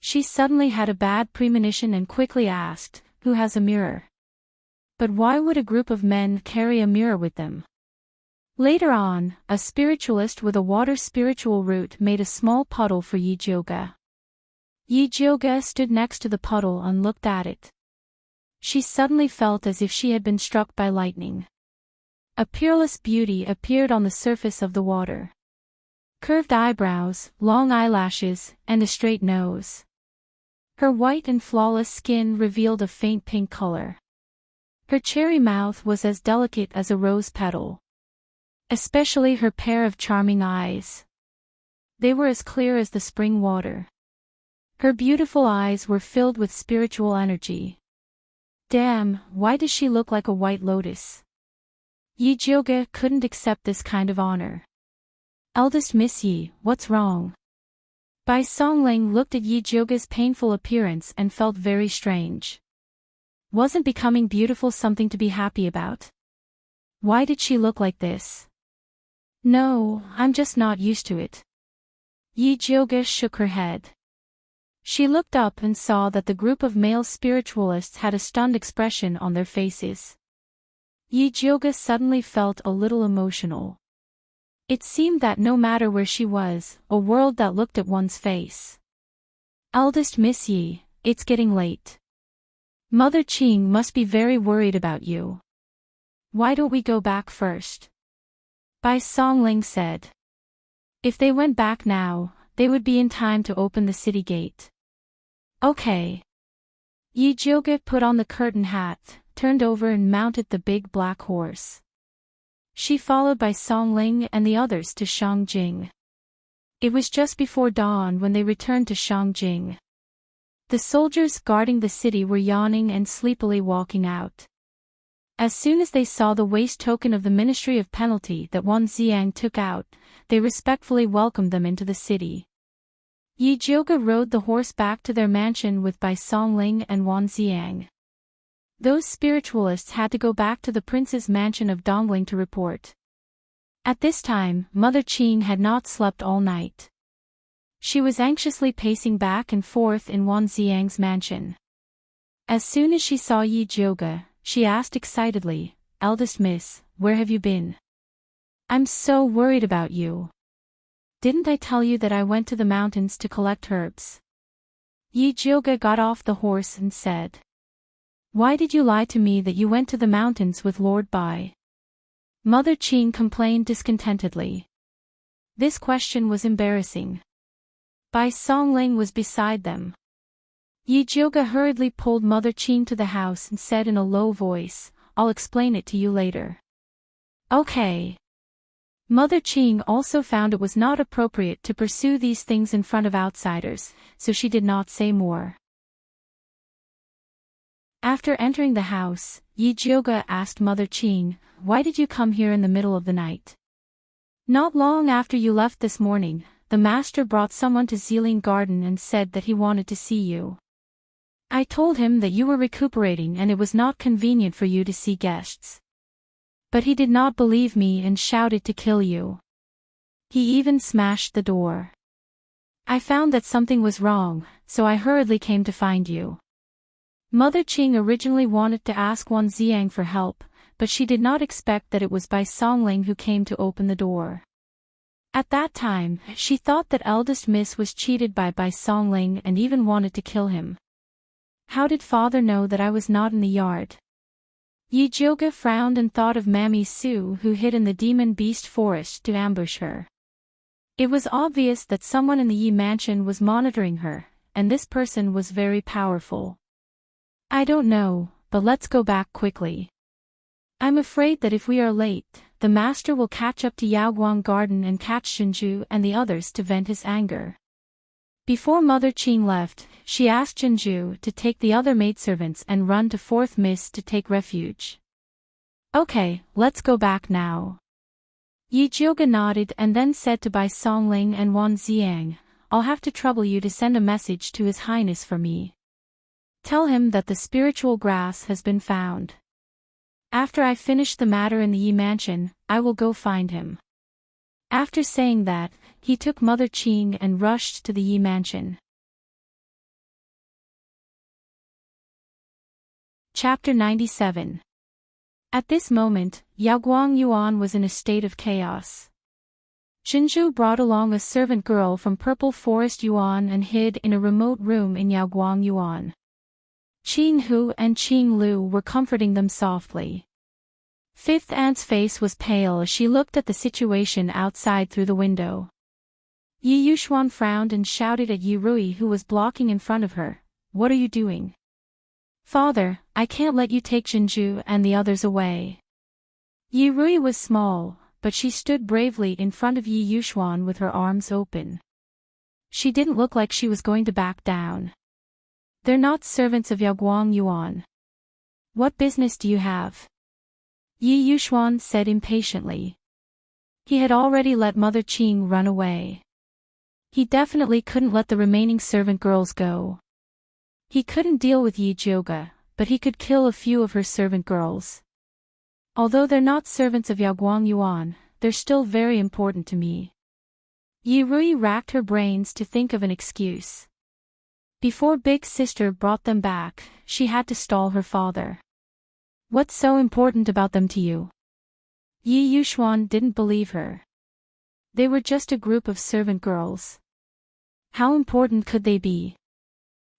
She suddenly had a bad premonition and quickly asked, who has a mirror? But why would a group of men carry a mirror with them? Later on, a spiritualist with a water spiritual root made a small puddle for Yi Jioge. Yi Jioge stood next to the puddle and looked at it. She suddenly felt as if she had been struck by lightning. A peerless beauty appeared on the surface of the water. Curved eyebrows, long eyelashes, and a straight nose. Her white and flawless skin revealed a faint pink color. Her cherry mouth was as delicate as a rose petal. Especially her pair of charming eyes. They were as clear as the spring water. Her beautiful eyes were filled with spiritual energy. Damn, why does she look like a white lotus? Yi Jioge couldn't accept this kind of honor. Eldest Miss Yi, what's wrong? Bai Songling looked at Yi Jioge's painful appearance and felt very strange. Wasn't becoming beautiful something to be happy about? Why did she look like this? No, I'm just not used to it. Yi Jioge shook her head. She looked up and saw that the group of male spiritualists had a stunned expression on their faces. Yi Jioge suddenly felt a little emotional. It seemed that no matter where she was, a world that looked at one's face. Eldest Miss Yi, it's getting late. Mother Qing must be very worried about you. Why don't we go back first? Bai Songling said. If they went back now, they would be in time to open the city gate. Okay. Yi Jioge put on the curtain hat, turned over and mounted the big black horse. She followed by Songling and the others to Shangjing. It was just before dawn when they returned to Shangjing. The soldiers guarding the city were yawning and sleepily walking out. As soon as they saw the waist token of the Ministry of Penalty that Wan Xiang took out, they respectfully welcomed them into the city. Yi Jioge rode the horse back to their mansion with Bai Songling and Wan Xiang. Those spiritualists had to go back to the prince's mansion of Dongling to report. At this time, Mother Qing had not slept all night. She was anxiously pacing back and forth in Wan Xiang's mansion. As soon as she saw Yi Jioge, she asked excitedly, "Eldest Miss, where have you been? I'm so worried about you. Didn't I tell you that I went to the mountains to collect herbs?" Yi Jioge got off the horse and said, "Why did you lie to me that you went to the mountains with Lord Bai?" Mother Qing complained discontentedly. This question was embarrassing. Bai Songling was beside them. Yi Jioge hurriedly pulled Mother Qing to the house and said in a low voice, "I'll explain it to you later." Okay. Mother Qing also found it was not appropriate to pursue these things in front of outsiders, so she did not say more. After entering the house, Yi Jioge asked Mother Qing, "Why did you come here in the middle of the night?" "Not long after you left this morning, the master brought someone to Ziling Garden and said that he wanted to see you. I told him that you were recuperating and it was not convenient for you to see guests. But he did not believe me and shouted to kill you. He even smashed the door. I found that something was wrong, so I hurriedly came to find you." Mother Qing originally wanted to ask Wan Xiang for help, but she did not expect that it was Bai Songling who came to open the door. At that time, she thought that eldest Miss was cheated by Bai Songling and even wanted to kill him. How did father know that I was not in the yard? Yi Jioge frowned and thought of Mammy Su who hid in the demon beast forest to ambush her. It was obvious that someone in the Yi mansion was monitoring her, and this person was very powerful. I don't know, but let's go back quickly. I'm afraid that if we are late, the master will catch up to Yaoguang Garden and catch Zhenju and the others to vent his anger. Before Mother Qing left, she asked Zhenju to take the other maidservants and run to 4th Miss to take refuge. Okay, let's go back now. Yi Jioge nodded and then said to Bai Songling and Wan Xiang, "I'll have to trouble you to send a message to His Highness for me. Tell him that the spiritual grass has been found. After I finish the matter in the Yi mansion, I will go find him." After saying that, he took Mother Qing and rushed to the Yi mansion. Chapter 97. At this moment, Yaoguang Yuan was in a state of chaos. Zhenju brought along a servant girl from Purple Forest Yuan and hid in a remote room in Yaoguang Yuan. Qing Hu and Qing Lu were comforting them softly. Fifth Aunt's face was pale as she looked at the situation outside through the window. Yi Yuxuan frowned and shouted at Yi Rui, who was blocking in front of her. "What are you doing?" "Father, I can't let you take Jinju and the others away." Yi Rui was small, but she stood bravely in front of Yi Yuxuan with her arms open. She didn't look like she was going to back down. "They're not servants of Yaoguang Yuan. What business do you have?" Yi Yuxuan said impatiently. He had already let Mother Qing run away. He definitely couldn't let the remaining servant girls go. He couldn't deal with Yi Jioga, but he could kill a few of her servant girls. "Although they're not servants of Yaoguang Yuan, they're still very important to me." Yi Rui racked her brains to think of an excuse. Before Big Sister brought them back, she had to stall her father. "What's so important about them to you?" Yi Yuxuan didn't believe her. They were just a group of servant girls. How important could they be?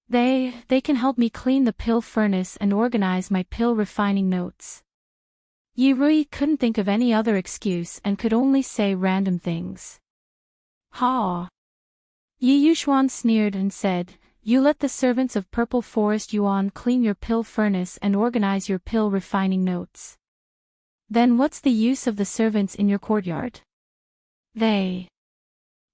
They can help me clean the pill furnace and organize my pill refining notes." Yi Rui couldn't think of any other excuse and could only say random things. "Ha!" Yi Yuxuan sneered and said, "You let the servants of Purple Forest Yuan clean your pill furnace and organize your pill refining notes. Then what's the use of the servants in your courtyard?"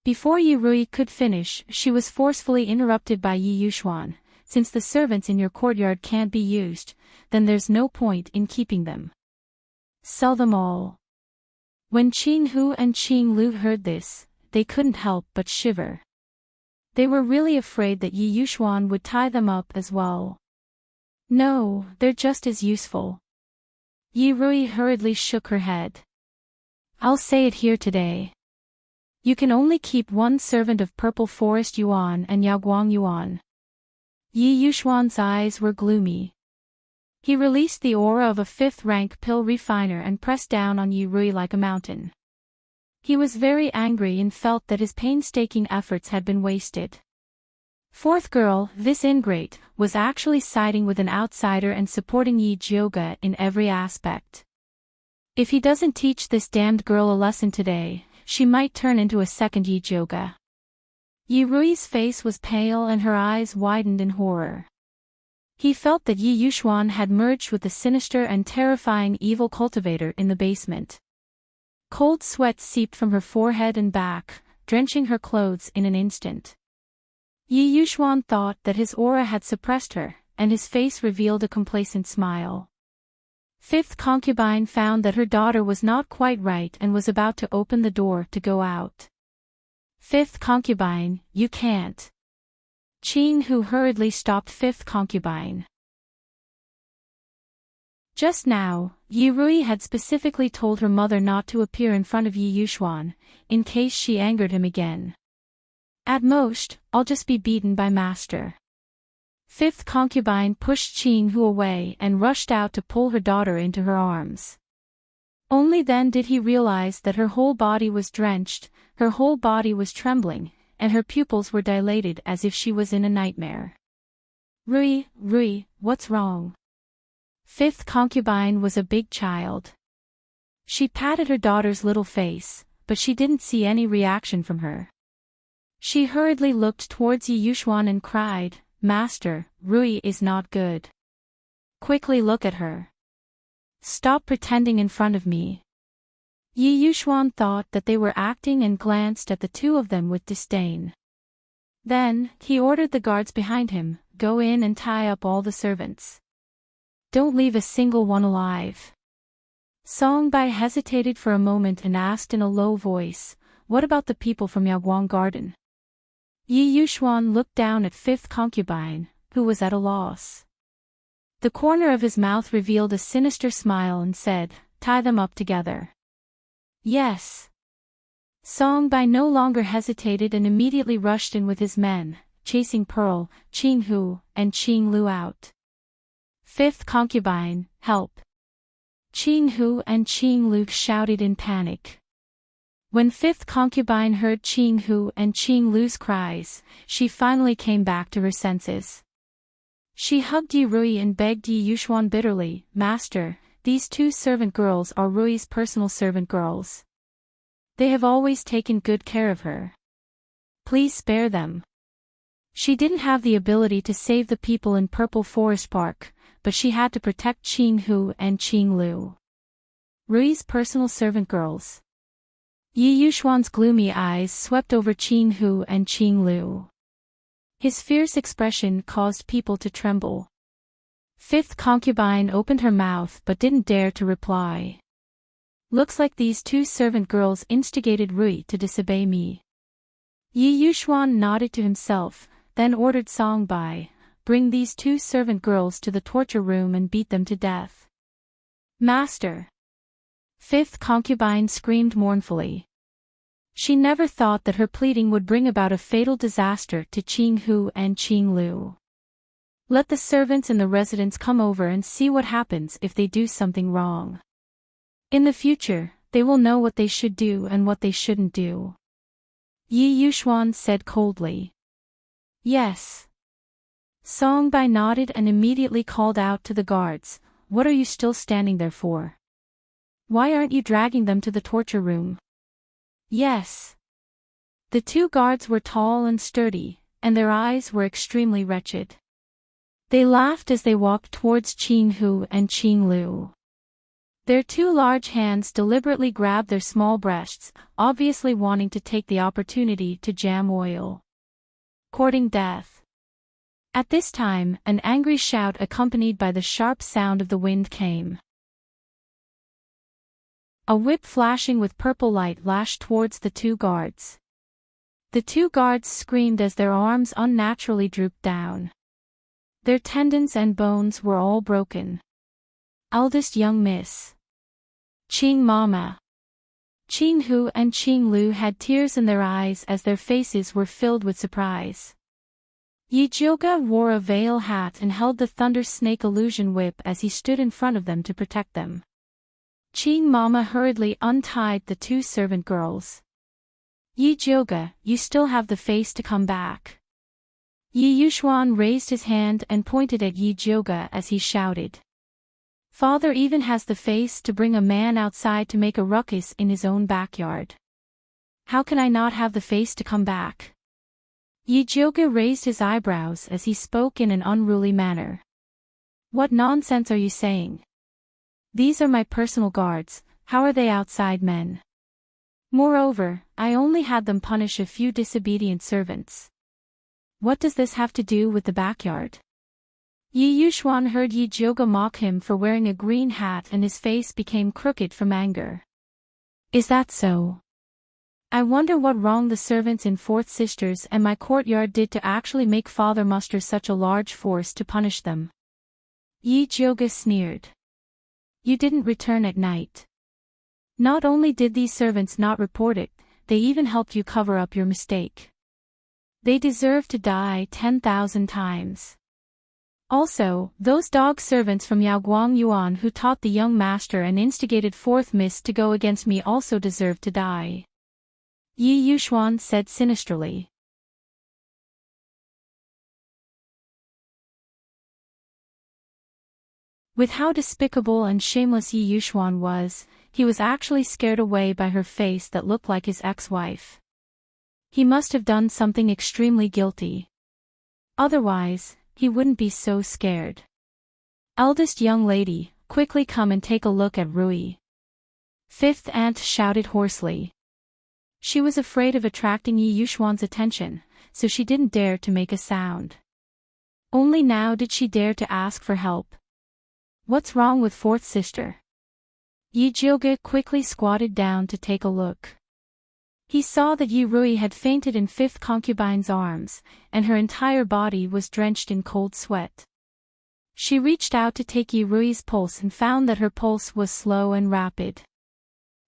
Before Yi Rui could finish, she was forcefully interrupted by Yi Yuxuan. "Since the servants in your courtyard can't be used, then there's no point in keeping them. Sell them all." When Qing Hu and Qing Lu heard this, they couldn't help but shiver. They were really afraid that Yi Yuxuan would tie them up as well. "No, they're just as useful." Yi Rui hurriedly shook her head. "I'll say it here today. You can only keep one servant of Purple Forest Yuan and Yaoguang Yuan." Yi Yuxuan's eyes were gloomy. He released the aura of a fifth-rank pill refiner and pressed down on Yi Rui like a mountain. He was very angry and felt that his painstaking efforts had been wasted. Fourth girl, this ingrate, was actually siding with an outsider and supporting Yi Jioga in every aspect. If he doesn't teach this damned girl a lesson today, she might turn into a second Yi Jioga. Yi Rui's face was pale and her eyes widened in horror. He felt that Yi Yuxuan had merged with the sinister and terrifying evil cultivator in the basement. Cold sweat seeped from her forehead and back, drenching her clothes in an instant. Yi Yuxuan thought that his aura had suppressed her, and his face revealed a complacent smile. Fifth concubine found that her daughter was not quite right and was about to open the door to go out. "Fifth concubine, you can't." Qing Hu hurriedly stopped fifth concubine. Just now, Yi Rui had specifically told her mother not to appear in front of Yi Yuxuan, in case she angered him again. "At most, I'll just be beaten by master." Fifth concubine pushed Qing Hu away and rushed out to pull her daughter into her arms. Only then did he realize that her whole body was drenched, her whole body was trembling, and her pupils were dilated as if she was in a nightmare. Rui, what's wrong?" Fifth concubine was a big child. She patted her daughter's little face, but she didn't see any reaction from her. She hurriedly looked towards Yi Yuxuan and cried, "Master, Rui is not good. Quickly look at her. Stop pretending in front of me." Yi Yuxuan thought that they were acting and glanced at the two of them with disdain. Then, he ordered the guards behind him, "Go in and tie up all the servants. Don't leave a single one alive." Songbai hesitated for a moment and asked in a low voice, "What about the people from Yaoguang Garden?" Yi Yuxuan looked down at fifth concubine, who was at a loss. The corner of his mouth revealed a sinister smile and said, "Tie them up together." "Yes." Songbai no longer hesitated and immediately rushed in with his men, chasing Pearl, Qing Hu, and Qing Lu out. Fifth concubine, help! Qing Hu and Qing Lu shouted in panic. When fifth concubine heard Qing Hu and Qing Lu's cries, she finally came back to her senses. She hugged Yi Rui and begged Yi Yuxuan bitterly, "Master, these two servant girls are Rui's personal servant girls. They have always taken good care of her. Please spare them." She didn't have the ability to save the people in Purple Forest Park, but she had to protect Qing Hu and Qing Lu. Rui's personal servant girls. Yi Yuxuan's gloomy eyes swept over Qing Hu and Qing Lu. His fierce expression caused people to tremble. Fifth concubine opened her mouth but didn't dare to reply. "Looks like these two servant girls instigated Rui to disobey me." Yi Yuxuan nodded to himself, then ordered Songbai, "Bring these two servant girls to the torture room and beat them to death." "Master!" Fifth concubine screamed mournfully. She never thought that her pleading would bring about a fatal disaster to Qing Hu and Qing Lu. "Let the servants in the residence come over and see what happens if they do something wrong. In the future, they will know what they should do and what they shouldn't do." Yi Yuxuan said coldly. "Yes." Songbai nodded and immediately called out to the guards, "What are you still standing there for? Why aren't you dragging them to the torture room?" "Yes." The two guards were tall and sturdy, and their eyes were extremely wretched. They laughed as they walked towards Qing Hu and Qing Lu. Their two large hands deliberately grabbed their small breasts, obviously wanting to take the opportunity to jam oil. Courting death. At this time, an angry shout accompanied by the sharp sound of the wind came. A whip flashing with purple light lashed towards the two guards. The two guards screamed as their arms unnaturally drooped down. Their tendons and bones were all broken. Eldest young miss. Qing Mama. Qing Hu and Qing Lu had tears in their eyes as their faces were filled with surprise. Yi Jioga wore a veil hat and held the Thunder Snake illusion whip as he stood in front of them to protect them. Qing Mama hurriedly untied the two servant girls. "Yi Jioga, you still have the face to come back." Yi Yuxuan raised his hand and pointed at Yi Jioga as he shouted. "Father even has the face to bring a man outside to make a ruckus in his own backyard. How can I not have the face to come back?" Yi Jioga raised his eyebrows as he spoke in an unruly manner. "What nonsense are you saying? These are my personal guards, how are they outside men? Moreover, I only had them punish a few disobedient servants. What does this have to do with the backyard?" Yi Yuxuan heard Yi Jioga mock him for wearing a green hat and his face became crooked from anger. "Is that so? I wonder what wrong the servants in Fourth Sisters and my courtyard did to actually make father muster such a large force to punish them." Yi Jioga sneered. "You didn't return at night. Not only did these servants not report it, they even helped you cover up your mistake. They deserve to die 10,000 times. Also, those dog servants from Yaoguang Yuan who taught the young master and instigated Fourth Miss to go against me also deserve to die," Yi Yuxuan said sinisterly. With how despicable and shameless Yi Yuxuan was, he was actually scared away by her face that looked like his ex-wife. He must have done something extremely guilty. Otherwise, he wouldn't be so scared. "Eldest young lady, quickly come and take a look at Rui." Fifth aunt shouted hoarsely. She was afraid of attracting Yi Yuxuan's attention, so she didn't dare to make a sound. Only now did she dare to ask for help. "What's wrong with Fourth Sister?" Yi Jioga quickly squatted down to take a look. He saw that Yi Rui had fainted in Fifth Concubine's arms, and her entire body was drenched in cold sweat. She reached out to take Yi Rui's pulse and found that her pulse was slow and rapid.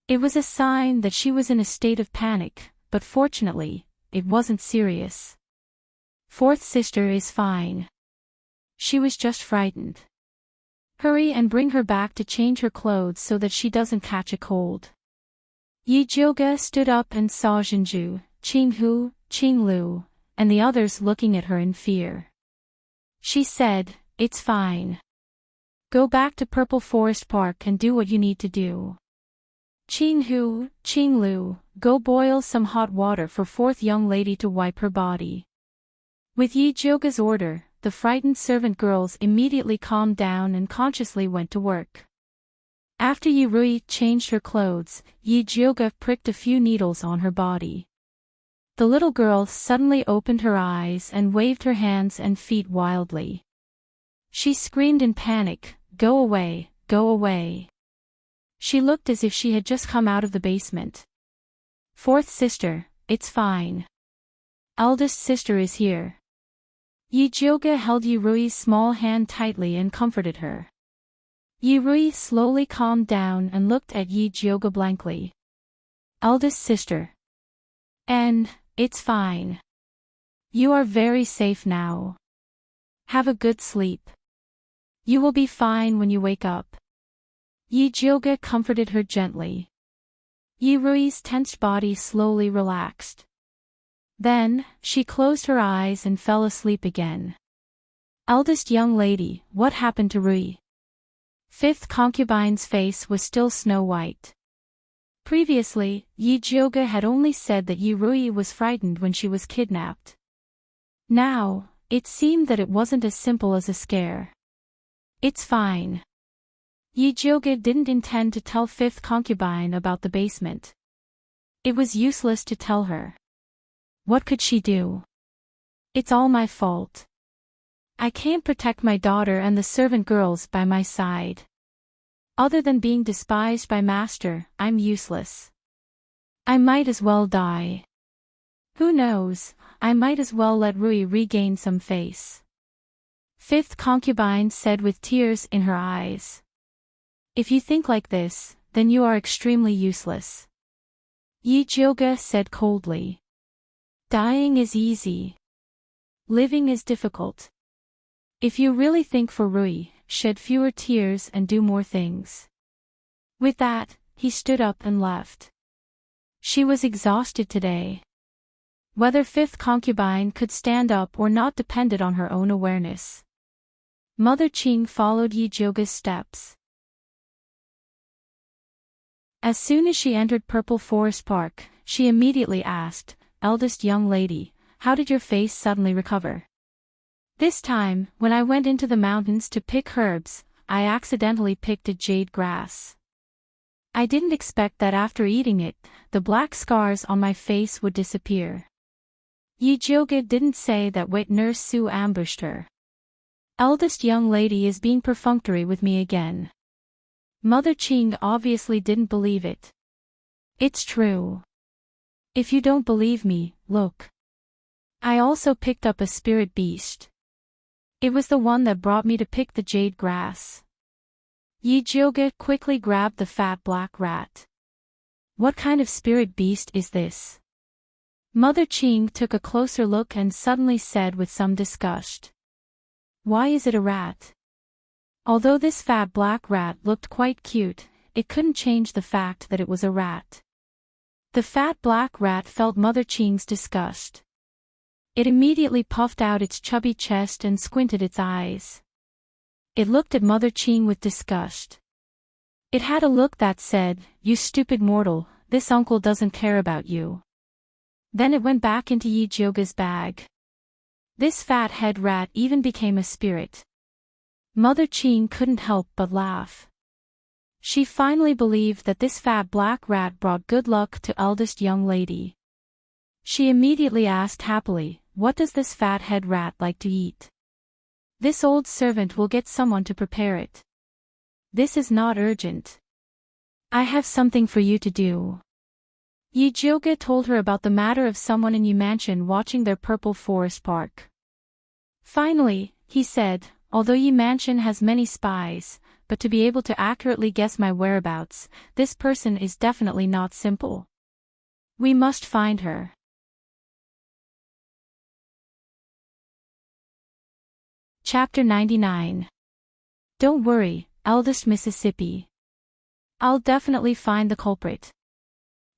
It was a sign that she was in a state of panic, but fortunately, it wasn't serious. "Fourth Sister is fine. She was just frightened. Hurry and bring her back to change her clothes so that she doesn't catch a cold." Yi Jioga stood up and saw Zhenju, Qing Hu, Qing Lu, and the others looking at her in fear. She said, "It's fine. Go back to Purple Forest Park and do what you need to do. Qinglu, go boil some hot water for fourth young lady to wipe her body." With Yi Jioga's order, the frightened servant girls immediately calmed down and consciously went to work. After Yi Rui changed her clothes, Yi Jioga pricked a few needles on her body. The little girl suddenly opened her eyes and waved her hands and feet wildly. She screamed in panic, "Go away, go away." She looked as if she had just come out of the basement. "Fourth sister, it's fine. Eldest sister is here." Yi Jioga held Yi Rui's small hand tightly and comforted her. Yi Rui slowly calmed down and looked at Yi Jioga blankly. "Eldest sister. And, it's fine. You are very safe now. Have a good sleep. You will be fine when you wake up." Yi Jioga comforted her gently. Yi Rui's tensed body slowly relaxed. Then, she closed her eyes and fell asleep again. "Eldest young lady, what happened to Rui?" Fifth concubine's face was still snow-white. Previously, Yi Jioga had only said that Yi Rui was frightened when she was kidnapped. Now, it seemed that it wasn't as simple as a scare. "It's fine." Yi Jioga didn't intend to tell fifth concubine about the basement. It was useless to tell her. What could she do? "It's all my fault. I can't protect my daughter and the servant girls by my side. Other than being despised by master, I'm useless. I might as well die. Who knows, I might as well let Rui regain some face." Fifth concubine said with tears in her eyes. "If you think like this, then you are extremely useless." Yi Jioga said coldly. "Dying is easy. Living is difficult. If you really think for Rui, shed fewer tears and do more things." With that, he stood up and left. She was exhausted today. Whether fifth concubine could stand up or not depended on her own awareness. Mother Qing followed Yi Jioga's steps. As soon as she entered Purple Forest Park, she immediately asked, "Eldest young lady, how did your face suddenly recover?" "This time, when I went into the mountains to pick herbs, I accidentally picked a jade grass. I didn't expect that after eating it, the black scars on my face would disappear." Yi Jioga didn't say that wet nurse Su ambushed her. Eldest young lady is being perfunctory with me again. Mother Qing obviously didn't believe it. "It's true. If you don't believe me, look. I also picked up a spirit beast. It was the one that brought me to pick the jade grass." Yi Jioga quickly grabbed the fat black rat. "What kind of spirit beast is this?" Mother Qing took a closer look and suddenly said with some disgust. "Why is it a rat?" Although this fat black rat looked quite cute, it couldn't change the fact that it was a rat. The fat black rat felt Mother Qing's disgust. It immediately puffed out its chubby chest and squinted its eyes. It looked at Mother Qing with disgust. It had a look that said, "You stupid mortal, this uncle doesn't care about you." Then it went back into Yi Jioga's bag. This fat head rat even became a spirit. Mother Qing couldn't help but laugh. She finally believed that this fat black rat brought good luck to eldest young lady. She immediately asked happily, "What does this fat head rat like to eat?" "This old servant will get someone to prepare it. This is not urgent. I have something for you to do." Yi Jioga told her about the matter of someone in Yi Mansion watching their Purple Forest Park. Finally, he said, "Although Yi Mansion has many spies, but to be able to accurately guess my whereabouts, this person is definitely not simple. We must find her." Chapter 99. Don't worry, eldest Mississippi. I'll definitely find the culprit.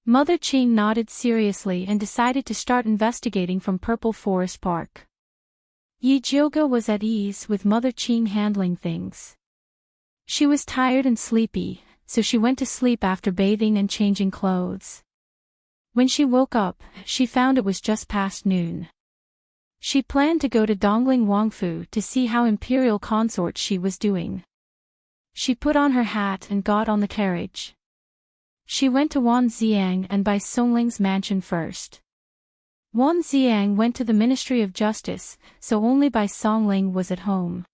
Mother Qing nodded seriously and decided to start investigating from Purple Forest Park. Yi Jiuge was at ease with Mother Qing handling things. She was tired and sleepy, so she went to sleep after bathing and changing clothes. When she woke up, she found it was just past noon. She planned to go to Dongling Wangfu to see how Imperial Consort she was doing. She put on her hat and got on the carriage. She went to Wan Xiang and Bai Songling's mansion first. Wan Xiang went to the Ministry of Justice, so only Bai Songling was at home.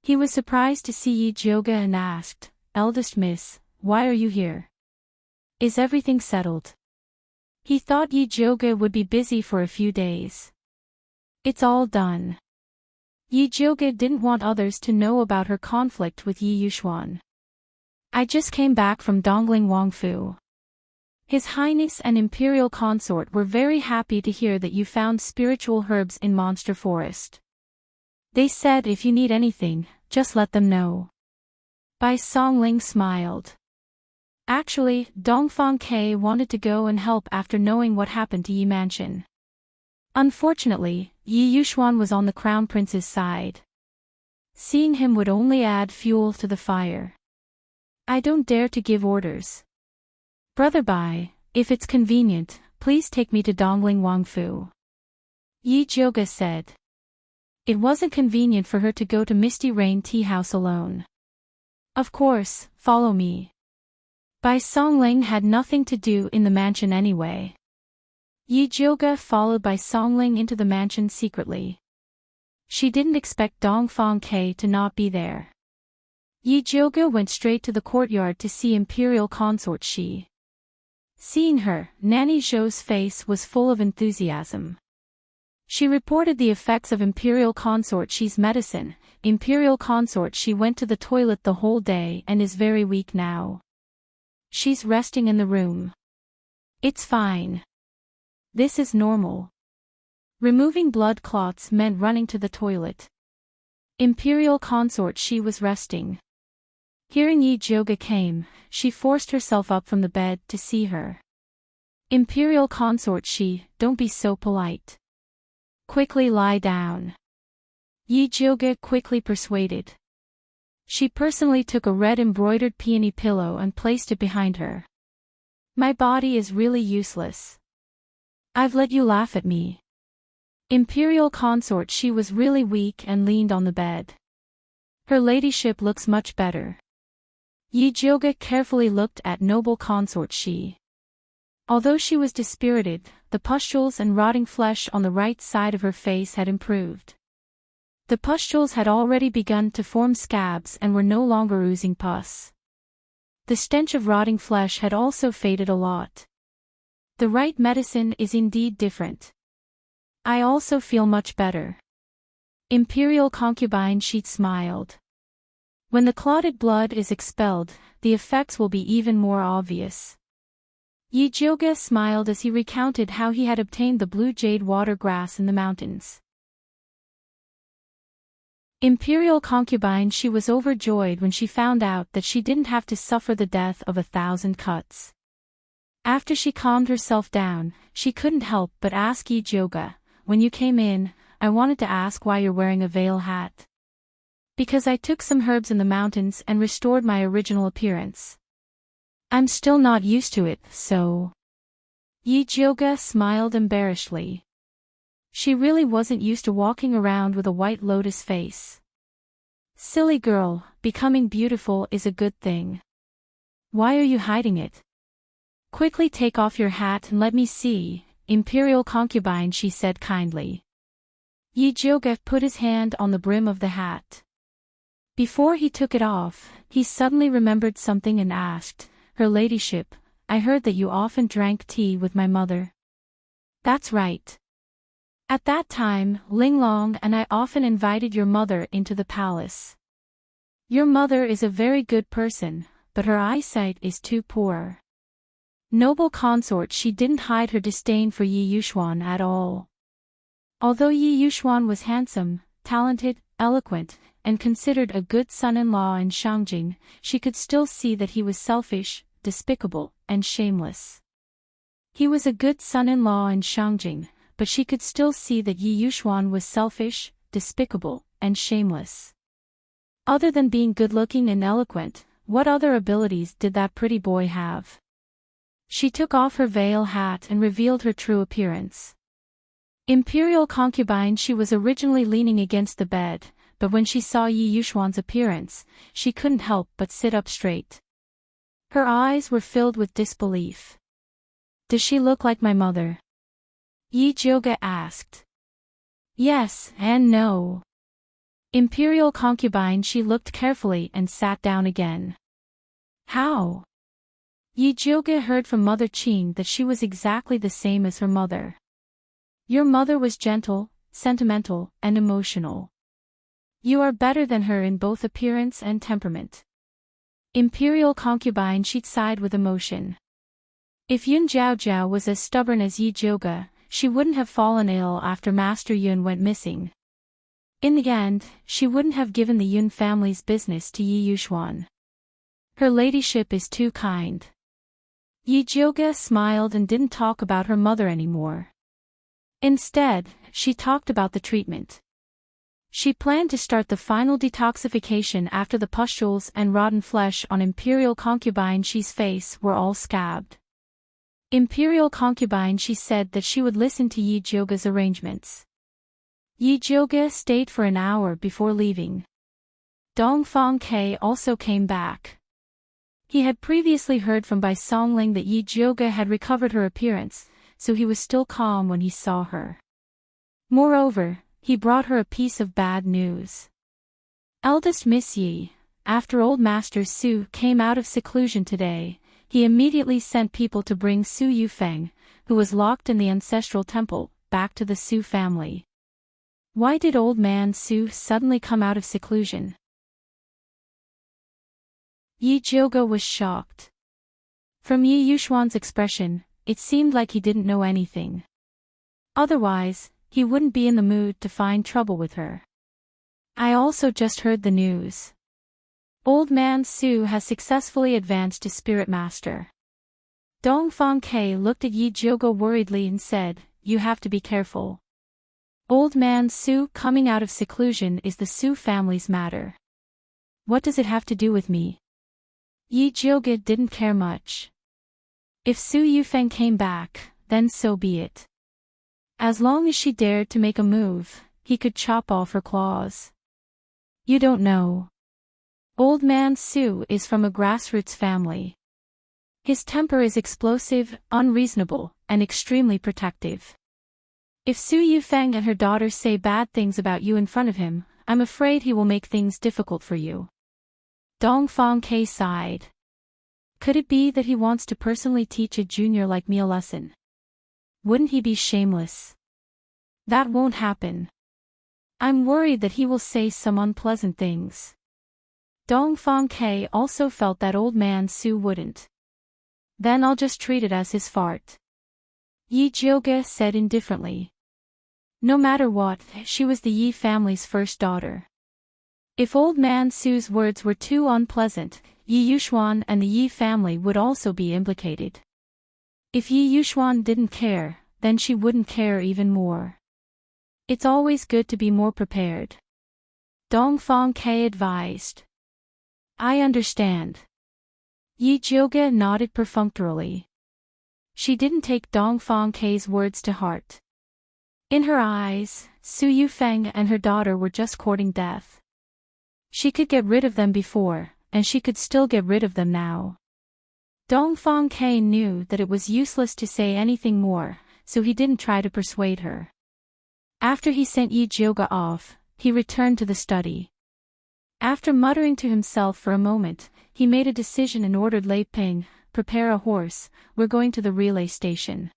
He was surprised to see Yi Jiuge and asked, "Eldest miss, why are you here? Is everything settled?" He thought Yi Jiuge would be busy for a few days. "It's all done." Yi Jiuge didn't want others to know about her conflict with Yi Yuxuan. "I just came back from Dongling Wangfu. His Highness and Imperial Consort were very happy to hear that you found spiritual herbs in Monster Forest. They said if you need anything, just let them know." Bai Songling smiled. Actually, Dongfang Ke wanted to go and help after knowing what happened to Yi Mansion. Unfortunately, Yi Yuxuan was on the Crown Prince's side. Seeing him would only add fuel to the fire. "I don't dare to give orders. Brother Bai, if it's convenient, please take me to Dongling Wangfu," Yi Jiuge said. It wasn't convenient for her to go to Misty Rain Tea House alone. "Of course, follow me." Bai Songling had nothing to do in the mansion anyway. Yi Jiuge followed Bai Songling into the mansion secretly. She didn't expect Dongfang Ke to not be there. Yi Jiuge went straight to the courtyard to see Imperial Consort Shi. Seeing her, Nanny Zhou's face was full of enthusiasm. She reported the effects of Imperial Consort Shi's medicine. Imperial Consort Shi went to the toilet the whole day and is very weak now. She's resting in the room. It's fine. This is normal. Removing blood clots meant running to the toilet. Imperial Consort Shi was resting. Hearing Yi Jiuge came, she forced herself up from the bed to see her. "Imperial Consort Shi, don't be so polite. Quickly lie down." Yi Jiuge quickly persuaded. She personally took a red embroidered peony pillow and placed it behind her. "My body is really useless. I've let you laugh at me." Imperial Consort Shi was really weak and leaned on the bed. "Her ladyship looks much better." Yi Jiuge carefully looked at noble Consort Shi. Although she was dispirited, the pustules and rotting flesh on the right side of her face had improved. The pustules had already begun to form scabs and were no longer oozing pus. The stench of rotting flesh had also faded a lot. The right medicine is indeed different. I also feel much better. Imperial Concubine Shi smiled. When the clotted blood is expelled, the effects will be even more obvious. Yi Jiuge smiled as he recounted how he had obtained the blue jade water grass in the mountains. Imperial Concubine Shi was overjoyed when she found out that she didn't have to suffer the death of 1,000 cuts. After she calmed herself down, she couldn't help but ask Yi Jiuge, "When you came in, I wanted to ask why you're wearing a veil hat." "Because I took some herbs in the mountains and restored my original appearance. I'm still not used to it, so..." Yi Jiuge smiled embarrassedly. She really wasn't used to walking around with a white lotus face. "Silly girl, becoming beautiful is a good thing. Why are you hiding it? Quickly take off your hat and let me see," Imperial Concubine Shi said kindly. Yi Jiuge put his hand on the brim of the hat. Before he took it off, he suddenly remembered something and asked, "Her ladyship, I heard that you often drank tea with my mother." "That's right. At that time, Linglong and I often invited your mother into the palace. Your mother is a very good person, but her eyesight is too poor." Noble consort She didn't hide her disdain for Yi Yuxuan at all. Although Yi Yuxuan was handsome, talented, eloquent, and considered a good son-in-law in Shangjing, she could still see that he was selfish, despicable, and shameless. He was a good son-in-law in Shangjing, but she could still see that Yi Yuxuan was selfish, despicable, and shameless. Other than being good-looking and eloquent, what other abilities did that pretty boy have? She took off her veil hat and revealed her true appearance. Imperial concubine, she was originally leaning against the bed, but when she saw Yi Yuxuan's appearance, she couldn't help but sit up straight. Her eyes were filled with disbelief. Does she look like my mother? Yi Jioge asked. Yes and no. Imperial concubine, she looked carefully and sat down again. How? Yi Jioge heard from Mother Qing that she was exactly the same as her mother. Your mother was gentle, sentimental, and emotional. You are better than her in both appearance and temperament. Imperial concubine, she sighed with emotion. If Yun Jiaojiao was as stubborn as Yi Jioge, she wouldn't have fallen ill after Master Yun went missing. In the end, she wouldn't have given the Yun family's business to Yi Yuxuan. Her ladyship is too kind. Yi Jioge smiled and didn't talk about her mother anymore. Instead, she talked about the treatment. She planned to start the final detoxification after the pustules and rotten flesh on Imperial concubine Shi's face were all scabbed. Imperial concubine, she said that she would listen to Yi Jioge's arrangements. Yi Jioge stayed for an hour before leaving. Dongfang Ke also came back. He had previously heard from Bai Songling that Yi Jioge had recovered her appearance, so he was still calm when he saw her. Moreover, he brought her a piece of bad news. Eldest Miss Yi, after old Master Su came out of seclusion today, he immediately sent people to bring Su Yufeng, who was locked in the ancestral temple, back to the Su family. Why did old man Su suddenly come out of seclusion? Yi Jioge was shocked. From Yi Yuxuan's expression, it seemed like he didn't know anything. Otherwise, he wouldn't be in the mood to find trouble with her. I also just heard the news. Old man Su has successfully advanced to Spirit Master. Dongfang Ke looked at Yi Jioge worriedly and said, You have to be careful. Old man Su coming out of seclusion is the Su family's matter. What does it have to do with me? Yi Jioge didn't care much. If Su Yufeng came back, then so be it. As long as she dared to make a move, he could chop off her claws. You don't know. Old man Su is from a grassroots family. His temper is explosive, unreasonable, and extremely protective. If Su Yufeng and her daughter say bad things about you in front of him, I'm afraid he will make things difficult for you. Dongfang Ke sighed. Could it be that he wants to personally teach a junior like me a lesson? Wouldn't he be shameless? That won't happen. I'm worried that he will say some unpleasant things. Dongfang Ke also felt that old man Su wouldn't. Then I'll just treat it as his fart. Yi Jioge said indifferently. No matter what, she was the Yi family's first daughter. If old man Su's words were too unpleasant, Yi Yuxuan and the Yi family would also be implicated. If Yi Yuxuan didn't care, then she wouldn't care even more. It's always good to be more prepared. Dongfang Ke advised. I understand. Yi Jioge nodded perfunctorily. She didn't take Dongfang Ke's words to heart. In her eyes, Su Yufeng and her daughter were just courting death. She could get rid of them before, and she could still get rid of them now. Dongfang Ke knew that it was useless to say anything more, so he didn't try to persuade her. After he sent Yi Jioge off, he returned to the study. After muttering to himself for a moment, he made a decision and ordered Lei Ping, prepare a horse, we're going to the relay station.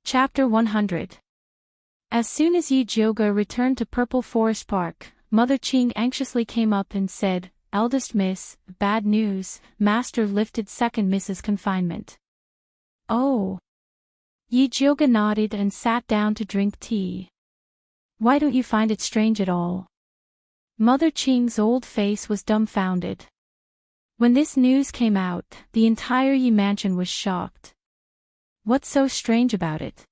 Chapter 100. As soon as Yi Jioge returned to Purple Forest Park, Mother Qing anxiously came up and said, Eldest Miss, bad news, Master lifted second Miss's confinement. Oh. Yi Jioge nodded and sat down to drink tea. Why don't you find it strange at all? Mother Qing's old face was dumbfounded. When this news came out, the entire Yi mansion was shocked. What's so strange about it?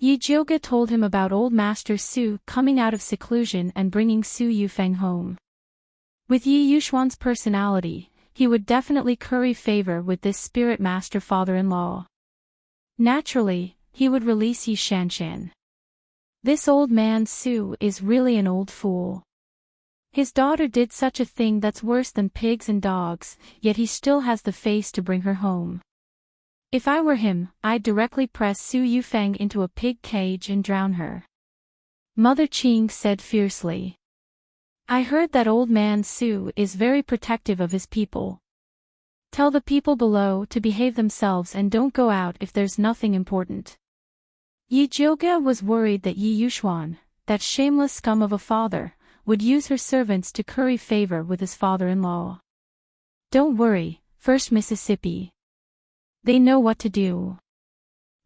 Yi Jiuge told him about old Master Su coming out of seclusion and bringing Su Yufeng home. With Yi Yuxuan's personality, he would definitely curry favor with this spirit master father-in-law. Naturally, he would release Yi Shanshan. This old man Su is really an old fool. His daughter did such a thing that's worse than pigs and dogs, yet he still has the face to bring her home. If I were him, I'd directly press Su Yufeng into a pig cage and drown her. Mother Qing said fiercely. I heard that old man Su is very protective of his people. Tell the people below to behave themselves and don't go out if there's nothing important. Yi Jiuge was worried that Yi Yuxuan, that shameless scum of a father, would use her servants to curry favor with his father-in-law. Don't worry, First Mississippi. They know what to do.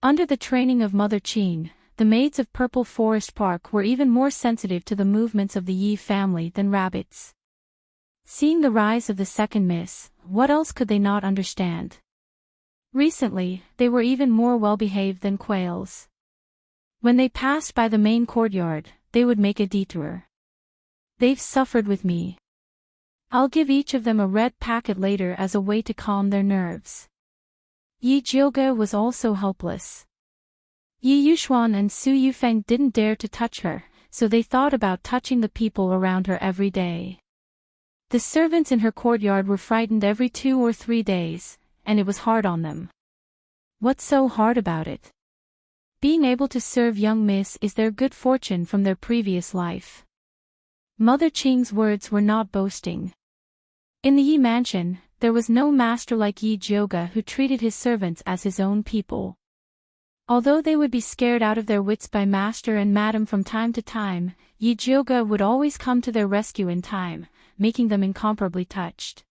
Under the training of Mother Qing, the maids of Purple Forest Park were even more sensitive to the movements of the Yi family than rabbits. Seeing the rise of the second miss, what else could they not understand? Recently, they were even more well-behaved than quails. When they passed by the main courtyard, they would make a detour. They've suffered with me. I'll give each of them a red packet later as a way to calm their nerves. Yi Jiuge was also helpless. Yi Yuxuan and Su Yufeng didn't dare to touch her, so they thought about touching the people around her every day. The servants in her courtyard were frightened every 2 or 3 days, and it was hard on them. What's so hard about it? Being able to serve young miss is their good fortune from their previous life. Mother Qing's words were not boasting. In the Yi mansion, there was no master like Yi Jiuge who treated his servants as his own people. Although they would be scared out of their wits by master and madam from time to time, Yi Jiuge would always come to their rescue in time, making them incomparably touched.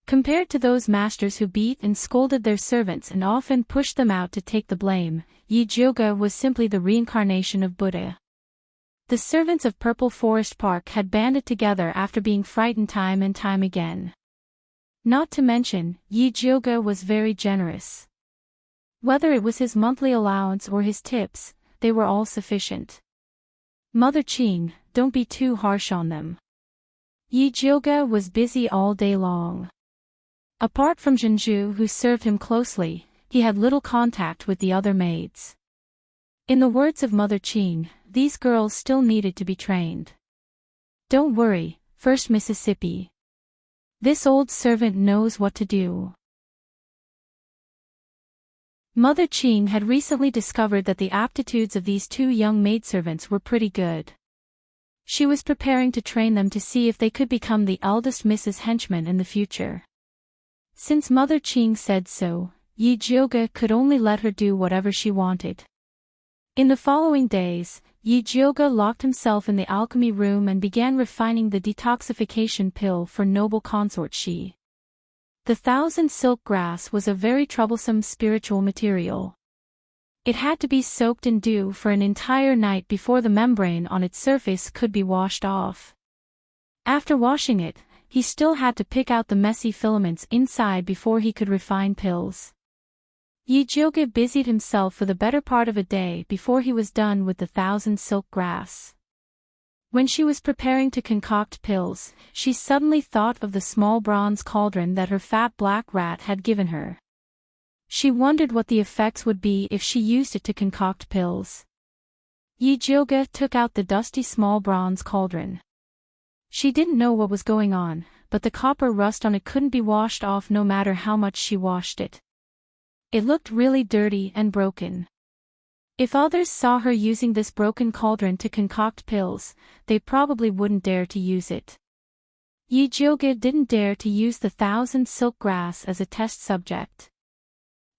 Compared to those masters who beat and scolded their servants and often pushed them out to take the blame, Yi Jiuge was simply the reincarnation of Buddha. The servants of Purple Forest Park had banded together after being frightened time and time again. Not to mention, Yi Jiuge was very generous. Whether it was his monthly allowance or his tips, they were all sufficient. Mother Qing, don't be too harsh on them. Yi Jiuge was busy all day long. Apart from Zhenju who served him closely, he had little contact with the other maids. In the words of Mother Qing, these girls still needed to be trained. Don't worry, First Mississippi. This old servant knows what to do. Mother Qing had recently discovered that the aptitudes of these 2 young maidservants were pretty good. She was preparing to train them to see if they could become the eldest Mrs. Henchmen in the future. Since Mother Qing said so, Yi Jiuge could only let her do whatever she wanted. In the following days, Yi Jiuge locked himself in the alchemy room and began refining the detoxification pill for noble consort Shi. The 1,000 silk grass was a very troublesome spiritual material. It had to be soaked in dew for an entire night before the membrane on its surface could be washed off. After washing it, he still had to pick out the messy filaments inside before he could refine pills. Yi Jiuge busied himself for the better part of a day before he was done with the 1,000 silk grass. When she was preparing to concoct pills, she suddenly thought of the small bronze cauldron that her fat black rat had given her. She wondered what the effects would be if she used it to concoct pills. Yi Jiuge took out the dusty small bronze cauldron. She didn't know what was going on, but the copper rust on it couldn't be washed off no matter how much she washed it. It looked really dirty and broken. If others saw her using this broken cauldron to concoct pills, they probably wouldn't dare to use it. Yi Jiuge didn't dare to use the 1,000 silk grass as a test subject.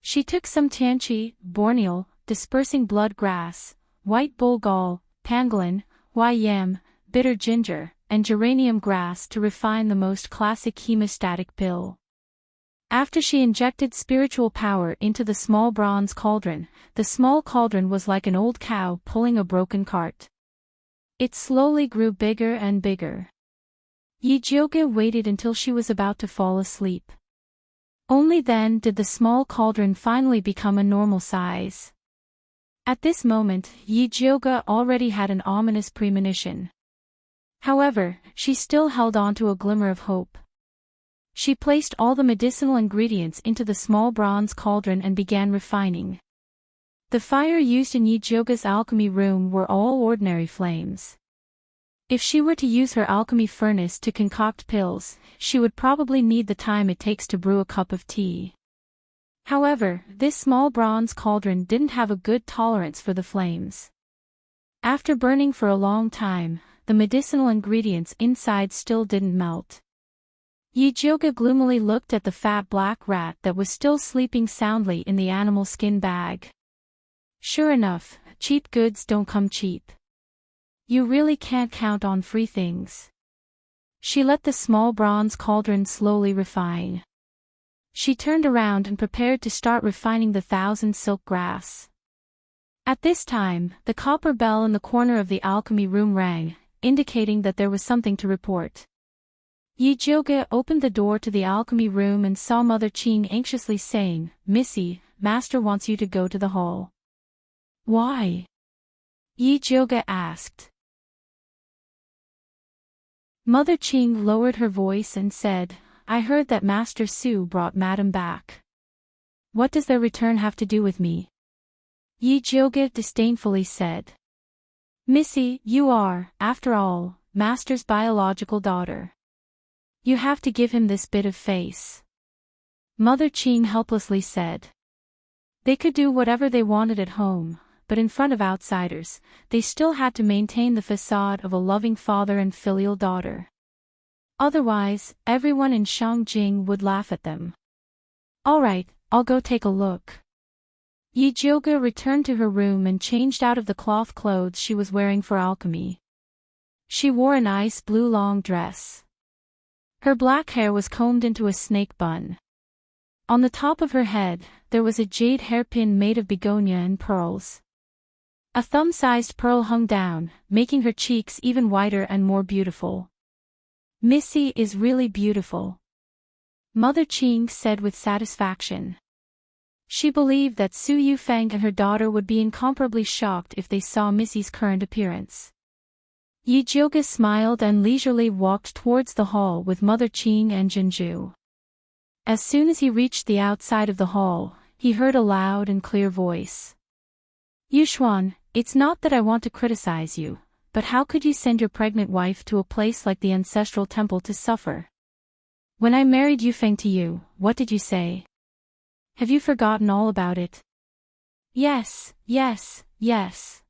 She took some tianqi, borneal, dispersing blood grass, white bull gall, pangolin, yam, bitter ginger, and geranium grass to refine the most classic hemostatic pill. After she injected spiritual power into the small bronze cauldron, the small cauldron was like an old cow pulling a broken cart. It slowly grew bigger and bigger. Yi Jiuge waited until she was about to fall asleep. Only then did the small cauldron finally become a normal size. At this moment, Yi Jioge already had an ominous premonition. However, she still held on to a glimmer of hope. She placed all the medicinal ingredients into the small bronze cauldron and began refining. The fire used in Yi Jioge's alchemy room were all ordinary flames. If she were to use her alchemy furnace to concoct pills, she would probably need the time it takes to brew a cup of tea. However, this small bronze cauldron didn't have a good tolerance for the flames. After burning for a long time, the medicinal ingredients inside still didn't melt. Yi Jioge gloomily looked at the fat black rat that was still sleeping soundly in the animal skin bag. Sure enough, cheap goods don't come cheap. You really can't count on free things. She let the small bronze cauldron slowly refine. She turned around and prepared to start refining the 1,000 silk grass. At this time, the copper bell in the corner of the alchemy room rang, indicating that there was something to report. Yi Jioge opened the door to the alchemy room and saw Mother Qing anxiously saying, "Missy, Master wants you to go to the hall." "Why?" Yi Jioge asked. Mother Qing lowered her voice and said, "I heard that Master Su brought Madam back. What does their return have to do with me?" Yi Jioge disdainfully said. "Missy, you are, after all, Master's biological daughter. You have to give him this bit of face." Mother Qing helplessly said. They could do whatever they wanted at home, but in front of outsiders, they still had to maintain the facade of a loving father and filial daughter. Otherwise, everyone in Shangjing would laugh at them. "All right, I'll go take a look." Yi Jioge returned to her room and changed out of the cloth clothes she was wearing for alchemy. She wore an ice blue long dress. Her black hair was combed into a snake bun. On the top of her head, there was a jade hairpin made of begonia and pearls. A thumb-sized pearl hung down, making her cheeks even whiter and more beautiful. "Missy is really beautiful," Mother Qing said with satisfaction. She believed that Su Yufeng and her daughter would be incomparably shocked if they saw Missy's current appearance. Yi Jioge smiled and leisurely walked towards the hall with Mother Qing and Jinju. As soon as he reached the outside of the hall, he heard a loud and clear voice. "Yuxuan, it's not that I want to criticize you, but how could you send your pregnant wife to a place like the ancestral temple to suffer? When I married Yufeng to you, what did you say? Have you forgotten all about it?" "Yes, yes, yes.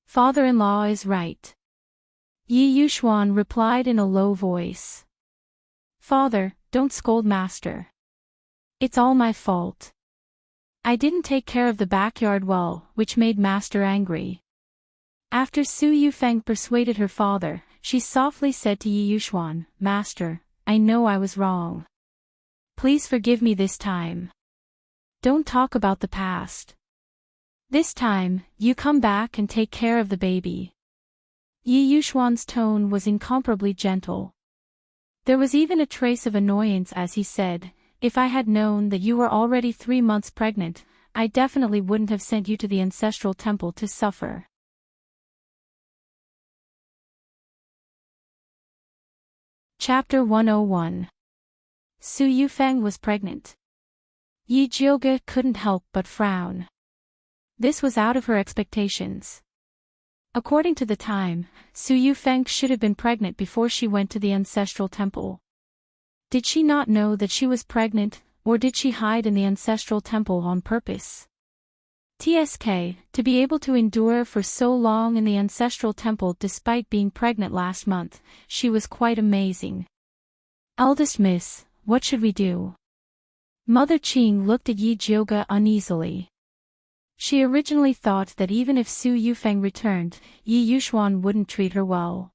Father-in-law is right," Yi Yuxuan replied in a low voice. "Father, don't scold Master. It's all my fault. I didn't take care of the backyard well, which made Master angry." After Su Yufeng persuaded her father, she softly said to Yi Yuxuan, "Master, I know I was wrong. Please forgive me this time. Don't talk about the past. This time, you come back and take care of the baby." Yi Yuxuan's tone was incomparably gentle. There was even a trace of annoyance as he said, "If I had known that you were already 3 months pregnant, I definitely wouldn't have sent you to the ancestral temple to suffer." Chapter 101. Su Yufeng was pregnant. Yi Jioge couldn't help but frown. This was out of her expectations. According to the time, Su Yufeng should have been pregnant before she went to the ancestral temple. Did she not know that she was pregnant, or did she hide in the ancestral temple on purpose? TSK, to be able to endure for so long in the ancestral temple despite being pregnant last month, she was quite amazing. "Eldest miss, what should we do?" Mother Qing looked at Yi Jioge uneasily. She originally thought that even if Su Yufeng returned, Yi Yuxuan wouldn't treat her well.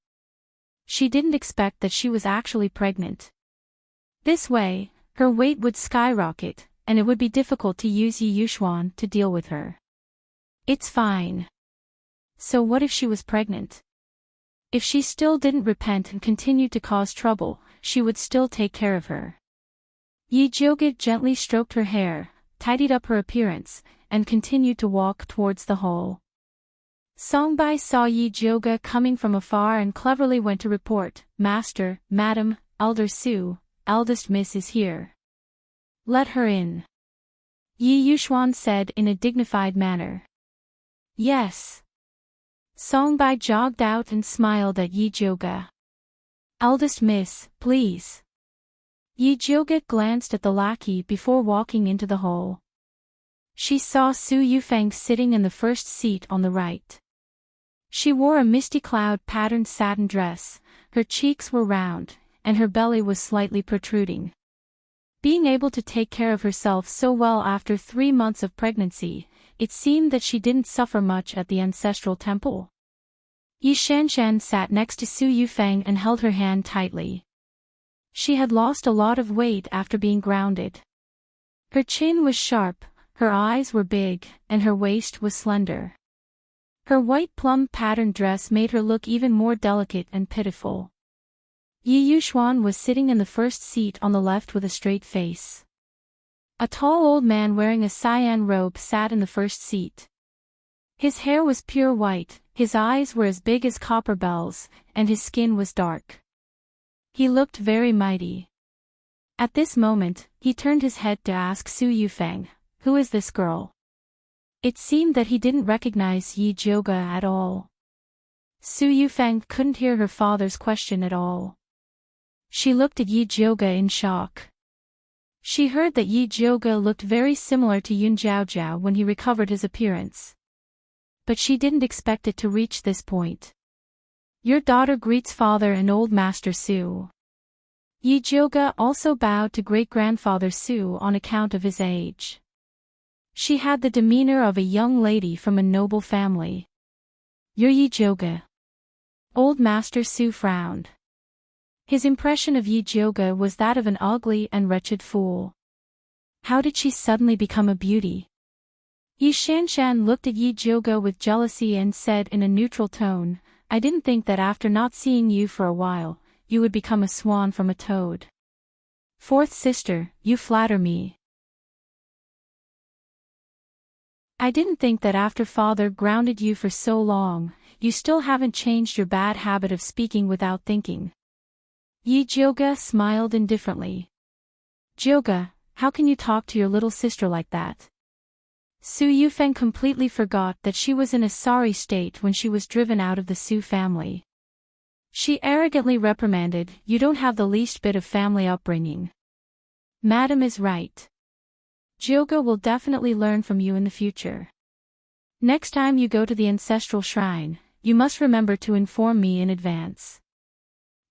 She didn't expect that she was actually pregnant. This way, her weight would skyrocket, and it would be difficult to use Yi Yuxuan to deal with her. "It's fine." So what if she was pregnant? If she still didn't repent and continued to cause trouble, she would still take care of her. Yi Jioge gently stroked her hair, tidied up her appearance, and continued to walk towards the hall. Songbai saw Yi Jioge coming from afar and cleverly went to report, "Master, Madam, Elder Su, eldest miss is here. Let her in." Yi Yuxuan said in a dignified manner. "Yes." Songbai jogged out and smiled at Yi Jioge. "Eldest miss, please." Yi Jioge glanced at the lackey before walking into the hall. She saw Su Yufeng sitting in the first seat on the right. She wore a misty cloud-patterned satin dress, her cheeks were round, and her belly was slightly protruding. Being able to take care of herself so well after 3 months of pregnancy, it seemed that she didn't suffer much at the ancestral temple. Yi Shanshan sat next to Su Yufeng and held her hand tightly. She had lost a lot of weight after being grounded. Her chin was sharp, her eyes were big, and her waist was slender. Her white plum-patterned dress made her look even more delicate and pitiful. Yi Yuxuan was sitting in the first seat on the left with a straight face. A tall old man wearing a cyan robe sat in the first seat. His hair was pure white, his eyes were as big as copper bells, and his skin was dark. He looked very mighty. At this moment, he turned his head to ask Su Yufeng, "Who is this girl?" It seemed that he didn't recognize Yi Jioge at all. Su Yufeng couldn't hear her father's question at all. She looked at Yi Jioge in shock. She heard that Yi Jioge looked very similar to Yun Jiaojiao when he recovered his appearance. But she didn't expect it to reach this point. "Your daughter greets father and old master Su." Yi Jioge also bowed to great-grandfather Su on account of his age. She had the demeanor of a young lady from a noble family. "You're Yi Jioge." Old Master Su frowned. His impression of Yi Jioge was that of an ugly and wretched fool. How did she suddenly become a beauty? Yi Shanshan looked at Yi Jioge with jealousy and said in a neutral tone, "I didn't think that after not seeing you for a while, you would become a swan from a toad. Fourth sister, you flatter me. I didn't think that after father grounded you for so long, you still haven't changed your bad habit of speaking without thinking." Yi Jioge smiled indifferently. "Jioge, how can you talk to your little sister like that?" Su Yufeng completely forgot that she was in a sorry state when she was driven out of the Su family. She arrogantly reprimanded, "You don't have the least bit of family upbringing." "Madam is right. Jioge will definitely learn from you in the future. Next time you go to the ancestral shrine, you must remember to inform me in advance."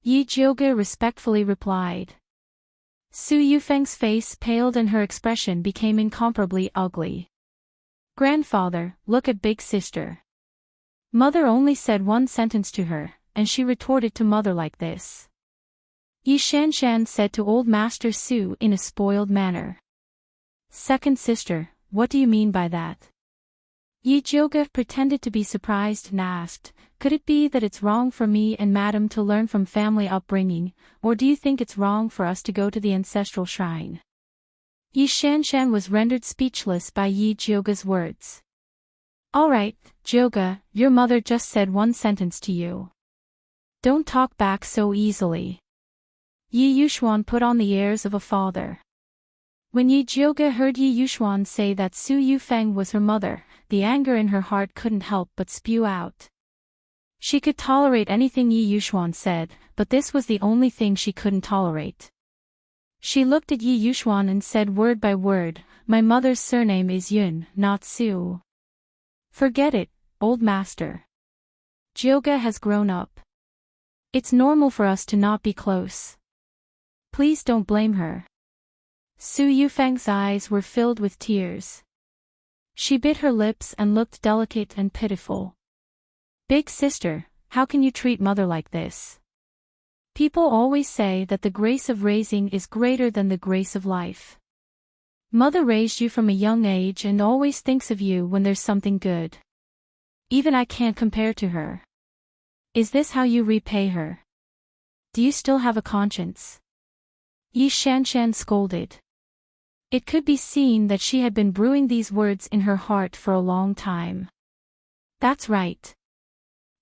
Yi Jioge respectfully replied. Su Yufeng's face paled and her expression became incomparably ugly. "Grandfather, look at big sister. Mother only said one sentence to her, and she retorted to mother like this." Yi Shanshan said to old Master Su in a spoiled manner. "Second sister, what do you mean by that?" Yi Jioge pretended to be surprised and asked, "Could it be that it's wrong for me and madam to learn from family upbringing, or do you think it's wrong for us to go to the ancestral shrine?" Yi Shanshan was rendered speechless by Yi Jioge's words. "All right, Jioge, your mother just said one sentence to you. Don't talk back so easily." Yi Yuxuan put on the airs of a father. When Yi Jioge heard Yi Yuxuan say that Su Yufeng was her mother, the anger in her heart couldn't help but spew out. She could tolerate anything Yi Yuxuan said, but this was the only thing she couldn't tolerate. She looked at Yi Yuxuan and said word by word, "My mother's surname is Yun, not Su." "Forget it, old master. Jioge has grown up. It's normal for us to not be close. Please don't blame her." Su Yufeng's eyes were filled with tears. She bit her lips and looked delicate and pitiful. "Big sister, how can you treat mother like this? People always say that the grace of raising is greater than the grace of life. Mother raised you from a young age and always thinks of you when there's something good. Even I can't compare to her. Is this how you repay her? Do you still have a conscience?" Yi Shanshan scolded. It could be seen that she had been brewing these words in her heart for a long time. That's right.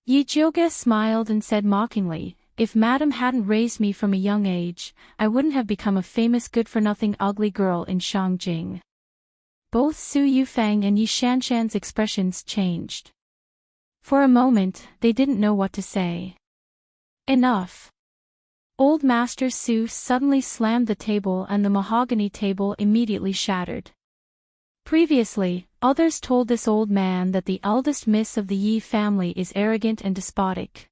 Yi Jioge smiled and said mockingly, if Madam hadn't raised me from a young age, I wouldn't have become a famous good-for-nothing ugly girl in Shangjing. Both Su Yufang and Yi Shanshan's expressions changed. For a moment, they didn't know what to say. Enough. Old Master Su suddenly slammed the table and the mahogany table immediately shattered. Previously, others told this old man that the eldest miss of the Yi family is arrogant and despotic.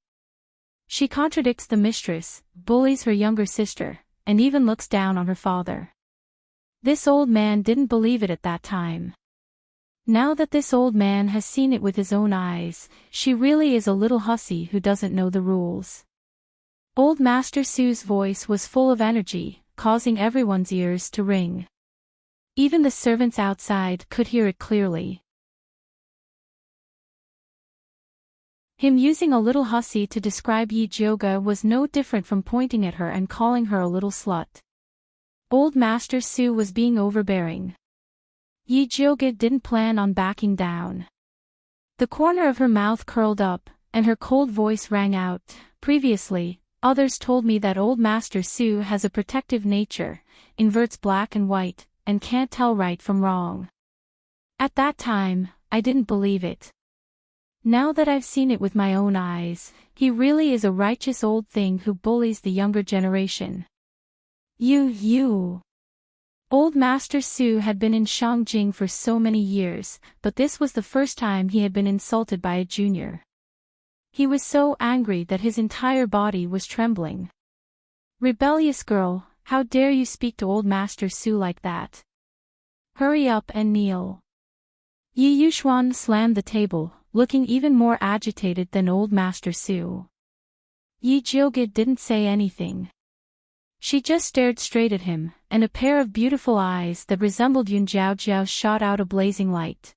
She contradicts the mistress, bullies her younger sister, and even looks down on her father. This old man didn't believe it at that time. Now that this old man has seen it with his own eyes, she really is a little hussy who doesn't know the rules. Old Master Su's voice was full of energy, causing everyone's ears to ring. Even the servants outside could hear it clearly. Him using a little hussy to describe Yi Jioge was no different from pointing at her and calling her a little slut. Old Master Su was being overbearing. Yi Jioge didn't plan on backing down. The corner of her mouth curled up, and her cold voice rang out, previously, others told me that old Master Su has a protective nature, inverts black and white, and can't tell right from wrong. At that time, I didn't believe it. Now that I've seen it with my own eyes, he really is a righteous old thing who bullies the younger generation. You. Old Master Su had been in Shangjing for so many years, but this was the first time he had been insulted by a junior. He was so angry that his entire body was trembling. Rebellious girl, how dare you speak to old Master Su like that? Hurry up and kneel. Yi Yuxuan slammed the table, looking even more agitated than old Master Su. Yi Jioge didn't say anything. She just stared straight at him, and a pair of beautiful eyes that resembled Yun Jiaojiao's shot out a blazing light.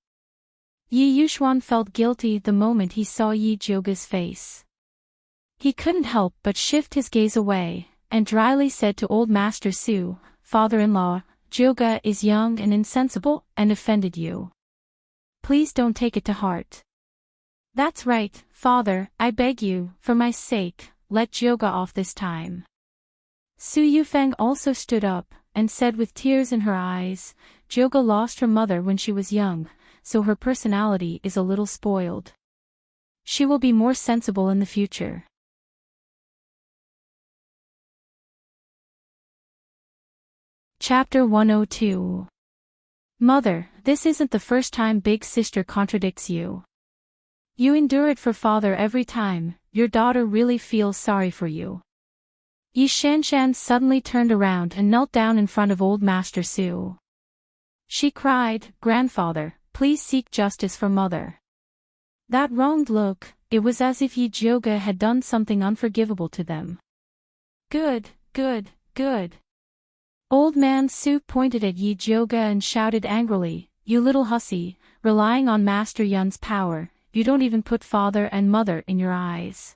Yi Yuxuan felt guilty the moment he saw Yi Jioge's face. He couldn't help but shift his gaze away, and dryly said to old Master Su, "Father-in-law, Jioge is young and insensible and offended you. Please don't take it to heart." "That's right, father, I beg you, for my sake, let Jioge off this time." Su Yufang also stood up, and said with tears in her eyes, "Jioge lost her mother when she was young, so her personality is a little spoiled. She will be more sensible in the future." Chapter 102. Mother, this isn't the first time big sister contradicts you. You endure it for father every time, your daughter really feels sorry for you. Yi Shanshan suddenly turned around and knelt down in front of old Master Su. She cried, "Grandfather, please seek justice for mother." That wronged look, it was as if Yi Jioge had done something unforgivable to them. Good. Old Man Su pointed at Yi Jioge and shouted angrily, "You little hussy, relying on Master Yun's power, you don't even put father and mother in your eyes.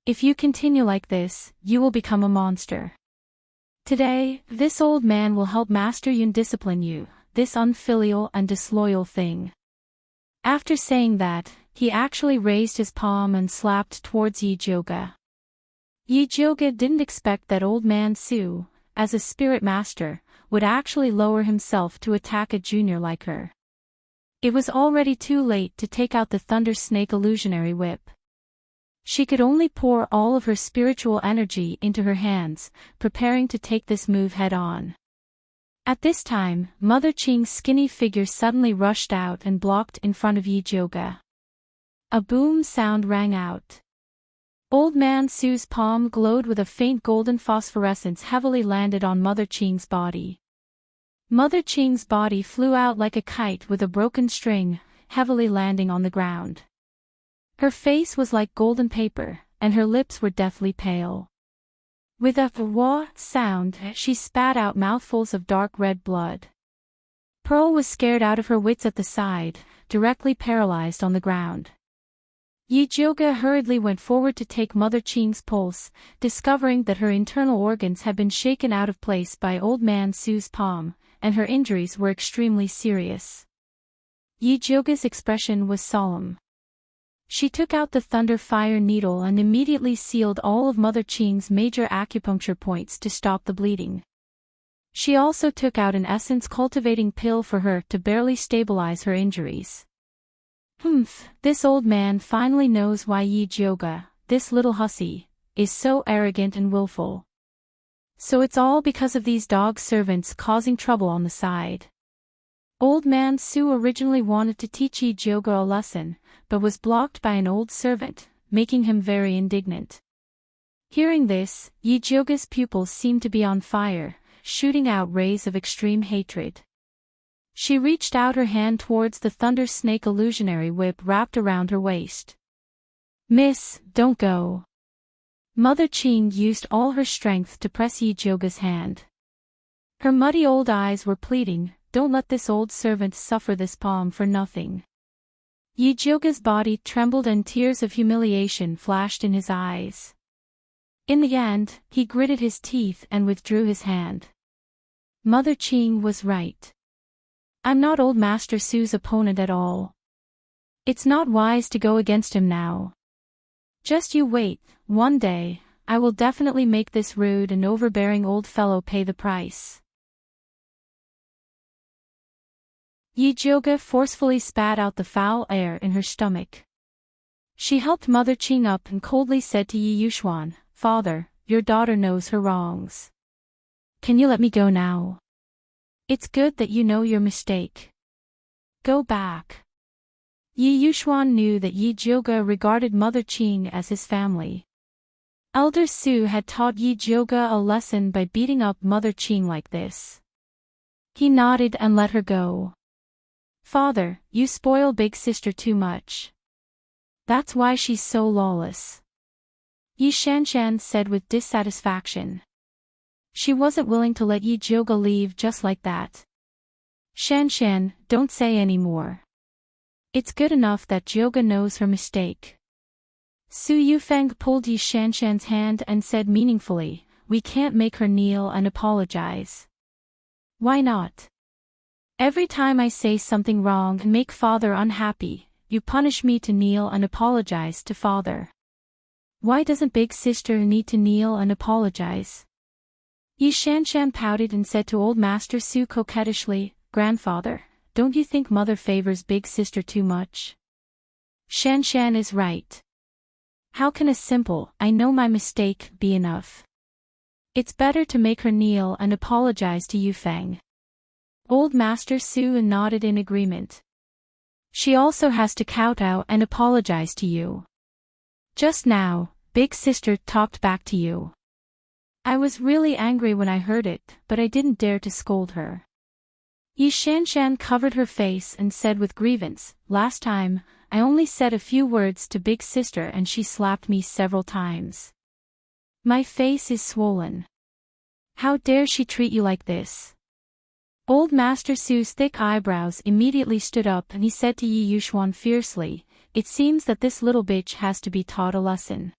If you continue like this, you will become a monster. Today, this old man will help Master Yun discipline you, this unfilial and disloyal thing." After saying that, he actually raised his palm and slapped towards Yi Jioge. Yi Jioge didn't expect that old man Su, as a spirit master, would actually lower himself to attack a junior like her. It was already too late to take out the Thunder Snake illusionary whip. She could only pour all of her spiritual energy into her hands, preparing to take this move head-on. At this time, Mother Qing's skinny figure suddenly rushed out and blocked in front of Yi Jioge. A boom sound rang out. Old Man Su's palm glowed with a faint golden phosphorescence heavily landed on Mother Qing's body. Mother Qing's body flew out like a kite with a broken string, heavily landing on the ground. Her face was like golden paper, and her lips were deathly pale. With a "wah" sound, she spat out mouthfuls of dark red blood. Pearl was scared out of her wits at the side, directly paralyzed on the ground. Yi Jioge hurriedly went forward to take Mother Qing's pulse, discovering that her internal organs had been shaken out of place by Old Man Su's palm, and her injuries were extremely serious. Yi Jioga's expression was solemn. She took out the thunder fire needle and immediately sealed all of Mother Qing's major acupuncture points to stop the bleeding. She also took out an essence-cultivating pill for her to barely stabilize her injuries. This old man finally knows why Yi Jioga, this little hussy, is so arrogant and willful. So it's all because of these dog servants causing trouble on the side. Old man Su originally wanted to teach Yi Jioga a lesson, but was blocked by an old servant, making him very indignant. Hearing this, Yi Jioga's pupils seemed to be on fire, shooting out rays of extreme hatred. She reached out her hand towards the thunder snake illusionary whip wrapped around her waist. "Miss, don't go." Mother Qing used all her strength to press Yi Jioga's hand. Her muddy old eyes were pleading, "Don't let this old servant suffer this palm for nothing." Yi Jioga's body trembled and tears of humiliation flashed in his eyes. In the end, he gritted his teeth and withdrew his hand. Mother Qing was right. I'm not old Master Su's opponent at all. It's not wise to go against him now. Just you wait, one day, I will definitely make this rude and overbearing old fellow pay the price. Yi Jioga forcefully spat out the foul air in her stomach. She helped Mother Qing up and coldly said to Yi Yuxuan, "Father, your daughter knows her wrongs. Can you let me go now? It's good that you know your mistake. Go back." Yi Yuxuan knew that Yi Jioga regarded Mother Qing as his family. Elder Su had taught Yi Jioga a lesson by beating up Mother Qing like this. He nodded and let her go. "Father, you spoil big sister too much. That's why she's so lawless," Yi Shanshan said with dissatisfaction. She wasn't willing to let Yi Jioga leave just like that. "Shanshan, don't say any more. It's good enough that Jioga knows her mistake." Su Yufeng pulled Yi Shanshan's hand and said meaningfully, "We can't make her kneel and apologize." "Why not? Every time I say something wrong and make father unhappy, you punish me to kneel and apologize to father. Why doesn't big sister need to kneel and apologize?" Yi Shanshan pouted and said to old Master Su coquettishly, "Grandfather, don't you think mother favors big sister too much?" Shanshan is right. How can a simple, "I know my mistake," be enough? It's better to make her kneel and apologize to Yufeng. Old Master Su nodded in agreement. She also has to kowtow and apologize to you. Just now, big sister talked back to you. I was really angry when I heard it, but I didn't dare to scold her. Yi Shanshan covered her face and said with grievance, "Last time, I only said a few words to big sister and she slapped me several times. My face is swollen. How dare she treat you like this?" Old Master Su's thick eyebrows immediately stood up and he said to Yi Yuxuan fiercely, "It seems that this little bitch has to be taught a lesson.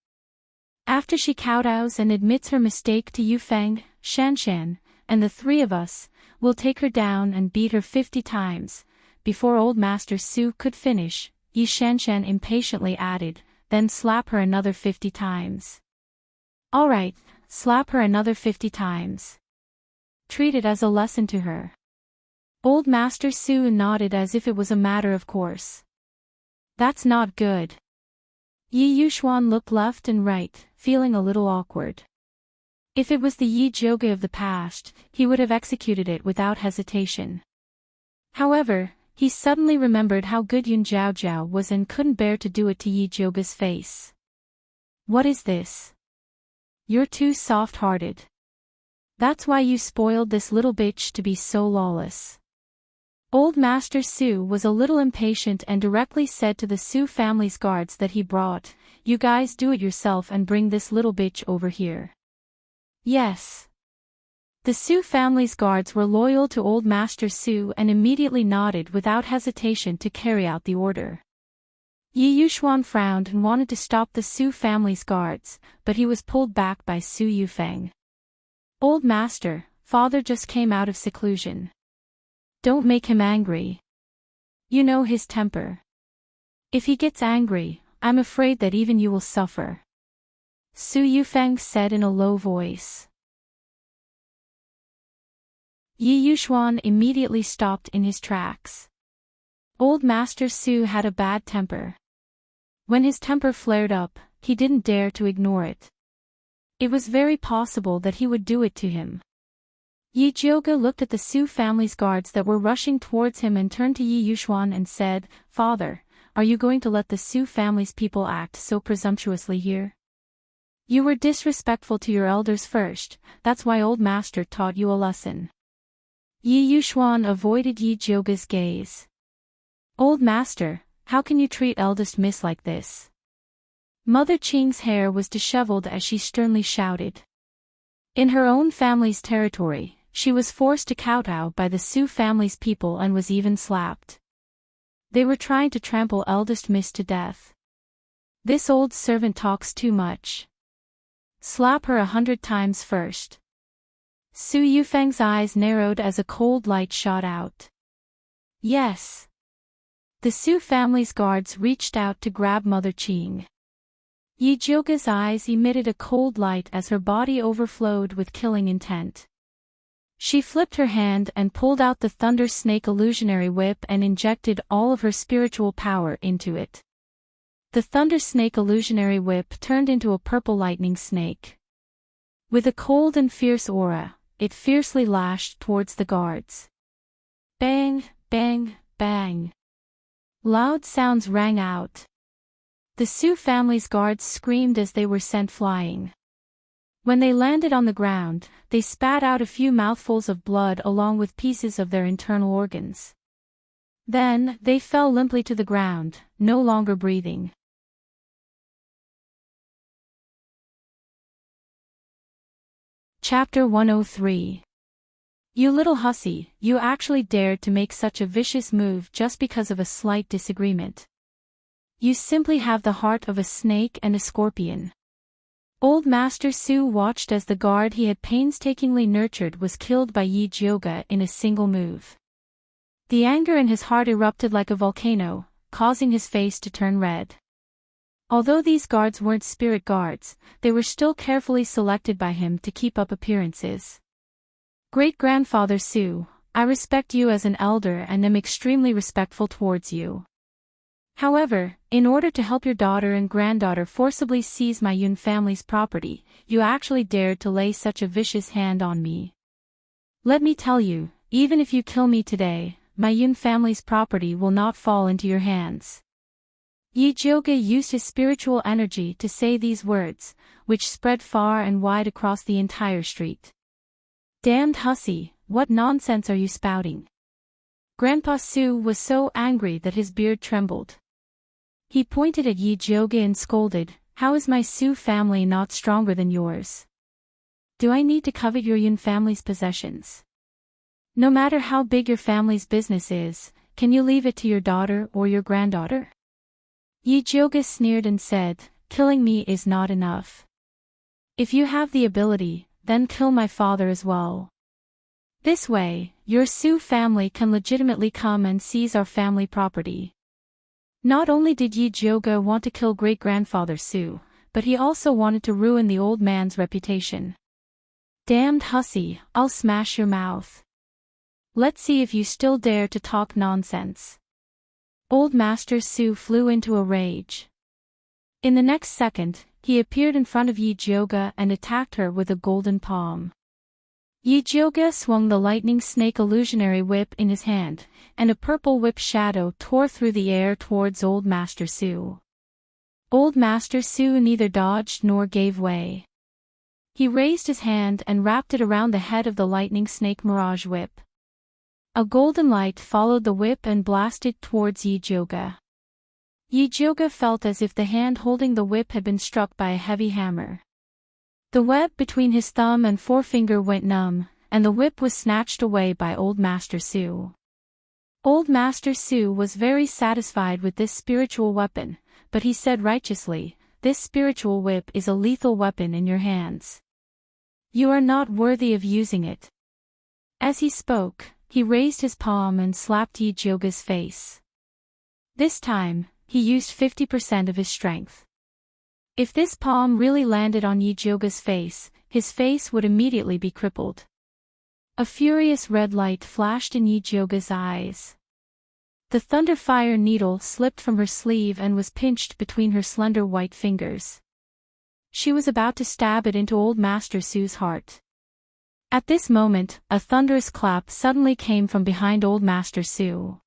After she kowtows and admits her mistake to Yufeng, Shanshan, and the three of us, we'll take her down and beat her 50 times. Before old Master Su could finish, Yi Shanshan impatiently added, "Then slap her another 50 times. All right, slap her another 50 times. Treat it as a lesson to her." Old Master Su nodded as if it was a matter of course. "That's not good." Yi Yuxuan looked left and right, feeling a little awkward. If it was the Yi Jioga of the past, he would have executed it without hesitation. However, he suddenly remembered how good Yun Zhaojiao was and couldn't bear to do it to Yi Jioga's face. "What is this? You're too soft-hearted. That's why you spoiled this little bitch to be so lawless." Old Master Su was a little impatient and directly said to the Su family's guards that he brought, "You guys do it yourself and bring this little bitch over here." "Yes." The Su family's guards were loyal to old Master Su and immediately nodded without hesitation to carry out the order. Yi Yuxuan frowned and wanted to stop the Su family's guards, but he was pulled back by Su Yufeng. "Old Master, father just came out of seclusion. Don't make him angry. You know his temper. If he gets angry, I'm afraid that even you will suffer. Su Yufeng said in a low voice. Yi Yuxuan immediately stopped in his tracks. Old Master Su had a bad temper. When his temper flared up, he didn't dare to ignore it. It was very possible that he would do it to him. Yi Jioge looked at the Su family's guards that were rushing towards him and turned to Yi Yuxuan and said, "Father, are you going to let the Su family's people act so presumptuously here? You were disrespectful to your elders first, that's why Old Master taught you a lesson." Yi Yuxuan avoided Yi Jioge's gaze. "Old Master, how can you treat eldest miss like this?" Mother Qing's hair was disheveled as she sternly shouted. In her own family's territory, she was forced to kowtow by the Su family's people and was even slapped. They were trying to trample eldest miss to death. This old servant talks too much. Slap her 100 times first. Su Yufeng's eyes narrowed as a cold light shot out. Yes. The Su family's guards reached out to grab Mother Qing. Yi Jioge's eyes emitted a cold light as her body overflowed with killing intent. She flipped her hand and pulled out the Thunder Snake illusionary whip and injected all of her spiritual power into it. The Thunder Snake illusionary whip turned into a purple lightning snake. With a cold and fierce aura, it fiercely lashed towards the guards. Bang, bang, bang. Loud sounds rang out. The Su family's guards screamed as they were sent flying. When they landed on the ground, they spat out a few mouthfuls of blood along with pieces of their internal organs. Then, they fell limply to the ground, no longer breathing. Chapter 103. You little hussy, you actually dared to make such a vicious move just because of a slight disagreement. You simply have the heart of a snake and a scorpion. Old Master Su watched as the guard he had painstakingly nurtured was killed by Yi Jioge in a single move. The anger in his heart erupted like a volcano, causing his face to turn red. Although these guards weren't spirit guards, they were still carefully selected by him to keep up appearances. Great-grandfather Su, I respect you as an elder and am extremely respectful towards you. However, in order to help your daughter and granddaughter forcibly seize my Yun family's property, you actually dared to lay such a vicious hand on me. Let me tell you, even if you kill me today, my Yun family's property will not fall into your hands. Yi Jioge used his spiritual energy to say these words, which spread far and wide across the entire street. Damned hussy, what nonsense are you spouting? Grandpa Su was so angry that his beard trembled. He pointed at Yi Jioge and scolded, "How is my Su family not stronger than yours? Do I need to covet your Yun family's possessions? No matter how big your family's business is, can you leave it to your daughter or your granddaughter?" Yi Jioge sneered and said, "Killing me is not enough. If you have the ability, then kill my father as well. This way, your Su family can legitimately come and seize our family property." Not only did Yi Jioge want to kill great-grandfather Su, but he also wanted to ruin the old man's reputation. Damned hussy, I'll smash your mouth. Let's see if you still dare to talk nonsense. Old Master Su flew into a rage. In the next second, he appeared in front of Yi Jioge and attacked her with a golden palm. Yi Jioge swung the lightning snake illusionary whip in his hand, and a purple whip shadow tore through the air towards Old Master Su. Old Master Su neither dodged nor gave way. He raised his hand and wrapped it around the head of the lightning snake mirage whip. A golden light followed the whip and blasted towards Yi Jioge. Yi Jioge felt as if the hand holding the whip had been struck by a heavy hammer. The web between his thumb and forefinger went numb, and the whip was snatched away by Old Master Su. Old Master Su was very satisfied with this spiritual weapon, but he said righteously, "This spiritual whip is a lethal weapon in your hands. You are not worthy of using it." As he spoke, he raised his palm and slapped Yi Jyoga's face. This time, he used 50% of his strength. If this palm really landed on Yi Jyoga's face, his face would immediately be crippled. A furious red light flashed in Yi Jyoga's eyes. The thunderfire needle slipped from her sleeve and was pinched between her slender white fingers. She was about to stab it into Old Master Su's heart. At this moment, a thunderous clap suddenly came from behind Old Master Su.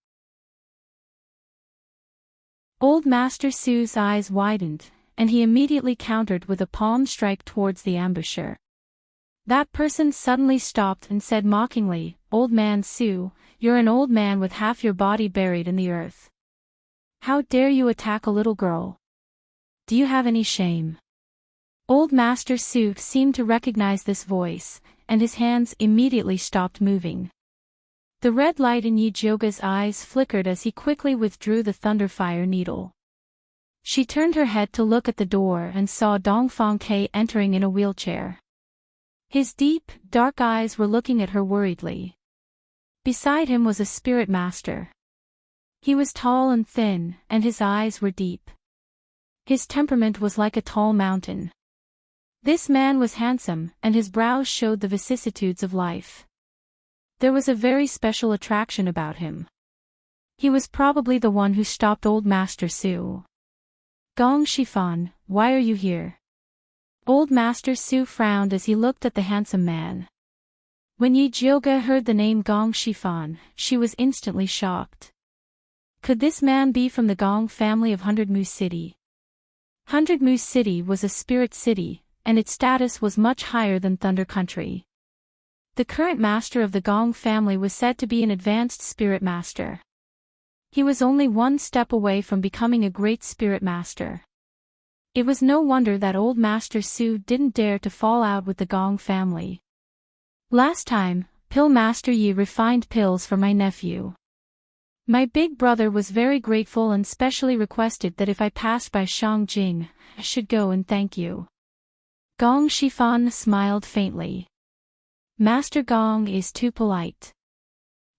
Old Master Su's eyes widened, and he immediately countered with a palm strike towards the ambusher. That person suddenly stopped and said mockingly, "Old Man Su, you're an old man with half your body buried in the earth. How dare you attack a little girl? Do you have any shame?" Old Master Su seemed to recognize this voice, and his hands immediately stopped moving. The red light in Yi Jyoga's eyes flickered as he quickly withdrew the thunderfire needle. She turned her head to look at the door and saw Dongfang Ke entering in a wheelchair. His deep, dark eyes were looking at her worriedly. Beside him was a spirit master. He was tall and thin, and his eyes were deep. His temperament was like a tall mountain. This man was handsome, and his brows showed the vicissitudes of life. There was a very special attraction about him. He was probably the one who stopped Old Master Su. "Gong Shifan, why are you here?" Old Master Su frowned as he looked at the handsome man. When Yi Jyoga heard the name Gong Shifan, she was instantly shocked. Could this man be from the Gong family of Hundred Moose City? Hundred Moose City was a spirit city, and its status was much higher than Thunder Country. The current master of the Gong family was said to be an advanced spirit master. He was only one step away from becoming a great spirit master. It was no wonder that Old Master Su didn't dare to fall out with the Gong family. "Last time, Pill Master Yi refined pills for my nephew. My big brother was very grateful and specially requested that if I passed by Shangjing, I should go and thank you." Gong Shifan smiled faintly. "Master Gong is too polite."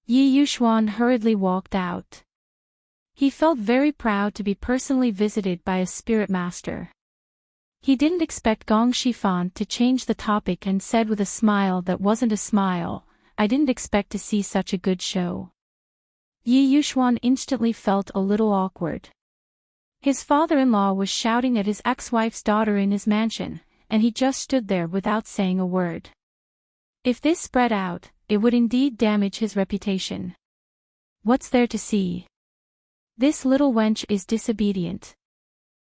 Yi Yuxuan hurriedly walked out. He felt very proud to be personally visited by a spirit master. He didn't expect Gong Shifan to change the topic and said with a smile that wasn't a smile, "I didn't expect to see such a good show." Yi Yuxuan instantly felt a little awkward. His father-in-law was shouting at his ex-wife's daughter in his mansion, and he just stood there without saying a word. If this spread out, it would indeed damage his reputation. What's there to see? This little wench is disobedient.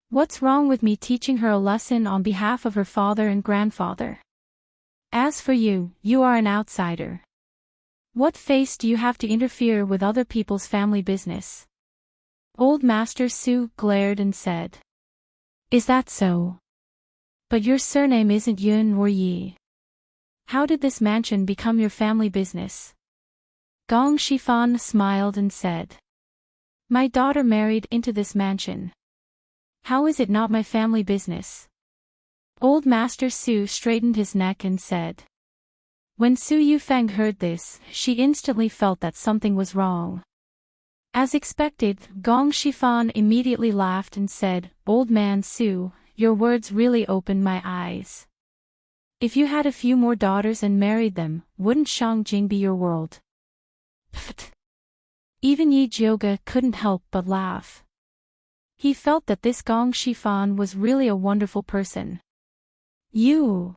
What's wrong with me teaching her a lesson on behalf of her father and grandfather? As for you, you are an outsider. What face do you have to interfere with other people's family business? Old Master Su glared and said. Is that so? But your surname isn't Yun or Yi. How did this mansion become your family business? Gong Shifan smiled and said. My daughter married into this mansion. How is it not my family business? Old Master Su straightened his neck and said. When Su Yufeng heard this, she instantly felt that something was wrong. As expected, Gong Shifan immediately laughed and said, Old man Su, your words really opened my eyes. If you had a few more daughters and married them, wouldn't Shangjing be your world? Pfft. Even Yi Jyoga couldn't help but laugh. He felt that this Gong Shifan was really a wonderful person. You.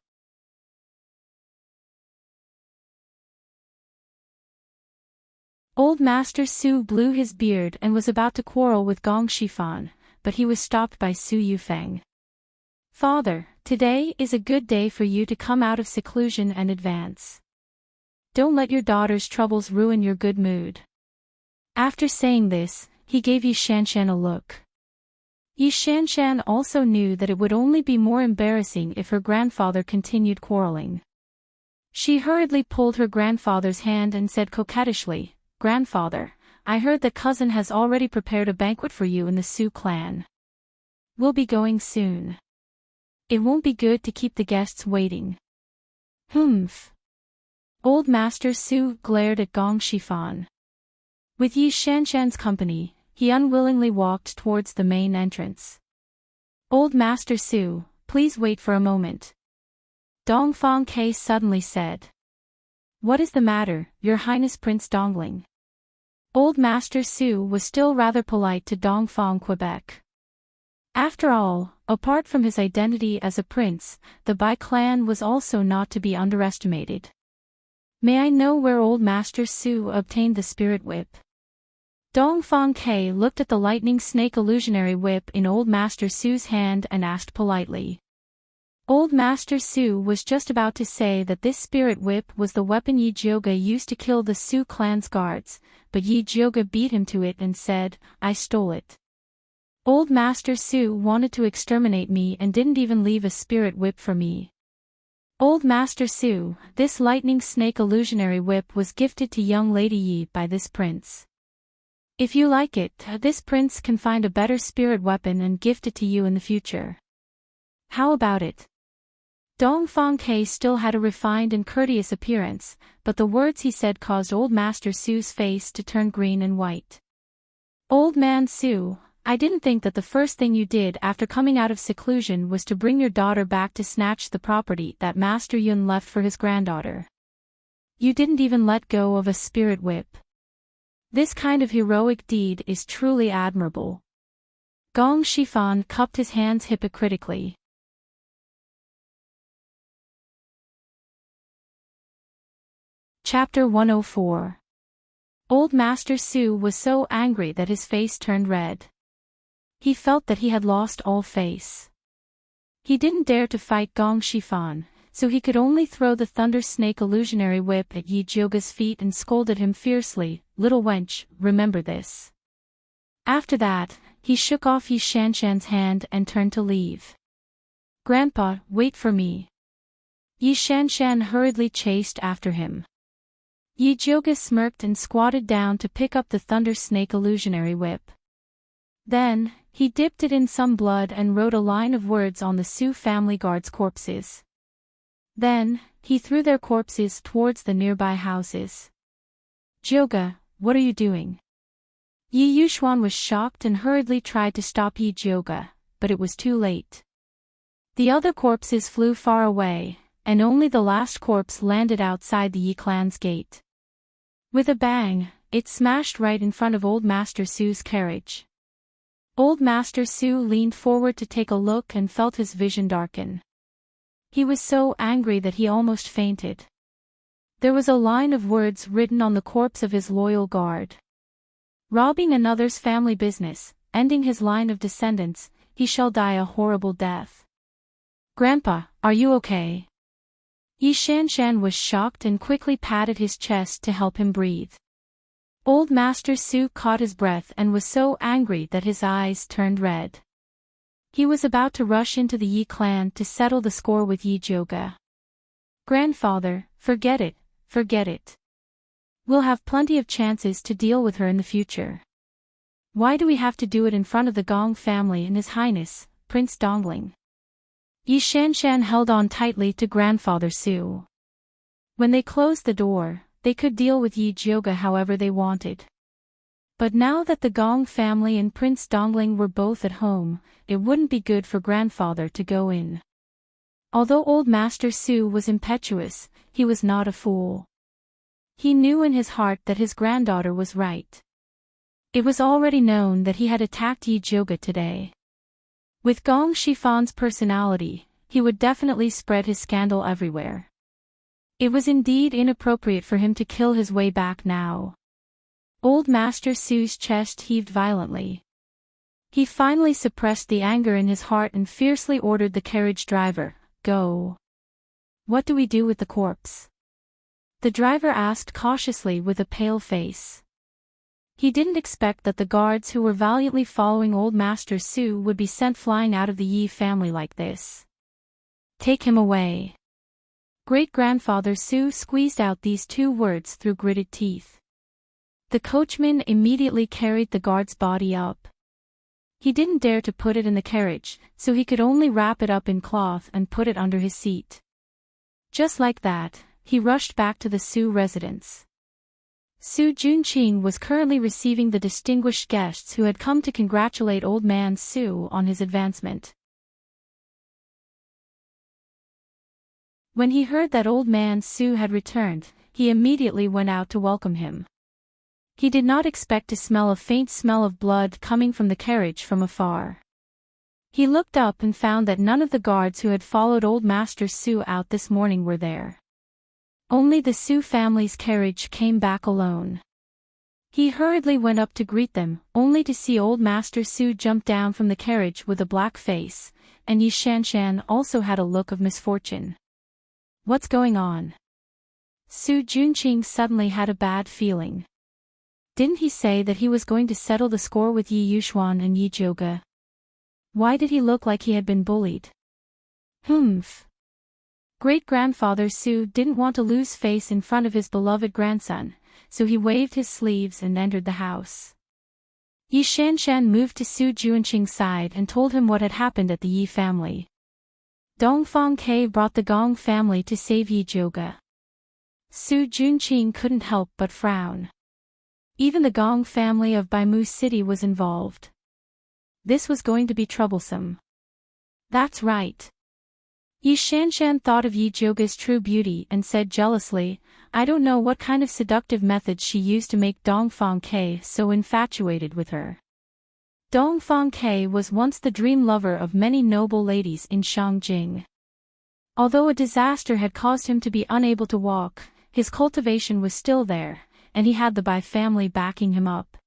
Old Master Su blew his beard and was about to quarrel with Gong Shifan, but he was stopped by Su Yufeng. Father, today is a good day for you to come out of seclusion and advance. Don't let your daughter's troubles ruin your good mood. After saying this, he gave Yi Shanshan a look. Yi Shanshan also knew that it would only be more embarrassing if her grandfather continued quarreling. She hurriedly pulled her grandfather's hand and said coquettishly, Grandfather, I heard that cousin has already prepared a banquet for you in the Su clan. We'll be going soon. It won't be good to keep the guests waiting. Humph. Old Master Su glared at Gong Shifan. With Yi Shanshan's company, he unwillingly walked towards the main entrance. Old Master Su, please wait for a moment. Dongfang Ke suddenly said. What is the matter, Your Highness Prince Dongling? Old Master Su was still rather polite to Dongfang Quebec. After all, apart from his identity as a prince, the Bai clan was also not to be underestimated. May I know where Old Master Su obtained the spirit whip? Dongfang Ke looked at the lightning snake illusionary whip in Old Master Su's hand and asked politely. Old Master Su was just about to say that this spirit whip was the weapon Yi Jioga used to kill the Su clan's guards, but Yi Jioga beat him to it and said, I stole it. Old Master Su wanted to exterminate me and didn't even leave a spirit whip for me. Old Master Su, this lightning snake illusionary whip was gifted to young Lady Yi by this prince. If you like it, this prince can find a better spirit weapon and gift it to you in the future. How about it? Dongfang Ke still had a refined and courteous appearance, but the words he said caused Old Master Su's face to turn green and white. Old Man Su, I didn't think that the first thing you did after coming out of seclusion was to bring your daughter back to snatch the property that Master Yun left for his granddaughter. You didn't even let go of a spirit whip. This kind of heroic deed is truly admirable. Gong Shifan cupped his hands hypocritically. Chapter 104. Old Master Su was so angry that his face turned red. He felt that he had lost all face. He didn't dare to fight Gong Shifan, so he could only throw the Thunder Snake illusionary whip at Yi Jioga's feet and scolded him fiercely, little wench, remember this. After that, he shook off Yi Shanshan's hand and turned to leave. Grandpa, wait for me. Yi Shanshan hurriedly chased after him. Yi Jioga smirked and squatted down to pick up the Thunder Snake illusionary whip. Then, he dipped it in some blood and wrote a line of words on the Su family guards' corpses. Then, he threw their corpses towards the nearby houses. Jioga, what are you doing? Yi Yuxuan was shocked and hurriedly tried to stop Yi Jioga, but it was too late. The other corpses flew far away, and only the last corpse landed outside the Yi clan's gate. With a bang, it smashed right in front of Old Master Su's carriage. Old Master Su leaned forward to take a look and felt his vision darken. He was so angry that he almost fainted. There was a line of words written on the corpse of his loyal guard. Robbing another's family business, ending his line of descendants, he shall die a horrible death. Grandpa, are you okay? Yi Shanshan was shocked and quickly patted his chest to help him breathe. Old Master Su caught his breath and was so angry that his eyes turned red. He was about to rush into the Yi clan to settle the score with Yi Jioga. Grandfather, forget it, forget it. We'll have plenty of chances to deal with her in the future. Why do we have to do it in front of the Gong family and His Highness, Prince Dongling? Yi Shanshan held on tightly to Grandfather Su. When they closed the door, they could deal with Yi Jioga however they wanted. But now that the Gong family and Prince Dongling were both at home, it wouldn't be good for Grandfather to go in. Although Old Master Su was impetuous, he was not a fool. He knew in his heart that his granddaughter was right. It was already known that he had attacked Yi Jioga today. With Gong Shifan's personality, he would definitely spread his scandal everywhere. It was indeed inappropriate for him to kill his way back now. Old Master Su's chest heaved violently. He finally suppressed the anger in his heart and fiercely ordered the carriage driver, "Go." "What do we do with the corpse?" the driver asked cautiously with a pale face. He didn't expect that the guards who were valiantly following Old Master Su would be sent flying out of the Yi family like this. "Take him away." Great-grandfather Su squeezed out these two words through gritted teeth. The coachman immediately carried the guard's body up. He didn't dare to put it in the carriage, so he could only wrap it up in cloth and put it under his seat. Just like that, he rushed back to the Su residence. Su Junqing was currently receiving the distinguished guests who had come to congratulate Old Man Su on his advancement. When he heard that Old Man Su had returned, he immediately went out to welcome him. He did not expect to smell a faint smell of blood coming from the carriage from afar. He looked up and found that none of the guards who had followed Old Master Su out this morning were there. Only the Su family's carriage came back alone. He hurriedly went up to greet them, only to see Old Master Su jump down from the carriage with a black face, and Yi Shanshan also had a look of misfortune. What's going on? Su Junqing suddenly had a bad feeling. Didn't he say that he was going to settle the score with Yi Yuxuan and Yi Zhouge? Why did he look like he had been bullied? Humph. Great-grandfather Su didn't want to lose face in front of his beloved grandson, so he waved his sleeves and entered the house. Yi Shanshan moved to Su Junqing's side and told him what had happened at the Yi family. Dongfang Ke brought the Gong family to save Yi Zhouge. Su Junqing couldn't help but frown. Even the Gong family of Baimu City was involved. This was going to be troublesome. That's right. Yi Shanshan thought of Yi Zhouge's true beauty and said jealously, I don't know what kind of seductive methods she used to make Dongfang Ke so infatuated with her. Dongfang Ke was once the dream lover of many noble ladies in Shangjing. Although a disaster had caused him to be unable to walk, his cultivation was still there, and he had the Bai family backing him up.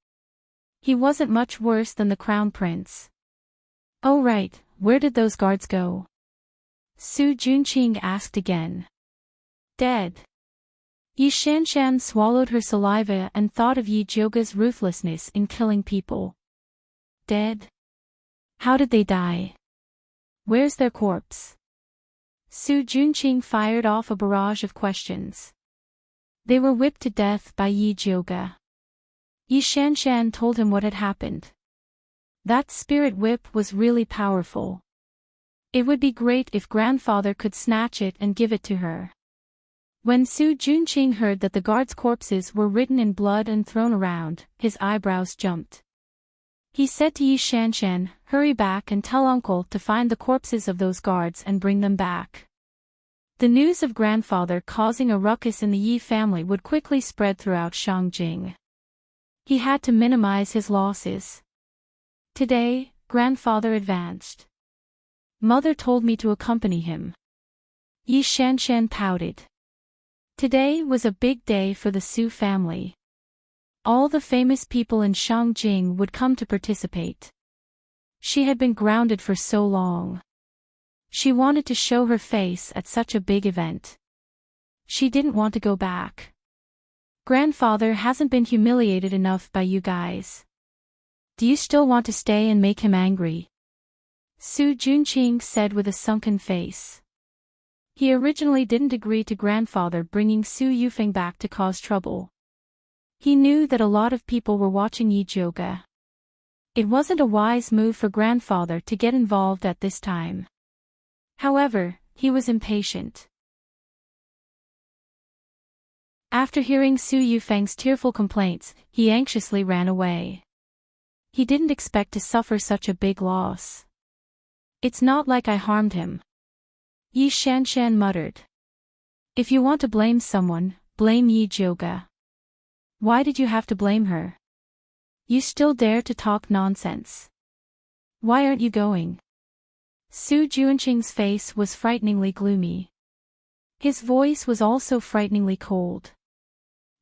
He wasn't much worse than the crown prince. Oh right, where did those guards go? Su Junqing asked again. Dead. Yi Shanshan swallowed her saliva and thought of Yi Zhouge's ruthlessness in killing people. Dead? How did they die? Where's their corpse? Su Junqing fired off a barrage of questions. They were whipped to death by Yi Zhouge. Yi Shanshan told him what had happened. That spirit whip was really powerful. It would be great if grandfather could snatch it and give it to her. When Su Junqing heard that the guards' corpses were written in blood and thrown around, his eyebrows jumped. He said to Yi Shanshan, hurry back and tell uncle to find the corpses of those guards and bring them back. The news of grandfather causing a ruckus in the Yi family would quickly spread throughout Shangjing. He had to minimize his losses. Today, grandfather advanced. Mother told me to accompany him. Yi Shanshan pouted. Today was a big day for the Su family. All the famous people in Shangjing would come to participate. She had been grounded for so long. She wanted to show her face at such a big event. She didn't want to go back. Grandfather hasn't been humiliated enough by you guys. Do you still want to stay and make him angry? Su Junqing said with a sunken face. He originally didn't agree to grandfather bringing Su Yufeng back to cause trouble. He knew that a lot of people were watching Yi Zhouge. It wasn't a wise move for grandfather to get involved at this time. However, he was impatient. After hearing Su Yufeng's tearful complaints, he anxiously ran away. He didn't expect to suffer such a big loss. It's not like I harmed him. Yi Shanshan muttered. If you want to blame someone, blame Yi Zhouge. Why did you have to blame her? You still dare to talk nonsense. Why aren't you going? Su Junqing's face was frighteningly gloomy. His voice was also frighteningly cold.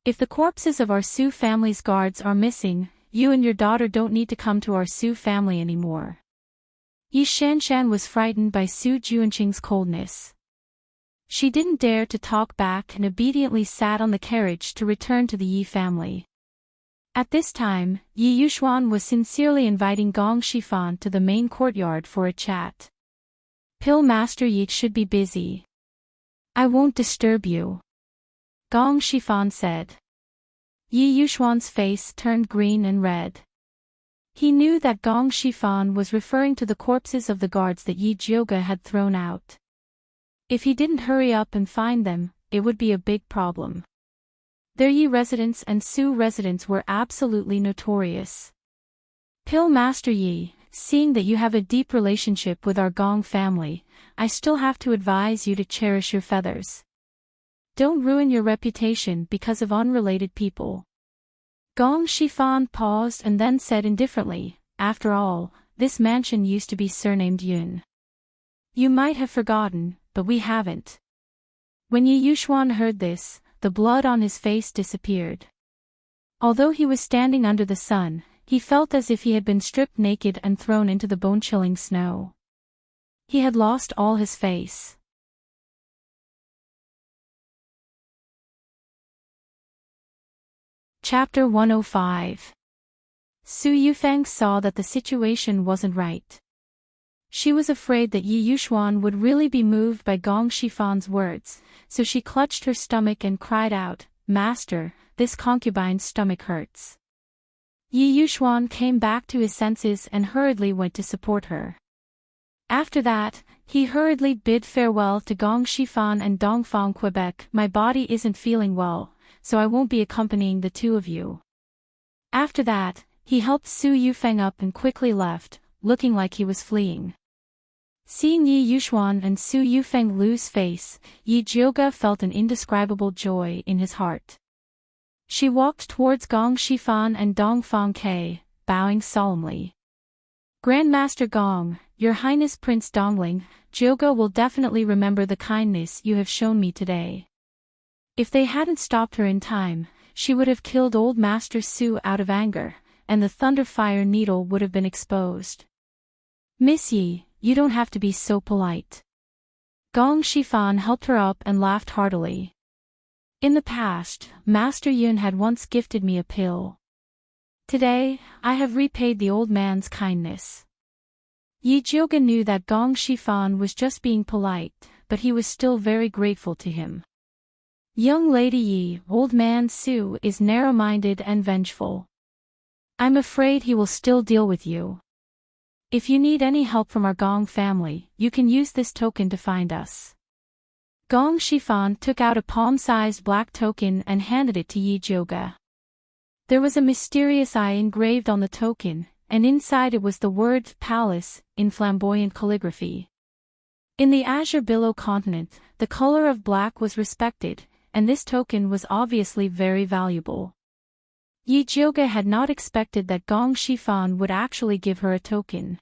If the corpses of our Su family's guards are missing, you and your daughter don't need to come to our Su family anymore. Yi Shanshan was frightened by Su Junqing's coldness. She didn't dare to talk back and obediently sat on the carriage to return to the Yi family. At this time, Yi Yuxuan was sincerely inviting Gong Shifan to the main courtyard for a chat. Pill Master Yi should be busy. I won't disturb you. Gong Shifan said. Yi Yuxuan's face turned green and red. He knew that Gong Shifan was referring to the corpses of the guards that Yi Zhouge had thrown out. If he didn't hurry up and find them, it would be a big problem. Their Yi residents and Su residents were absolutely notorious. Pill Master Yi, seeing that you have a deep relationship with our Gong family, I still have to advise you to cherish your feathers. Don't ruin your reputation because of unrelated people. Gong Shifan paused and then said indifferently, after all, this mansion used to be surnamed Yun. You might have forgotten, but we haven't. When Yi Yuxuan heard this, the blood on his face disappeared. Although he was standing under the sun, he felt as if he had been stripped naked and thrown into the bone-chilling snow. He had lost all his face. Chapter 105. Su Yufeng saw that the situation wasn't right. She was afraid that Yi Yuxuan would really be moved by Gong Shifan's words, so she clutched her stomach and cried out, "Master, this concubine's stomach hurts." Yi Yuxuan came back to his senses and hurriedly went to support her. After that, he hurriedly bid farewell to Gong Shifan and Dongfang Quebec. "My body isn't feeling well, so I won't be accompanying the two of you." After that, he helped Su Yufeng up and quickly left, looking like he was fleeing. Seeing Yi Yuxuan and Su Yufeng lose face, Yi Jioga felt an indescribable joy in his heart. She walked towards Gong Shifan and Dongfang Ke, bowing solemnly. "Grandmaster Gong, Your Highness Prince Dongling, Jioga will definitely remember the kindness you have shown me today." If they hadn't stopped her in time, she would have killed old Master Su out of anger, and the Thunderfire Needle would have been exposed. "Miss Yi, you don't have to be so polite." Gong Shifan helped her up and laughed heartily. "In the past, Master Yun had once gifted me a pill. Today, I have repaid the old man's kindness." Yi Jioga knew that Gong Shifan was just being polite, but he was still very grateful to him. "Young Lady Yi, old man Su is narrow-minded and vengeful. I'm afraid he will still deal with you. If you need any help from our Gong family, you can use this token to find us." Gong Shifan took out a palm-sized black token and handed it to Yi Jioga. There was a mysterious eye engraved on the token, and inside it was the word "Palace" in flamboyant calligraphy. In the Azure Billow continent, the color of black was respected, and this token was obviously very valuable. Yi Jioga had not expected that Gong Shifan would actually give her a token.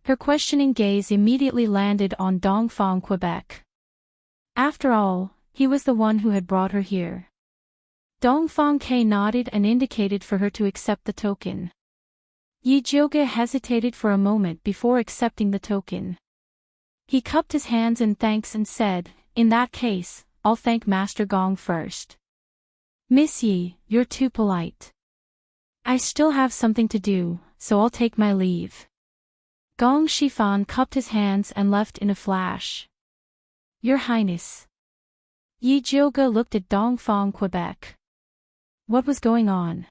Her questioning gaze immediately landed on Dongfang Quebec. After all, he was the one who had brought her here. Dongfang Ke nodded and indicated for her to accept the token. Yi Jioga hesitated for a moment before accepting the token. He cupped his hands in thanks and said, "In that case, I'll thank Master Gong first. Miss Yi, you're too polite. I still have something to do, so I'll take my leave." Gong Shifan cupped his hands and left in a flash. "Your Highness." Yi Jioga looked at Dongfang Quebec. What was going on?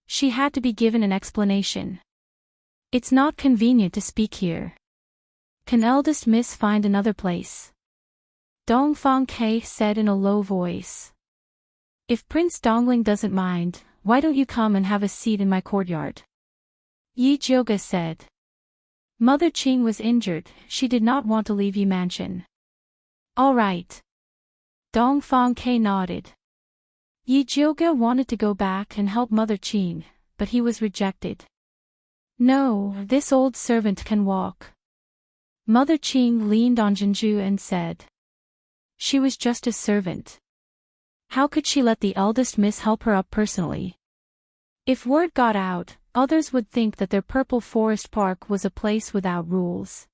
She had to be given an explanation. "It's not convenient to speak here. Can eldest miss find another place?" Dongfang Ke said in a low voice. "If Prince Dongling doesn't mind, why don't you come and have a seat in my courtyard?" Yi Jioga said. Mother Qing was injured, she did not want to leave Yi Mansion. "All right." Dongfang Ke nodded. Yi Jioga wanted to go back and help Mother Qing, but he was rejected. "No, this old servant can walk." Mother Qing leaned on Jinju and said. She was just a servant. How could she let the eldest miss help her up personally? If word got out, others would think that their Purple Forest Park was a place without rules.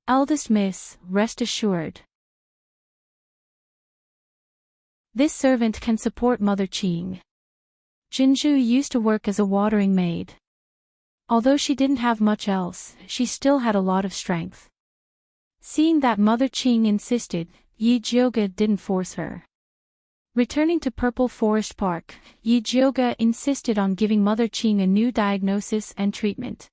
Eldest miss, rest assured. This servant can support Mother Qing. Jinju used to work as a watering maid. Although she didn't have much else, she still had a lot of strength. Seeing that Mother Qing insisted, Yi Jioga didn't force her. Returning to Purple Forest Park, Yi Jioga insisted on giving Mother Qing a new diagnosis and treatment.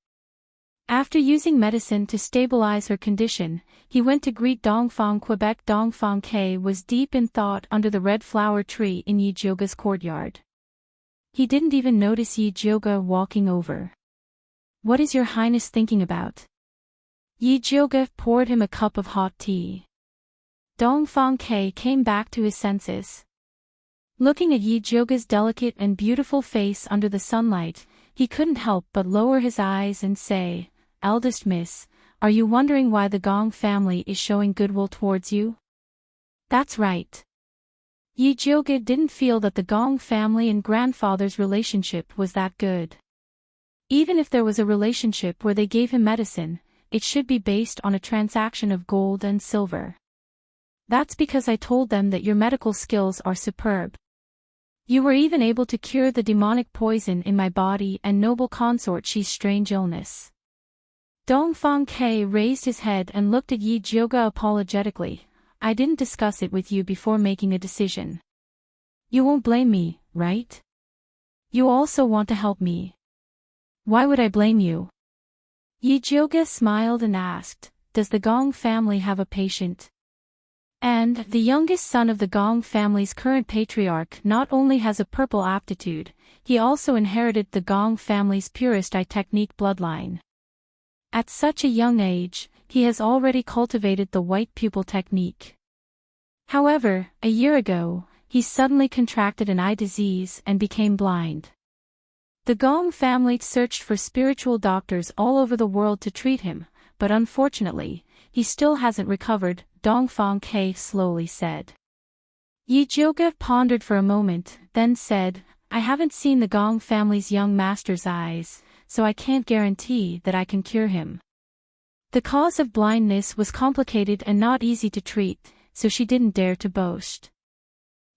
After using medicine to stabilize her condition, he went to greet Dongfang, Quebec. Dongfang K was deep in thought under the red flower tree in Yi Jioga's courtyard. He didn't even notice Yi Jioga walking over. "What is your highness thinking about?" Yi Jioga poured him a cup of hot tea. Dongfang K came back to his senses. Looking at Yi Jioga's delicate and beautiful face under the sunlight, he couldn't help but lower his eyes and say, "Eldest miss, are you wondering why the Gong family is showing goodwill towards you?" "That's right." Yi Jioga didn't feel that the Gong family and grandfather's relationship was that good. Even if there was a relationship where they gave him medicine, it should be based on a transaction of gold and silver. "That's because I told them that your medical skills are superb. You were even able to cure the demonic poison in my body and noble consort Xi's strange illness." Dongfang K raised his head and looked at Yi Jioga apologetically. "I didn't discuss it with you before making a decision. You won't blame me, right? You also want to help me." "Why would I blame you?" Yi Jioga smiled and asked, "Does the Gong family have a patient?" And the youngest son of the Gong family's current patriarch not only has a purple aptitude, he also inherited the Gong family's purest eye technique bloodline. At such a young age, he has already cultivated the white pupil technique. However, a year ago, he suddenly contracted an eye disease and became blind. The Gong family searched for spiritual doctors all over the world to treat him, but unfortunately, he still hasn't recovered, Dongfang K slowly said. Yi Jioga pondered for a moment, then said, "I haven't seen the Gong family's young master's eyes, so I can't guarantee that I can cure him." The cause of blindness was complicated and not easy to treat, so she didn't dare to boast.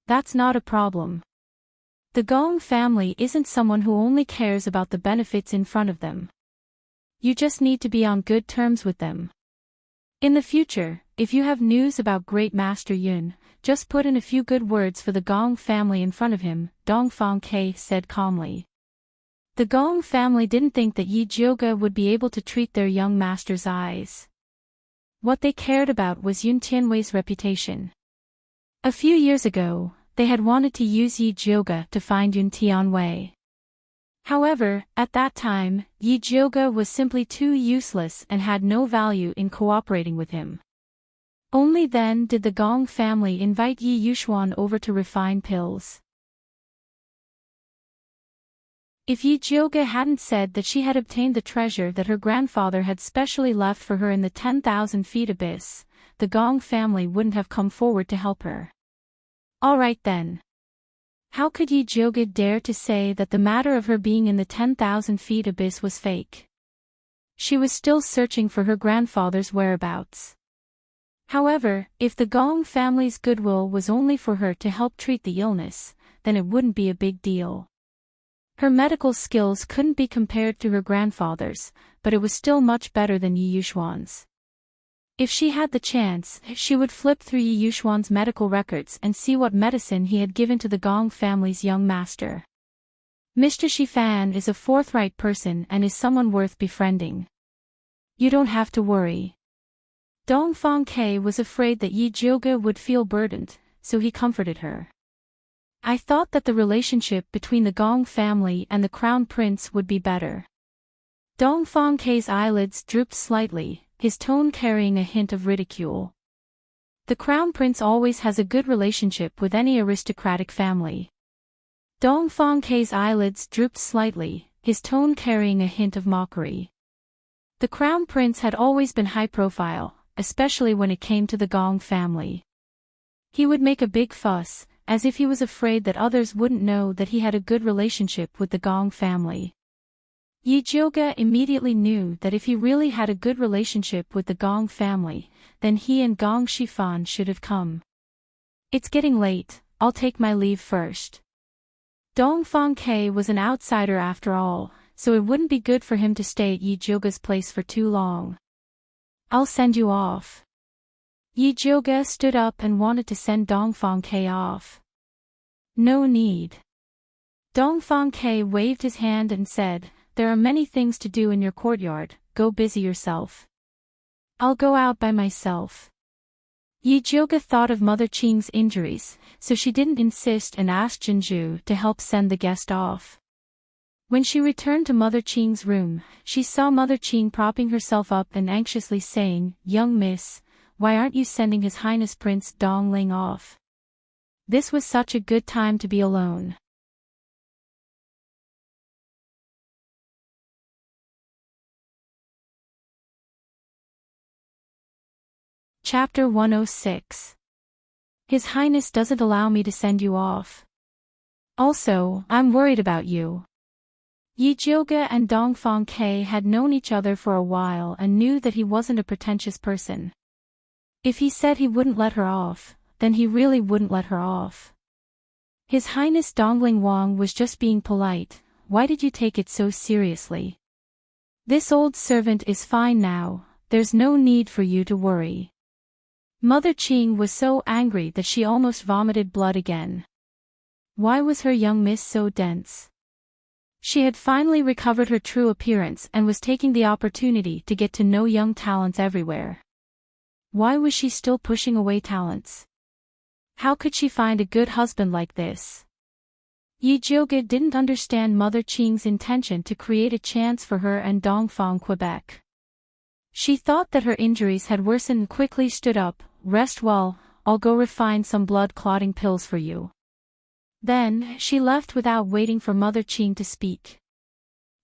"That's not a problem. The Gong family isn't someone who only cares about the benefits in front of them. You just need to be on good terms with them. In the future, if you have news about Great Master Yun, just put in a few good words for the Gong family in front of him," Dongfang K said calmly. The Gong family didn't think that Yi Jioga would be able to treat their young master's eyes. What they cared about was Yun Tianwei's reputation. A few years ago, they had wanted to use Yi Jioga to find Yun Tianwei. However, at that time, Yi Jioga was simply too useless and had no value in cooperating with him. Only then did the Gong family invite Yi Yuxuan over to refine pills. If Yi Jioga hadn't said that she had obtained the treasure that her grandfather had specially left for her in the 10,000 feet abyss, the Gong family wouldn't have come forward to help her. All right then. How could Yi Jioga dare to say that the matter of her being in the 10,000 feet abyss was fake? She was still searching for her grandfather's whereabouts. However, if the Gong family's goodwill was only for her to help treat the illness, then it wouldn't be a big deal. Her medical skills couldn't be compared to her grandfather's, but it was still much better than Yi Yuxuan's. If she had the chance, she would flip through Yi Yuxuan's medical records and see what medicine he had given to the Gong family's young master. Mr. Shifan is a forthright person and is someone worth befriending. You don't have to worry. Dongfang K was afraid that Yi Jioga would feel burdened, so he comforted her. I thought that the relationship between the Gong family and the Crown Prince would be better. Dongfang K's eyelids drooped slightly, his tone carrying a hint of ridicule. The Crown Prince always has a good relationship with any aristocratic family. Dongfang K's eyelids drooped slightly, his tone carrying a hint of mockery. The Crown Prince had always been high profile, especially when it came to the Gong family. He would make a big fuss, as if he was afraid that others wouldn't know that he had a good relationship with the Gong family. Yi Jioga immediately knew that if he really had a good relationship with the Gong family, then he and Gong Shifan should have come. It's getting late, I'll take my leave first. Dongfang K was an outsider after all, so it wouldn't be good for him to stay at Yi Jioga's place for too long. I'll send you off. Yi Jioga stood up and wanted to send Dongfang K off. No need. Dongfang K waved his hand and said, There are many things to do in your courtyard, go busy yourself. I'll go out by myself. Yijioga thought of Mother Qing's injuries, so she didn't insist and asked Jinju to help send the guest off. When she returned to Mother Qing's room, she saw Mother Qing propping herself up and anxiously saying, "Young miss, why aren't you sending His Highness Prince Dongling off? This was such a good time to be alone." Chapter 106. His Highness doesn't allow me to send you off. Also, I'm worried about you. Yijioga and Dongfang Ke had known each other for a while and knew that he wasn't a pretentious person. If he said he wouldn't let her off, then he really wouldn't let her off. His Highness Dongling Wang was just being polite. Why did you take it so seriously? This old servant is fine now, there's no need for you to worry. Mother Qing was so angry that she almost vomited blood again. Why was her young miss so dense? She had finally recovered her true appearance and was taking the opportunity to get to know young talents everywhere. Why was she still pushing away talents? How could she find a good husband like this? Yijioga didn't understand Mother Qing's intention to create a chance for her and Dongfang Quebec. She thought that her injuries had worsened and quickly stood up. "Rest well, I'll go refine some blood-clotting pills for you." Then, she left without waiting for Mother Qing to speak.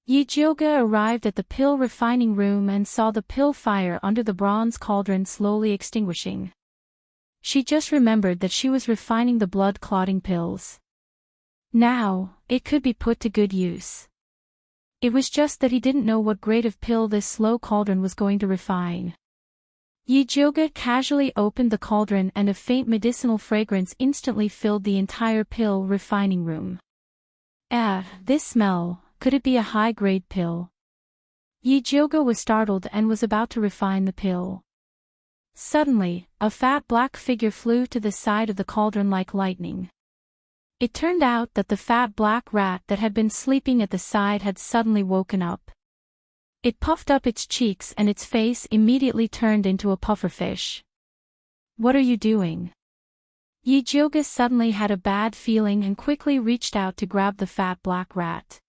Yijioga arrived at the pill refining room and saw the pill fire under the bronze cauldron slowly extinguishing. She just remembered that she was refining the blood-clotting pills. Now, it could be put to good use. It was just that he didn't know what grade of pill this slow cauldron was going to refine. Yijioga casually opened the cauldron and a faint medicinal fragrance instantly filled the entire pill refining room. This smell, could it be a high-grade pill? Yijioga was startled and was about to refine the pill. Suddenly, a fat black figure flew to the side of the cauldron like lightning. It turned out that the fat black rat that had been sleeping at the side had suddenly woken up. It puffed up its cheeks and its face immediately turned into a pufferfish. "What are you doing?" Yijioga suddenly had a bad feeling and quickly reached out to grab the fat black rat.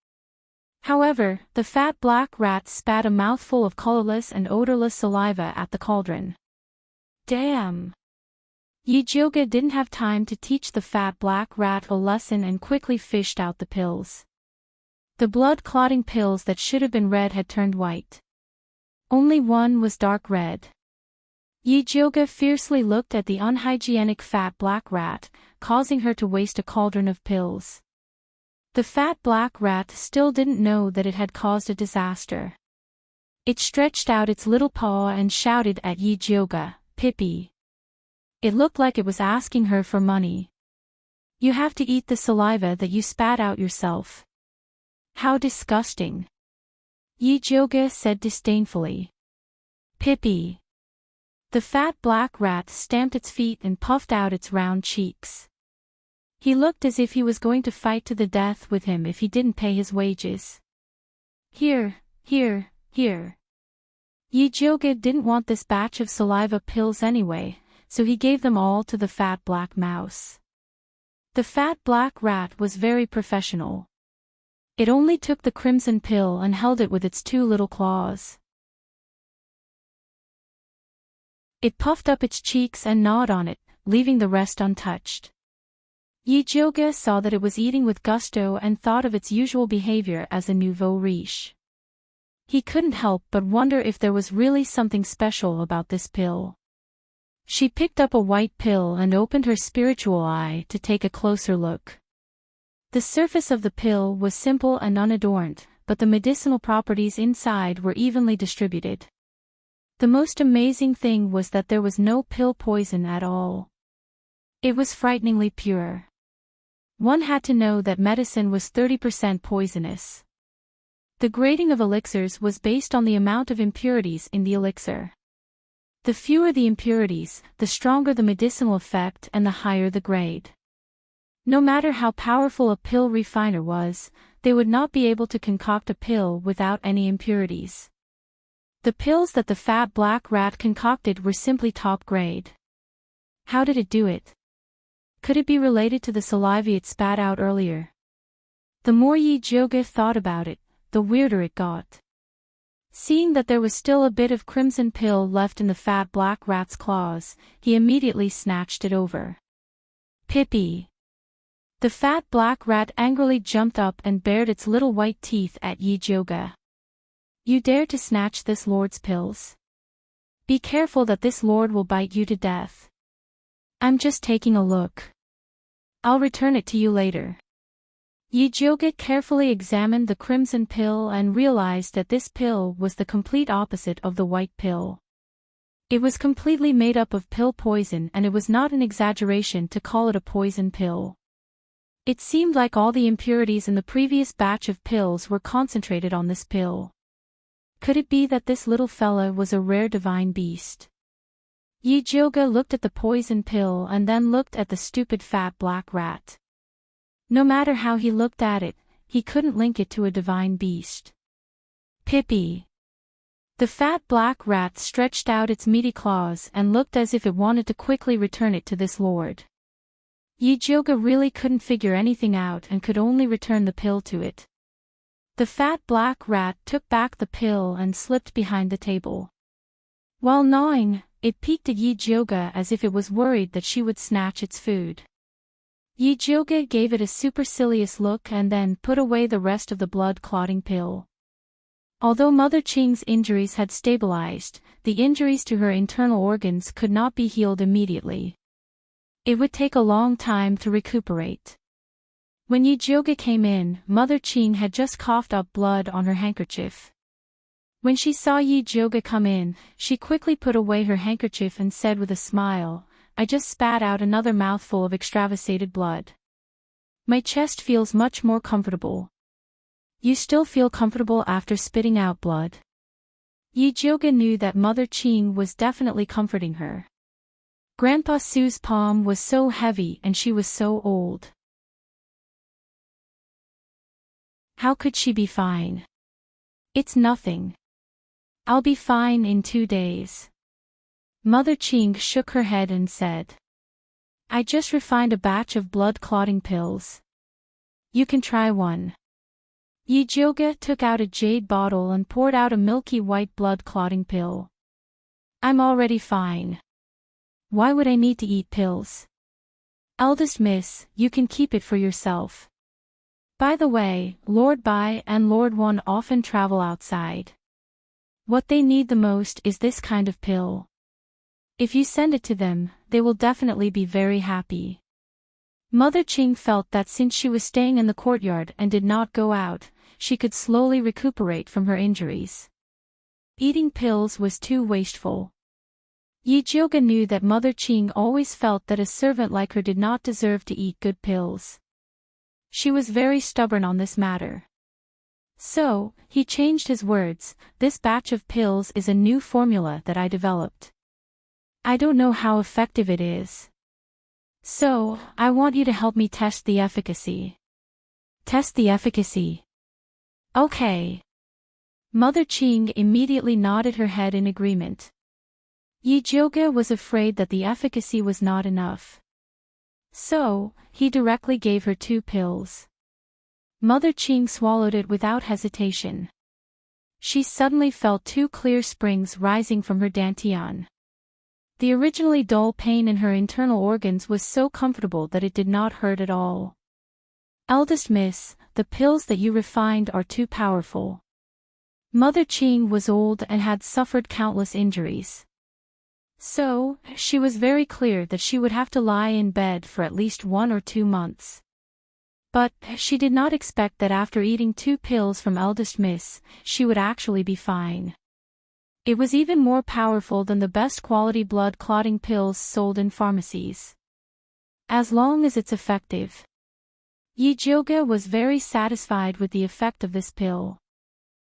However, the fat black rat spat a mouthful of colorless and odorless saliva at the cauldron. Damn! Yijioga didn't have time to teach the fat black rat a lesson and quickly fished out the pills. The blood-clotting pills that should have been red had turned white. Only one was dark red. Yijioga fiercely looked at the unhygienic fat black rat, causing her to waste a cauldron of pills. The fat black rat still didn't know that it had caused a disaster. It stretched out its little paw and shouted at Yijioga, "Pippi." It looked like it was asking her for money. "You have to eat the saliva that you spat out yourself." "How disgusting," Yijioga said disdainfully. "Pippi." The fat black rat stamped its feet and puffed out its round cheeks. He looked as if he was going to fight to the death with him if he didn't pay his wages. Here. Yijioga didn't want this batch of saliva pills anyway, so he gave them all to the fat black mouse. The fat black rat was very professional. It only took the crimson pill and held it with its two little claws. It puffed up its cheeks and gnawed on it, leaving the rest untouched. Yijioga saw that it was eating with gusto and thought of its usual behavior as a nouveau riche. He couldn't help but wonder if there was really something special about this pill. She picked up a white pill and opened her spiritual eye to take a closer look. The surface of the pill was simple and unadorned, but the medicinal properties inside were evenly distributed. The most amazing thing was that there was no pill poison at all. It was frighteningly pure. One had to know that medicine was 30% poisonous. The grading of elixirs was based on the amount of impurities in the elixir. The fewer the impurities, the stronger the medicinal effect and the higher the grade. No matter how powerful a pill refiner was, they would not be able to concoct a pill without any impurities. The pills that the fat black rat concocted were simply top grade. How did it do it? Could it be related to the saliva it spat out earlier? The more Yi Jioge thought about it, the weirder it got. Seeing that there was still a bit of crimson pill left in the fat black rat's claws, he immediately snatched it over. Pippi! The fat black rat angrily jumped up and bared its little white teeth at Yi Jioge. You dare to snatch this lord's pills? Be careful that this lord will bite you to death. I'm just taking a look. I'll return it to you later. Yi Jioge carefully examined the crimson pill and realized that this pill was the complete opposite of the white pill. It was completely made up of pill poison, and it was not an exaggeration to call it a poison pill. It seemed like all the impurities in the previous batch of pills were concentrated on this pill. Could it be that this little fella was a rare divine beast? Yi Jioge looked at the poison pill and then looked at the stupid fat black rat. No matter how he looked at it, he couldn't link it to a divine beast. Pippi! The fat black rat stretched out its meaty claws and looked as if it wanted to quickly return it to this lord. Yi Jioge really couldn't figure anything out and could only return the pill to it. The fat black rat took back the pill and slipped behind the table. While gnawing, it peeked at Yi Jioge as if it was worried that she would snatch its food. Yi Jioge gave it a supercilious look and then put away the rest of the blood-clotting pill. Although Mother Qing's injuries had stabilized, the injuries to her internal organs could not be healed immediately. It would take a long time to recuperate. When Yi Jioge came in, Mother Qing had just coughed up blood on her handkerchief. When she saw Yi Jioge come in, she quickly put away her handkerchief and said with a smile, I just spat out another mouthful of extravasated blood. My chest feels much more comfortable. You still feel comfortable after spitting out blood? Yi Jioge knew that Mother Qing was definitely comforting her. Grandpa Su's palm was so heavy and she was so old. How could she be fine? It's nothing. I'll be fine in 2 days. Mother Qing shook her head and said. I just refined a batch of blood-clotting pills. You can try one. Yi Jioge took out a jade bottle and poured out a milky white blood-clotting pill. I'm already fine. Why would I need to eat pills? Eldest miss, you can keep it for yourself. By the way, Lord Bai and Lord Wan often travel outside. What they need the most is this kind of pill. If you send it to them, they will definitely be very happy. Mother Qing felt that since she was staying in the courtyard and did not go out, she could slowly recuperate from her injuries. Eating pills was too wasteful. Yi Jioge knew that Mother Qing always felt that a servant like her did not deserve to eat good pills. She was very stubborn on this matter. So, he changed his words, this batch of pills is a new formula that I developed. I don't know how effective it is. So, I want you to help me test the efficacy. Test the efficacy. Okay. Mother Qing immediately nodded her head in agreement. Yi Jioge was afraid that the efficacy was not enough. So, he directly gave her 2 pills. Mother Qing swallowed it without hesitation. She suddenly felt 2 clear springs rising from her dantian. The originally dull pain in her internal organs was so comfortable that it did not hurt at all. Eldest miss, the pills that you refined are too powerful. Mother Qing was old and had suffered countless injuries. So, she was very clear that she would have to lie in bed for at least 1 or 2 months. But, she did not expect that after eating 2 pills from Eldest Miss, she would actually be fine. It was even more powerful than the best quality blood-clotting pills sold in pharmacies. As long as it's effective. Yi Jioge was very satisfied with the effect of this pill.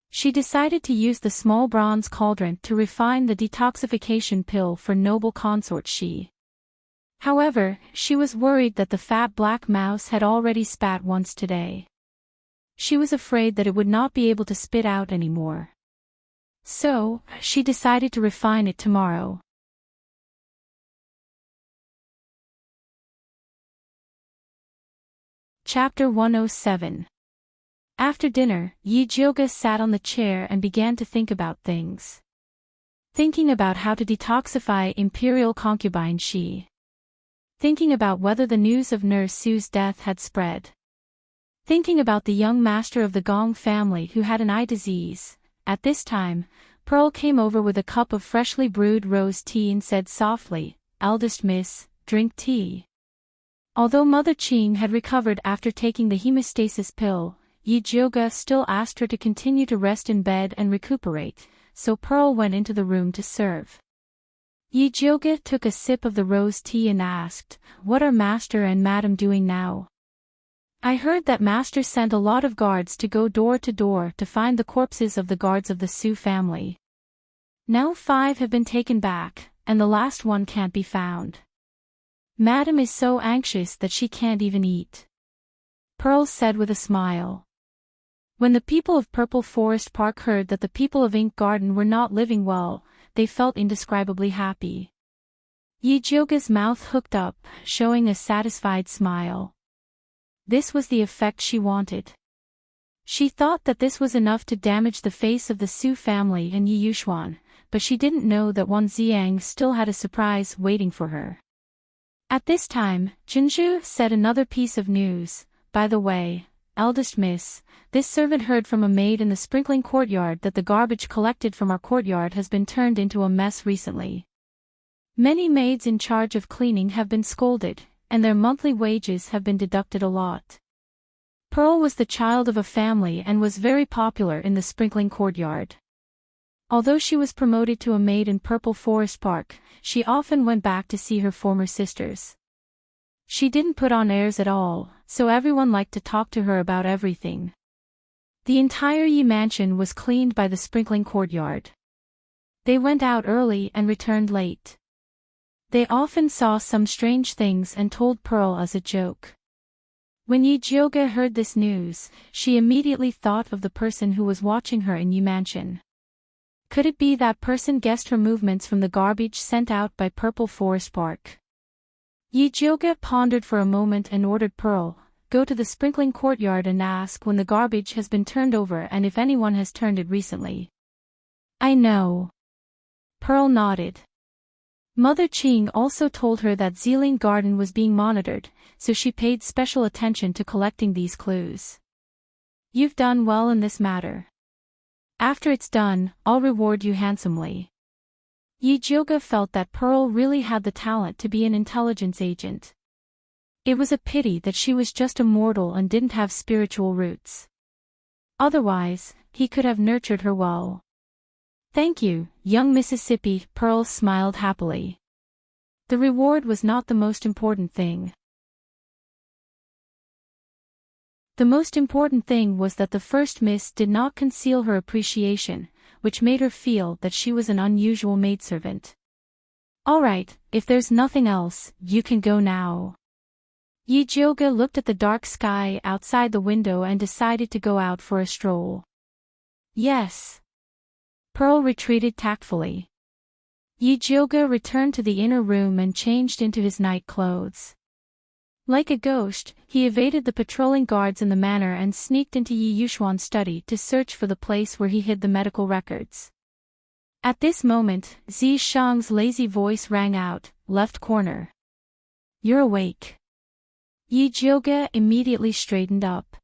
She decided to use the small bronze cauldron to refine the detoxification pill for noble consort Shi. However, she was worried that the fat black mouse had already spat once today. She was afraid that it would not be able to spit out anymore. So, she decided to refine it tomorrow. Chapter 107. After dinner, Yi Jyoga sat on the chair and began to think about things. Thinking about how to detoxify imperial concubine Shi. Thinking about whether the news of Nurse Su's death had spread. Thinking about the young master of the Gong family who had an eye disease. At this time, Pearl came over with a cup of freshly brewed rose tea and said softly, "Eldest miss, drink tea." Although Mother Qing had recovered after taking the hemostasis pill, Yi Jyoga still asked her to continue to rest in bed and recuperate, so Pearl went into the room to serve. Yi Jyoga took a sip of the rose tea and asked, "What are Master and Madam doing now?" "I heard that Master sent a lot of guards to go door to door to find the corpses of the guards of the Su family. Now 5 have been taken back, and the last one can't be found. Madam is so anxious that she can't even eat," Pearl said with a smile. When the people of Purple Forest Park heard that the people of Ink Garden were not living well, they felt indescribably happy. Yi Jyoga's mouth hooked up, showing a satisfied smile. This was the effect she wanted. She thought that this was enough to damage the face of the Su family and Yi Yuxuan, but she didn't know that Wan Xiang still had a surprise waiting for her. At this time, Junju said another piece of news. "By the way, eldest miss, this servant heard from a maid in the sprinkling courtyard that the garbage collected from our courtyard has been turned into a mess recently. Many maids in charge of cleaning have been scolded, and their monthly wages have been deducted a lot." Pearl was the child of a family and was very popular in the sprinkling courtyard. Although she was promoted to a maid in Purple Forest Park, she often went back to see her former sisters. She didn't put on airs at all, so everyone liked to talk to her about everything. The entire Yi mansion was cleaned by the sprinkling courtyard. They went out early and returned late. They often saw some strange things and told Pearl as a joke. When Yi Jyoga heard this news, she immediately thought of the person who was watching her in Yi mansion. Could it be that person guessed her movements from the garbage sent out by Purple Forest Park? Yi Jyoga pondered for a moment and ordered Pearl, "Go to the sprinkling courtyard and ask when the garbage has been turned over and if anyone has turned it recently." "I know." Pearl nodded. Mother Qing also told her that Xiling Garden was being monitored, so she paid special attention to collecting these clues. "You've done well in this matter. After it's done, I'll reward you handsomely." Yi Jyoga felt that Pearl really had the talent to be an intelligence agent. It was a pity that she was just a mortal and didn't have spiritual roots. Otherwise, he could have nurtured her well. "Thank you, young Mississippi," Pearl smiled happily. The reward was not the most important thing. The most important thing was that the first miss did not conceal her appreciation, which made her feel that she was an unusual maidservant. "All right, if there's nothing else, you can go now." Yi Jyoga looked at the dark sky outside the window and decided to go out for a stroll. "Yes." Pearl retreated tactfully. Yi Jyoga returned to the inner room and changed into his night clothes. Like a ghost, he evaded the patrolling guards in the manor and sneaked into Yi Yuxuan's study to search for the place where he hid the medical records. At this moment, Zi Shang's lazy voice rang out, "Left corner. You're awake." Yi Jyoga immediately straightened up.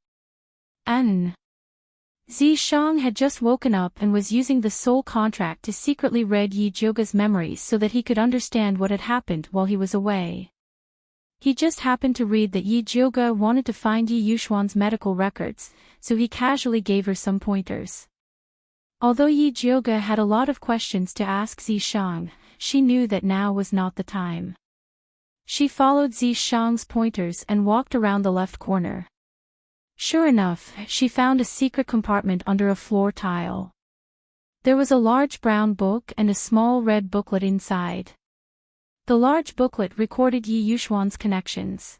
Zi Shang had just woken up and was using the soul contract to secretly read Yi Jyoga's memories so that he could understand what had happened while he was away. He just happened to read that Yi Jyoga wanted to find Yi Yuxuan's medical records, so he casually gave her some pointers. Although Yi Jyoga had a lot of questions to ask Zi Shang, she knew that now was not the time. She followed Zi Shang's pointers and walked around the left corner. Sure enough, she found a secret compartment under a floor tile. There was a large brown book and a small red booklet inside. The large booklet recorded Yi Yuxuan's connections.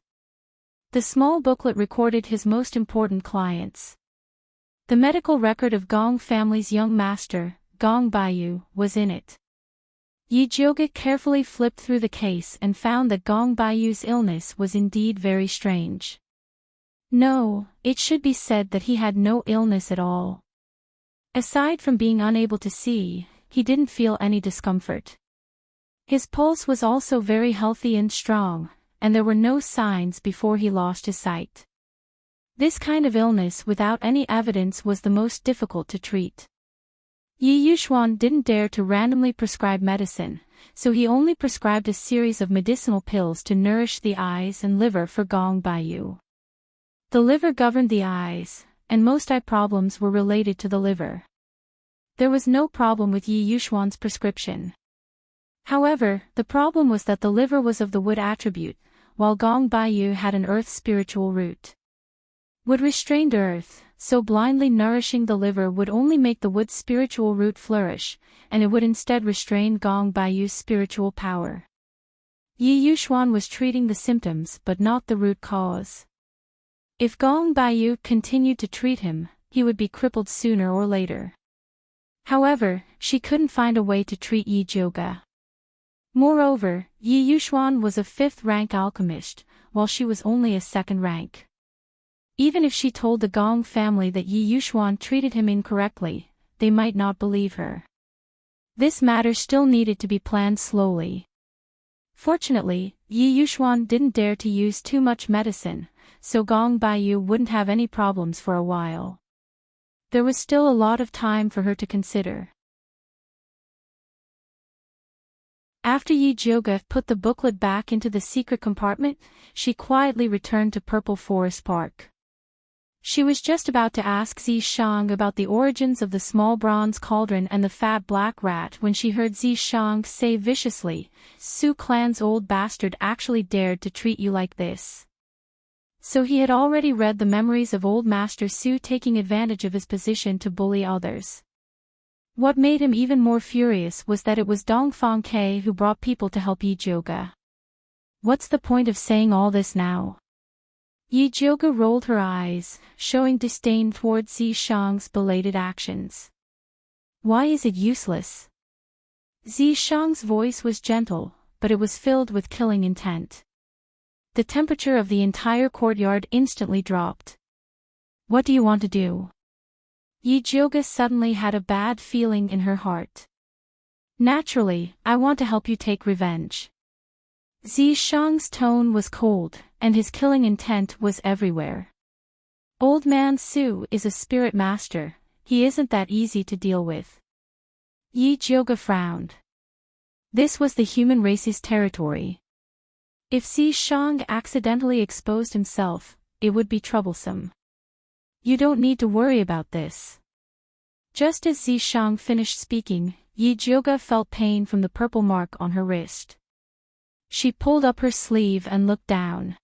The small booklet recorded his most important clients. The medical record of Gong family's young master, Gong Baiyu, was in it. Yi Jioga carefully flipped through the case and found that Gong Baiyu's illness was indeed very strange. No, it should be said that he had no illness at all. Aside from being unable to see, he didn't feel any discomfort. His pulse was also very healthy and strong, and there were no signs before he lost his sight. This kind of illness without any evidence was the most difficult to treat. Yi Yuxuan didn't dare to randomly prescribe medicine, so he only prescribed a series of medicinal pills to nourish the eyes and liver for Gong Baiyu. The liver governed the eyes, and most eye problems were related to the liver. There was no problem with Yi Yuxuan's prescription. However, the problem was that the liver was of the wood attribute, while Gong Baiyu had an earth spiritual root. Wood restrained earth, so blindly nourishing the liver would only make the wood spiritual root flourish, and it would instead restrain Gong Baiyu's spiritual power. Yi Yuxuan was treating the symptoms but not the root cause. If Gong Baiyu continued to treat him, he would be crippled sooner or later. However, she couldn't find a way to treat Yi Jioga. Moreover, Yi Yuxuan was a 5th-rank alchemist, while she was only a 2nd rank. Even if she told the Gong family that Yi Yuxuan treated him incorrectly, they might not believe her. This matter still needed to be planned slowly. Fortunately, Yi Yuxuan didn't dare to use too much medicine, so Gong Baiyu wouldn't have any problems for a while. There was still a lot of time for her to consider. After Yi Jioga put the booklet back into the secret compartment, she quietly returned to Purple Forest Park. She was just about to ask Zishang about the origins of the small bronze cauldron and the fat black rat when she heard Zishang say viciously, "Su Clan's old bastard actually dared to treat you like this." So he had already read the memories of old Master Su taking advantage of his position to bully others. What made him even more furious was that it was Dongfang Ke who brought people to help Yi Jioga. What's the point of saying all this now? Yi Jioga rolled her eyes, showing disdain towards Zishang's belated actions. Why is it useless? Zishang's voice was gentle, but it was filled with killing intent. The temperature of the entire courtyard instantly dropped. What do you want to do? Yi Jioga suddenly had a bad feeling in her heart. Naturally, I want to help you take revenge. Zishang's tone was cold, and his killing intent was everywhere. Old Man Su is a spirit master, he isn't that easy to deal with. Yi Jioga frowned. This was the human race's territory. If Zishang accidentally exposed himself, it would be troublesome. You don't need to worry about this. Just as Zishang finished speaking, Yi Jioga felt pain from the purple mark on her wrist. She pulled up her sleeve and looked down.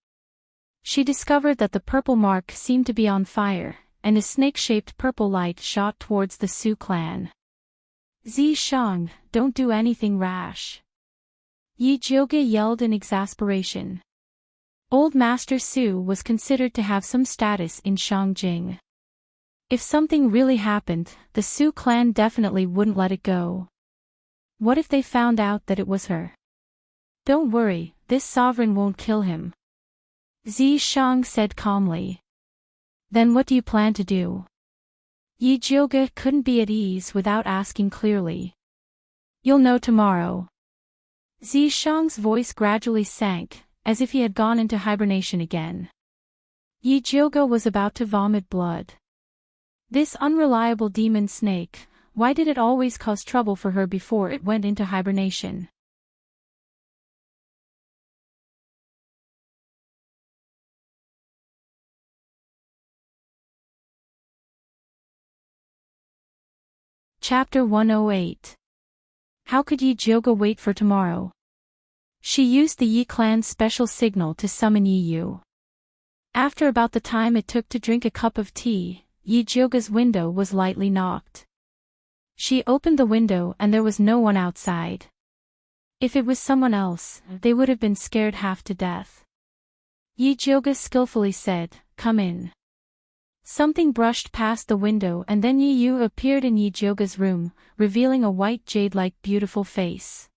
She discovered that the purple mark seemed to be on fire, and a snake-shaped purple light shot towards the Su clan. Zishang, don't do anything rash. Yi Jioga yelled in exasperation. Old Master Su was considered to have some status in Shangjing. If something really happened, the Su clan definitely wouldn't let it go. What if they found out that it was her? Don't worry, this sovereign won't kill him. Zishang said calmly. Then what do you plan to do? Yi Jioga couldn't be at ease without asking clearly. You'll know tomorrow. Zishang's voice gradually sank, as if he had gone into hibernation again. Yi Jioga was about to vomit blood. This unreliable demon snake, why did it always cause trouble for her before it went into hibernation? Chapter 108. How could Yi Jioga wait for tomorrow? She used the Yi clan's special signal to summon Yi Yu. After about the time it took to drink a cup of tea, Yi Jioga's window was lightly knocked. She opened the window and there was no one outside. If it was someone else, they would have been scared half to death. Yi Jioga skillfully said, "Come in." Something brushed past the window and then Yi Yu appeared in Yi Jyoga's room, revealing a white jade-like beautiful face.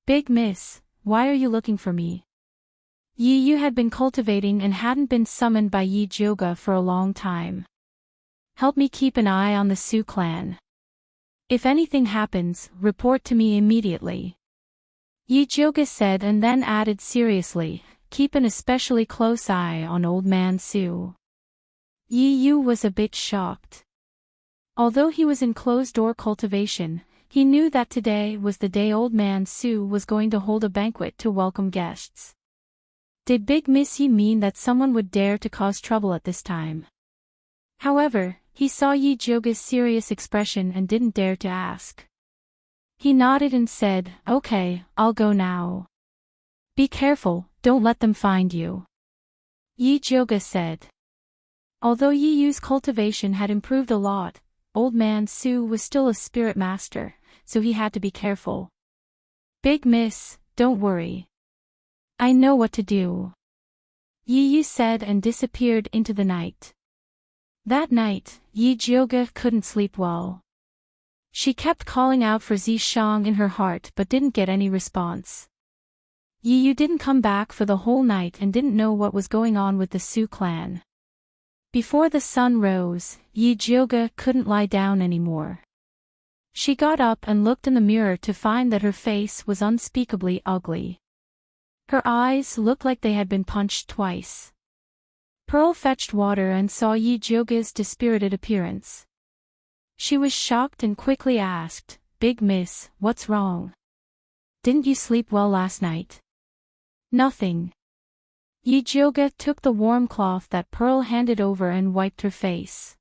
Big miss, why are you looking for me? Yi Yu had been cultivating and hadn't been summoned by Yi Jyoga for a long time. Help me keep an eye on the Su clan. If anything happens, report to me immediately. Yi Jyoga said and then added seriously, keep an especially close eye on old man Su. Yi Yu was a bit shocked. Although he was in closed-door cultivation, he knew that today was the day old man Su was going to hold a banquet to welcome guests. Did Big Miss Yi mean that someone would dare to cause trouble at this time? However, he saw Yi Jyoga's serious expression and didn't dare to ask. He nodded and said, okay, I'll go now. Be careful, don't let them find you. Yi Jyoga said. Although Yi Yu's cultivation had improved a lot, old man Su was still a spirit master, so he had to be careful. Big miss, don't worry. I know what to do. Yi Yu said and disappeared into the night. That night, Yi Jyoga couldn't sleep well. She kept calling out for Zishang in her heart but didn't get any response. Yi Yu didn't come back for the whole night and didn't know what was going on with the Su clan. Before the sun rose, Yi Jyoga couldn't lie down anymore. She got up and looked in the mirror to find that her face was unspeakably ugly. Her eyes looked like they had been punched twice. Pearl fetched water and saw Yi Jyoga's dispirited appearance. She was shocked and quickly asked, Big miss, what's wrong? Didn't you sleep well last night? Nothing. Yi Jyoga took the warm cloth that Pearl handed over and wiped her face.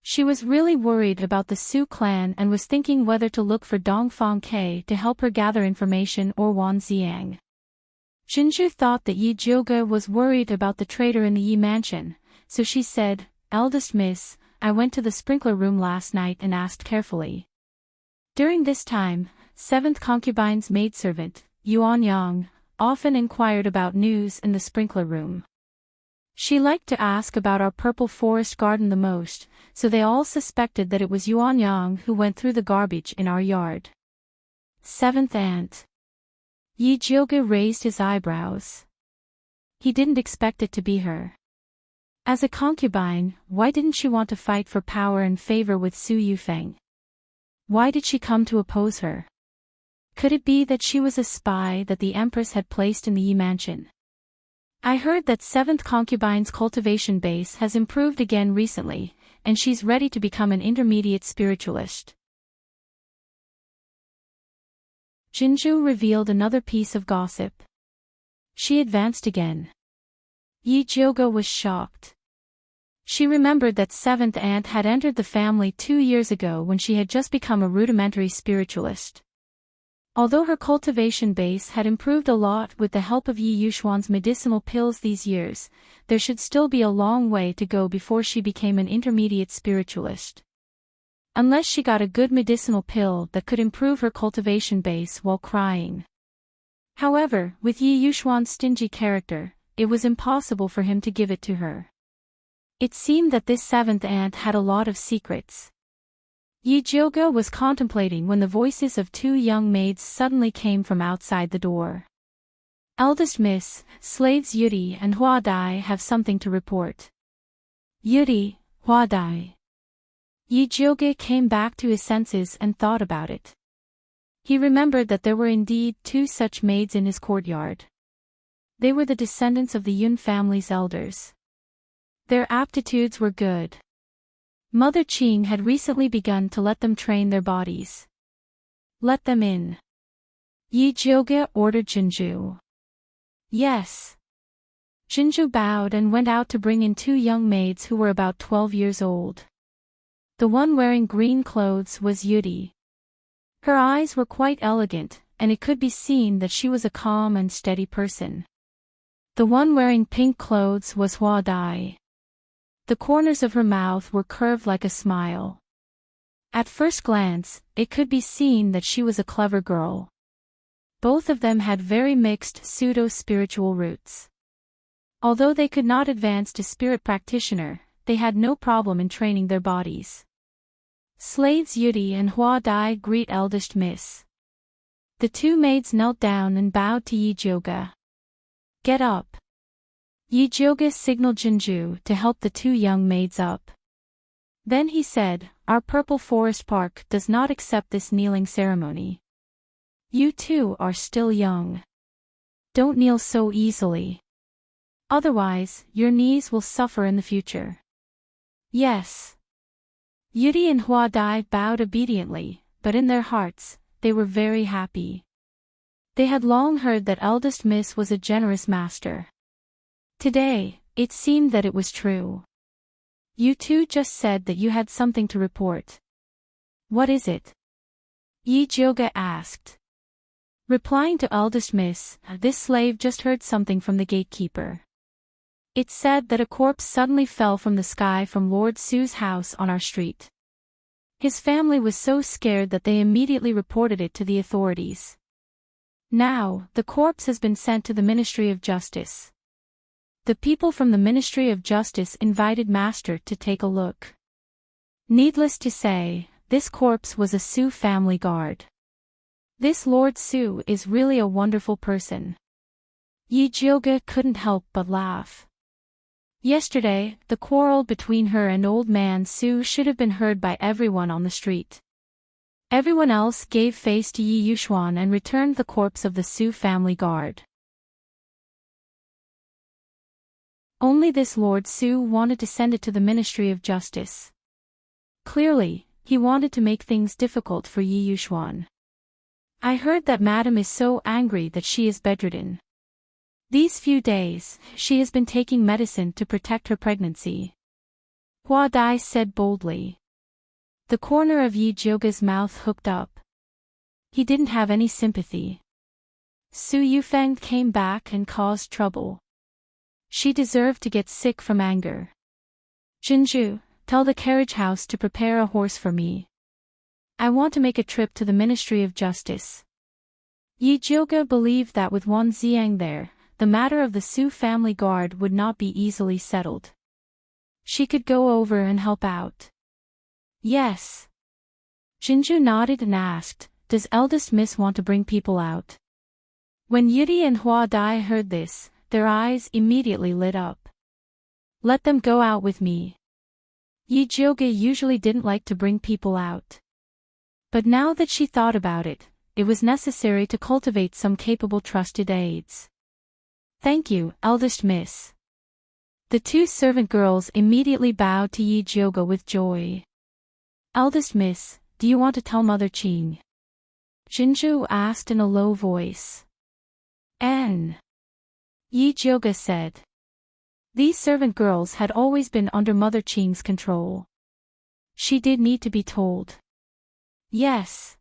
She was really worried about the Su clan and was thinking whether to look for Dongfang Ke to help her gather information or Wan Xiang. Jinju thought that Yi Jyoga was worried about the traitor in the Yi mansion, so she said, Eldest miss, I went to the sprinkler room last night and asked carefully. During this time, 7th concubine's maidservant, Yuan Yang, often inquired about news in the sprinkler room. She liked to ask about our purple forest garden the most, so they all suspected that it was Yuan Yang who went through the garbage in our yard. 7th aunt. Yi Jyoga raised his eyebrows. He didn't expect it to be her. As a concubine, why didn't she want to fight for power and favor with Su Yufeng? Why did she come to oppose her? Could it be that she was a spy that the Empress had placed in the Yi mansion? I heard that 7th concubine's cultivation base has improved again recently, and she's ready to become an intermediate spiritualist. Jinju revealed another piece of gossip. She advanced again. Yi Jyoga was shocked. She remembered that 7th aunt had entered the family 2 years ago when she had just become a rudimentary spiritualist. Although her cultivation base had improved a lot with the help of Yi Yushuan's medicinal pills these years, there should still be a long way to go before she became an intermediate spiritualist. Unless she got a good medicinal pill that could improve her cultivation base while crying. However, with Yi Yushuan's stingy character, it was impossible for him to give it to her. It seemed that this 7th aunt had a lot of secrets. Yi Jyoga was contemplating when the voices of 2 young maids suddenly came from outside the door. Eldest miss, slaves Yuri and Hua Dai have something to report. Yuri, Hua Dai. Yi Jyoga came back to his senses and thought about it. He remembered that there were indeed 2 such maids in his courtyard. They were the descendants of the Yun family's elders. Their aptitudes were good. Mother Qing had recently begun to let them train their bodies. Let them in. Yi Jyoga ordered Jinju. Yes. Jinju bowed and went out to bring in 2 young maids who were about 12 years old. The one wearing green clothes was Yuri. Her eyes were quite elegant, and it could be seen that she was a calm and steady person. The one wearing pink clothes was Hua Dai. The corners of her mouth were curved like a smile. At first glance, it could be seen that she was a clever girl. Both of them had very mixed pseudo-spiritual roots. Although they could not advance to spirit practitioner, they had no problem in training their bodies. Slaves Yuri and Hua Dai greet eldest miss. The two maids knelt down and bowed to Yi Jioga. Get up. Yi Jioga signaled Jinju to help the two young maids up. Then he said, our Purple Forest Park does not accept this kneeling ceremony. You two are still young. Don't kneel so easily. Otherwise, your knees will suffer in the future. Yes. Yuri and Hua Dai bowed obediently, but in their hearts, they were very happy. They had long heard that eldest miss was a generous master. Today, it seemed that it was true. You two just said that you had something to report. What is it? Yi Jioga asked. Replying to eldest miss, this slave just heard something from the gatekeeper. It said that a corpse suddenly fell from the sky from Lord Su's house on our street. His family was so scared that they immediately reported it to the authorities. Now, the corpse has been sent to the Ministry of Justice. The people from the Ministry of Justice invited Master to take a look. Needless to say, this corpse was a Su family guard. This Lord Su is really a wonderful person. Yi Jioga couldn't help but laugh. Yesterday, the quarrel between her and old man Su should have been heard by everyone on the street. Everyone else gave face to Yi Yuxuan and returned the corpse of the Su family guard. Only this Lord Su wanted to send it to the Ministry of Justice. Clearly, he wanted to make things difficult for Yi Yuxuan. I heard that Madam is so angry that she is bedridden. These few days, she has been taking medicine to protect her pregnancy. Hua Dai said boldly. The corner of Yi Jioga's mouth hooked up. He didn't have any sympathy. Su Yufeng came back and caused trouble. She deserved to get sick from anger. Jinju, tell the carriage house to prepare a horse for me. I want to make a trip to the Ministry of Justice. Yi Jioga believed that with Wan Ziang there, the matter of the Su family guard would not be easily settled. She could go over and help out. Yes. Jinju nodded and asked, does eldest miss want to bring people out? When Yuri and Hua Dai heard this, their eyes immediately lit up. Let them go out with me. Yi Jioga usually didn't like to bring people out. But now that she thought about it, it was necessary to cultivate some capable trusted aides. Thank you, eldest miss. The two servant girls immediately bowed to Yi Jioga with joy. Eldest miss, do you want to tell Mother Qing? Jinju asked in a low voice. N. Yi Jioga said. These servant girls had always been under Mother Qing's control. She did need to be told. Yes.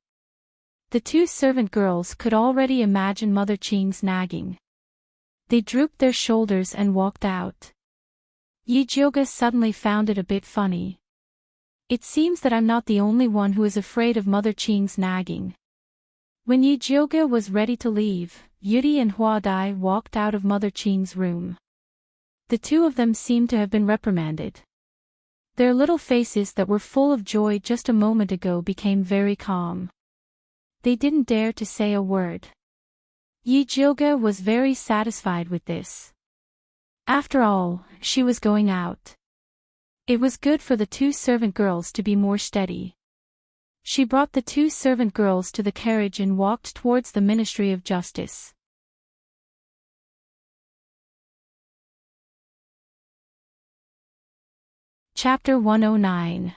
The two servant girls could already imagine Mother Qing's nagging. They drooped their shoulders and walked out. Yi Jioga suddenly found it a bit funny. It seems that I'm not the only one who is afraid of Mother Qing's nagging. When Yi Jioga was ready to leave, Yuri and Hua Dai walked out of Mother Qing's room. The two of them seemed to have been reprimanded. Their little faces that were full of joy just a moment ago became very calm. They didn't dare to say a word. Yi Jioga was very satisfied with this. After all, she was going out. It was good for the two servant girls to be more steady. She brought the two servant girls to the carriage and walked towards the Ministry of Justice. Chapter 109.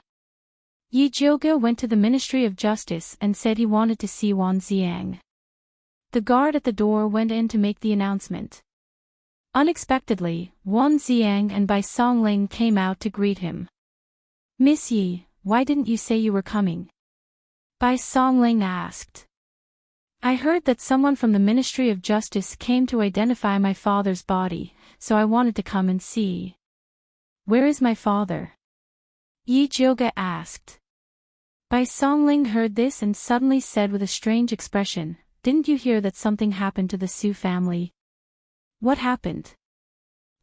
Yi Jioga went to the Ministry of Justice and said he wanted to see Wan Ziang. The guard at the door went in to make the announcement. Unexpectedly, Wan Ziang and Bai Songling came out to greet him. Miss Yi, why didn't you say you were coming? Bai Songling asked. I heard that someone from the Ministry of Justice came to identify my father's body, so I wanted to come and see. Where is my father? Yi Jioga asked. Bai Songling heard this and suddenly said with a strange expression, didn't you hear that something happened to the Su family? What happened?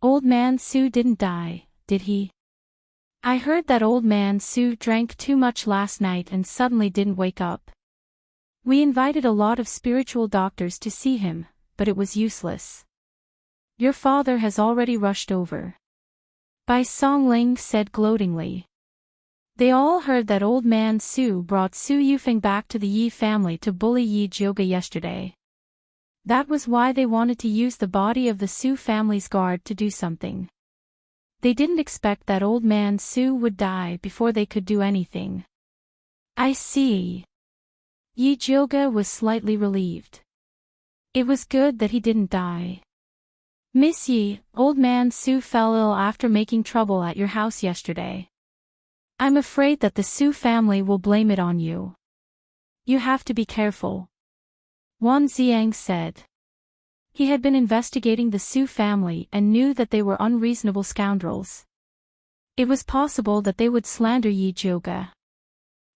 Old man Su didn't die, did he? I heard that old man Su drank too much last night and suddenly didn't wake up. We invited a lot of spiritual doctors to see him, but it was useless. Your father has already rushed over. Bai Songling said gloatingly. They all heard that old man Su brought Su Yufeng back to the Yi family to bully Yi Jioge yesterday. That was why they wanted to use the body of the Su family's guard to do something. They didn't expect that old man Su would die before they could do anything. I see. Yi Jioge was slightly relieved. It was good that he didn't die. Miss Yi, old man Su fell ill after making trouble at your house yesterday. I'm afraid that the Su family will blame it on you. You have to be careful. Wan Xiang said. He had been investigating the Su family and knew that they were unreasonable scoundrels. It was possible that they would slander Yi Jioge.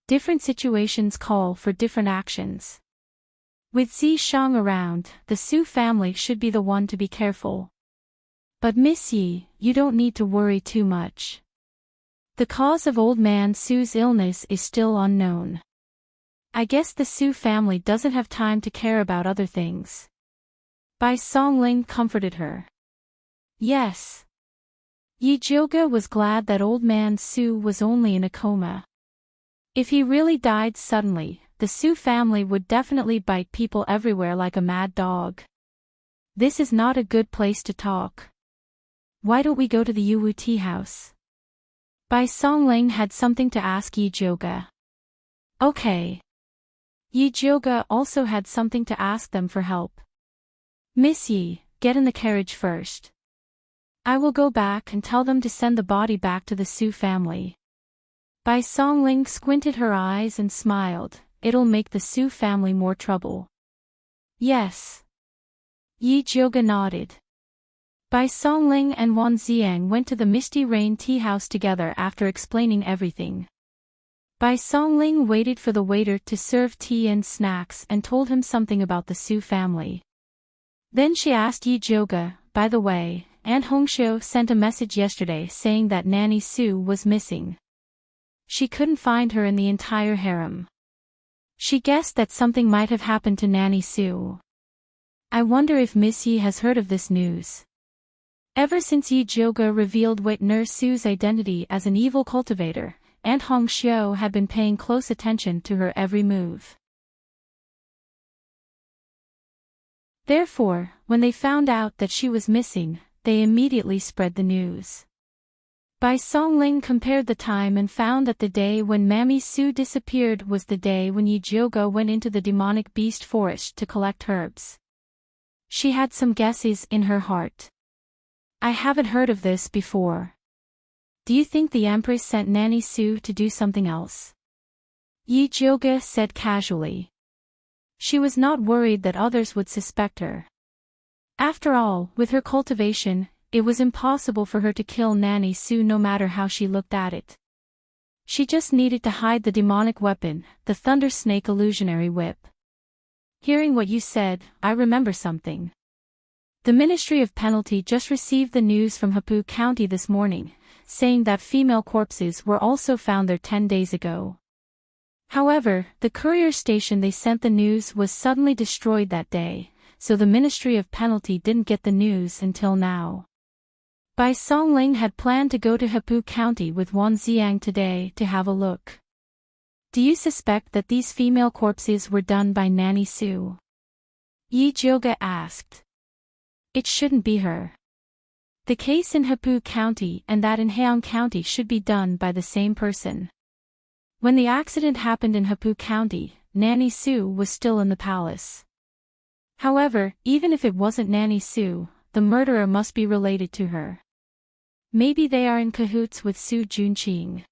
Different situations call for different actions. With Zi Shang around, the Su family should be the one to be careful. But Miss Yi, you don't need to worry too much. The cause of old man Su's illness is still unknown. I guess the Su family doesn't have time to care about other things. Bai Songling comforted her. Yes. Yi Jioge was glad that old man Su was only in a coma. If he really died suddenly, the Su family would definitely bite people everywhere like a mad dog. This is not a good place to talk. Why don't we go to the Yuwu tea house? Bai Songling had something to ask Yi Jioge. Okay. Yi Jioge also had something to ask them for help. Miss Yi, get in the carriage first. I will go back and tell them to send the body back to the Su family. Bai Songling squinted her eyes and smiled. It'll make the Su family more trouble. Yes. Yi Jioge nodded. Bai Songling and Wan Xiang went to the Misty Rain tea house together after explaining everything. Bai Songling waited for the waiter to serve tea and snacks and told him something about the Su family. Then she asked Yi Jioge, by the way, Aunt Hongxiu sent a message yesterday saying that Nanny Su was missing. She couldn't find her in the entire harem. She guessed that something might have happened to Nanny Su. I wonder if Miss Yi has heard of this news. Ever since Yi Jioge revealed Wei-ner Su's identity as an evil cultivator, Aunt Hongxiu had been paying close attention to her every move. Therefore, when they found out that she was missing, they immediately spread the news. Bai Songling compared the time and found that the day when Mammy Su disappeared was the day when Yi Jioge went into the demonic beast forest to collect herbs. She had some guesses in her heart. I haven't heard of this before. Do you think the Empress sent Nanny Su to do something else? Yi Jioge said casually. She was not worried that others would suspect her. After all, with her cultivation, it was impossible for her to kill Nanny Su no matter how she looked at it. She just needed to hide the demonic weapon, the Thunder Snake illusionary whip. Hearing what you said, I remember something. The Ministry of Penalty just received the news from Hepu County this morning, saying that female corpses were also found there 10 days ago. However, the courier station they sent the news was suddenly destroyed that day, so the Ministry of Penalty didn't get the news until now. Bai Songling had planned to go to Hepu County with Wan Xiang today to have a look. Do you suspect that these female corpses were done by Nanny Su? Yi Jioge asked. It shouldn't be her. The case in Hepu County and that in Heang County should be done by the same person. When the accident happened in Hepu County, Nanny Su was still in the palace. However, even if it wasn't Nanny Su, the murderer must be related to her. Maybe they are in cahoots with Su Junqing.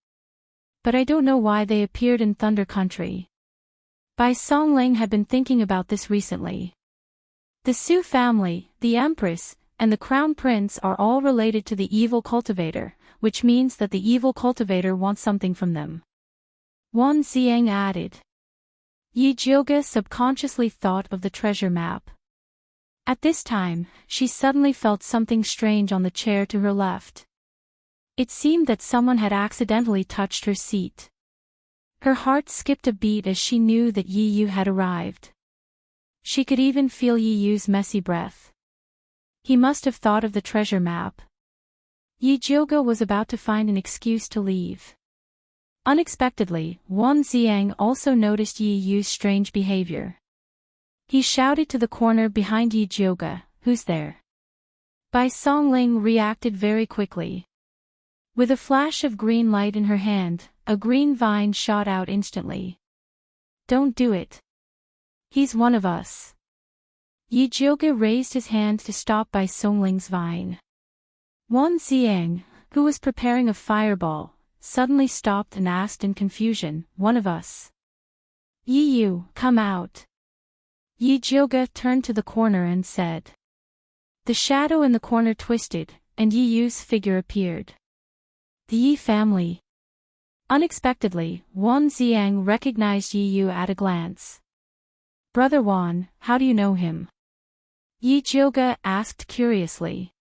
But I don't know why they appeared in Thunder Country. Bai Songling had been thinking about this recently. The Su family, the Empress, and the Crown Prince are all related to the evil cultivator, which means that the evil cultivator wants something from them. Wan Xiang added. Yi Jioge subconsciously thought of the treasure map. At this time, she suddenly felt something strange on the chair to her left. It seemed that someone had accidentally touched her seat. Her heart skipped a beat as she knew that Yi Yu had arrived. She could even feel Yi Yu's messy breath. He must have thought of the treasure map. Yi Jioge was about to find an excuse to leave. Unexpectedly, Wan Xiang also noticed Yi Yu's strange behavior. He shouted to the corner behind Yi Jioge, "Who's there?" Bai Songling reacted very quickly. With a flash of green light in her hand, a green vine shot out instantly. "Don't do it. He's one of us." Yi Jioge raised his hand to stop Bai Songling's vine. Wan Xiang, who was preparing a fireball, suddenly stopped and asked in confusion, "One of us? Yi Yu, come out." Yi Jioge turned to the corner and said. The shadow in the corner twisted, and Yi Yu's figure appeared. The Yi family. Unexpectedly, Wan Xiang recognized Yi Yu at a glance. "Brother Wan, how do you know him?" Yi Jioge asked curiously.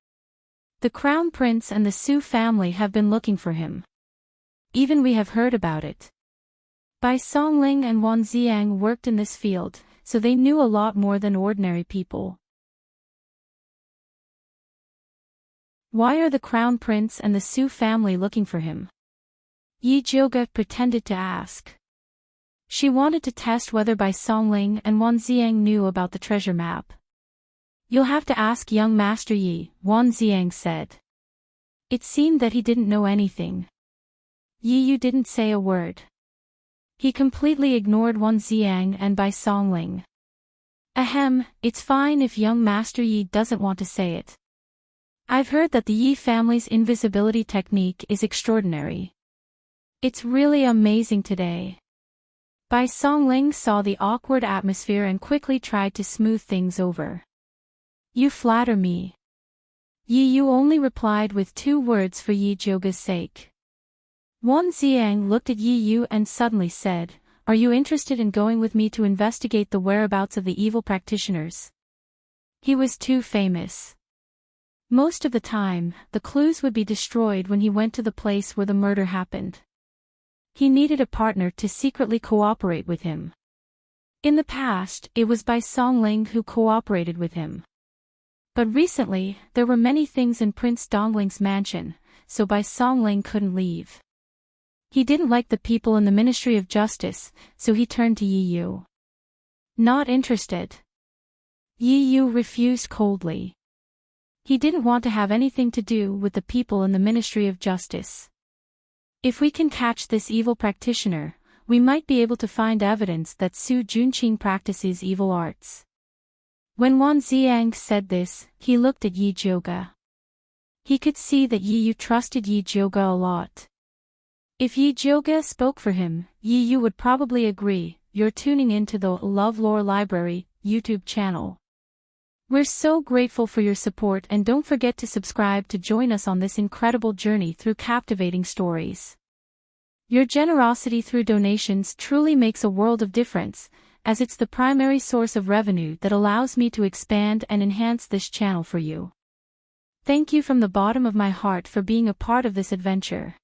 "The Crown Prince and the Su family have been looking for him. Even we have heard about it." Bai Songling and Wan Xiang worked in this field, so they knew a lot more than ordinary people. Why are the Crown Prince and the Su family looking for him? Yi Jioge pretended to ask. She wanted to test whether Bai Songling and Wan Xiang knew about the treasure map. "You'll have to ask young Master Yi," Wan Xiang said. It seemed that he didn't know anything. Yi Yu didn't say a word. He completely ignored Wan Xiang and Bai Songling. "Ahem, it's fine if young Master Yi doesn't want to say it. I've heard that the Yi family's invisibility technique is extraordinary. It's really amazing today." Bai Songling saw the awkward atmosphere and quickly tried to smooth things over. "You flatter me." Yi Yu only replied with 2 words for Yi Jioge's sake. Wan Xiang looked at Yi Yu and suddenly said, "Are you interested in going with me to investigate the whereabouts of the evil practitioners?" He was too famous. Most of the time, the clues would be destroyed when he went to the place where the murder happened. He needed a partner to secretly cooperate with him. In the past, it was Bai Songling who cooperated with him. But recently, there were many things in Prince Dongling's mansion, so Bai Songling couldn't leave. He didn't like the people in the Ministry of Justice, so he turned to Yi Yu. Not interested. Yi Yu refused coldly. He didn't want to have anything to do with the people in the Ministry of Justice. "If we can catch this evil practitioner, we might be able to find evidence that Su Junqing practices evil arts." When Wan Xiang said this, he looked at Yi Jioge. He could see that Yi Yu trusted Yi Jioge a lot. If Yi Jioge spoke for him, Yi Yu would probably agree. You're tuning into the LoveLore Library YouTube channel. We're so grateful for your support, and don't forget to subscribe to join us on this incredible journey through captivating stories. Your generosity through donations truly makes a world of difference, as it's the primary source of revenue that allows me to expand and enhance this channel for you. Thank you from the bottom of my heart for being a part of this adventure.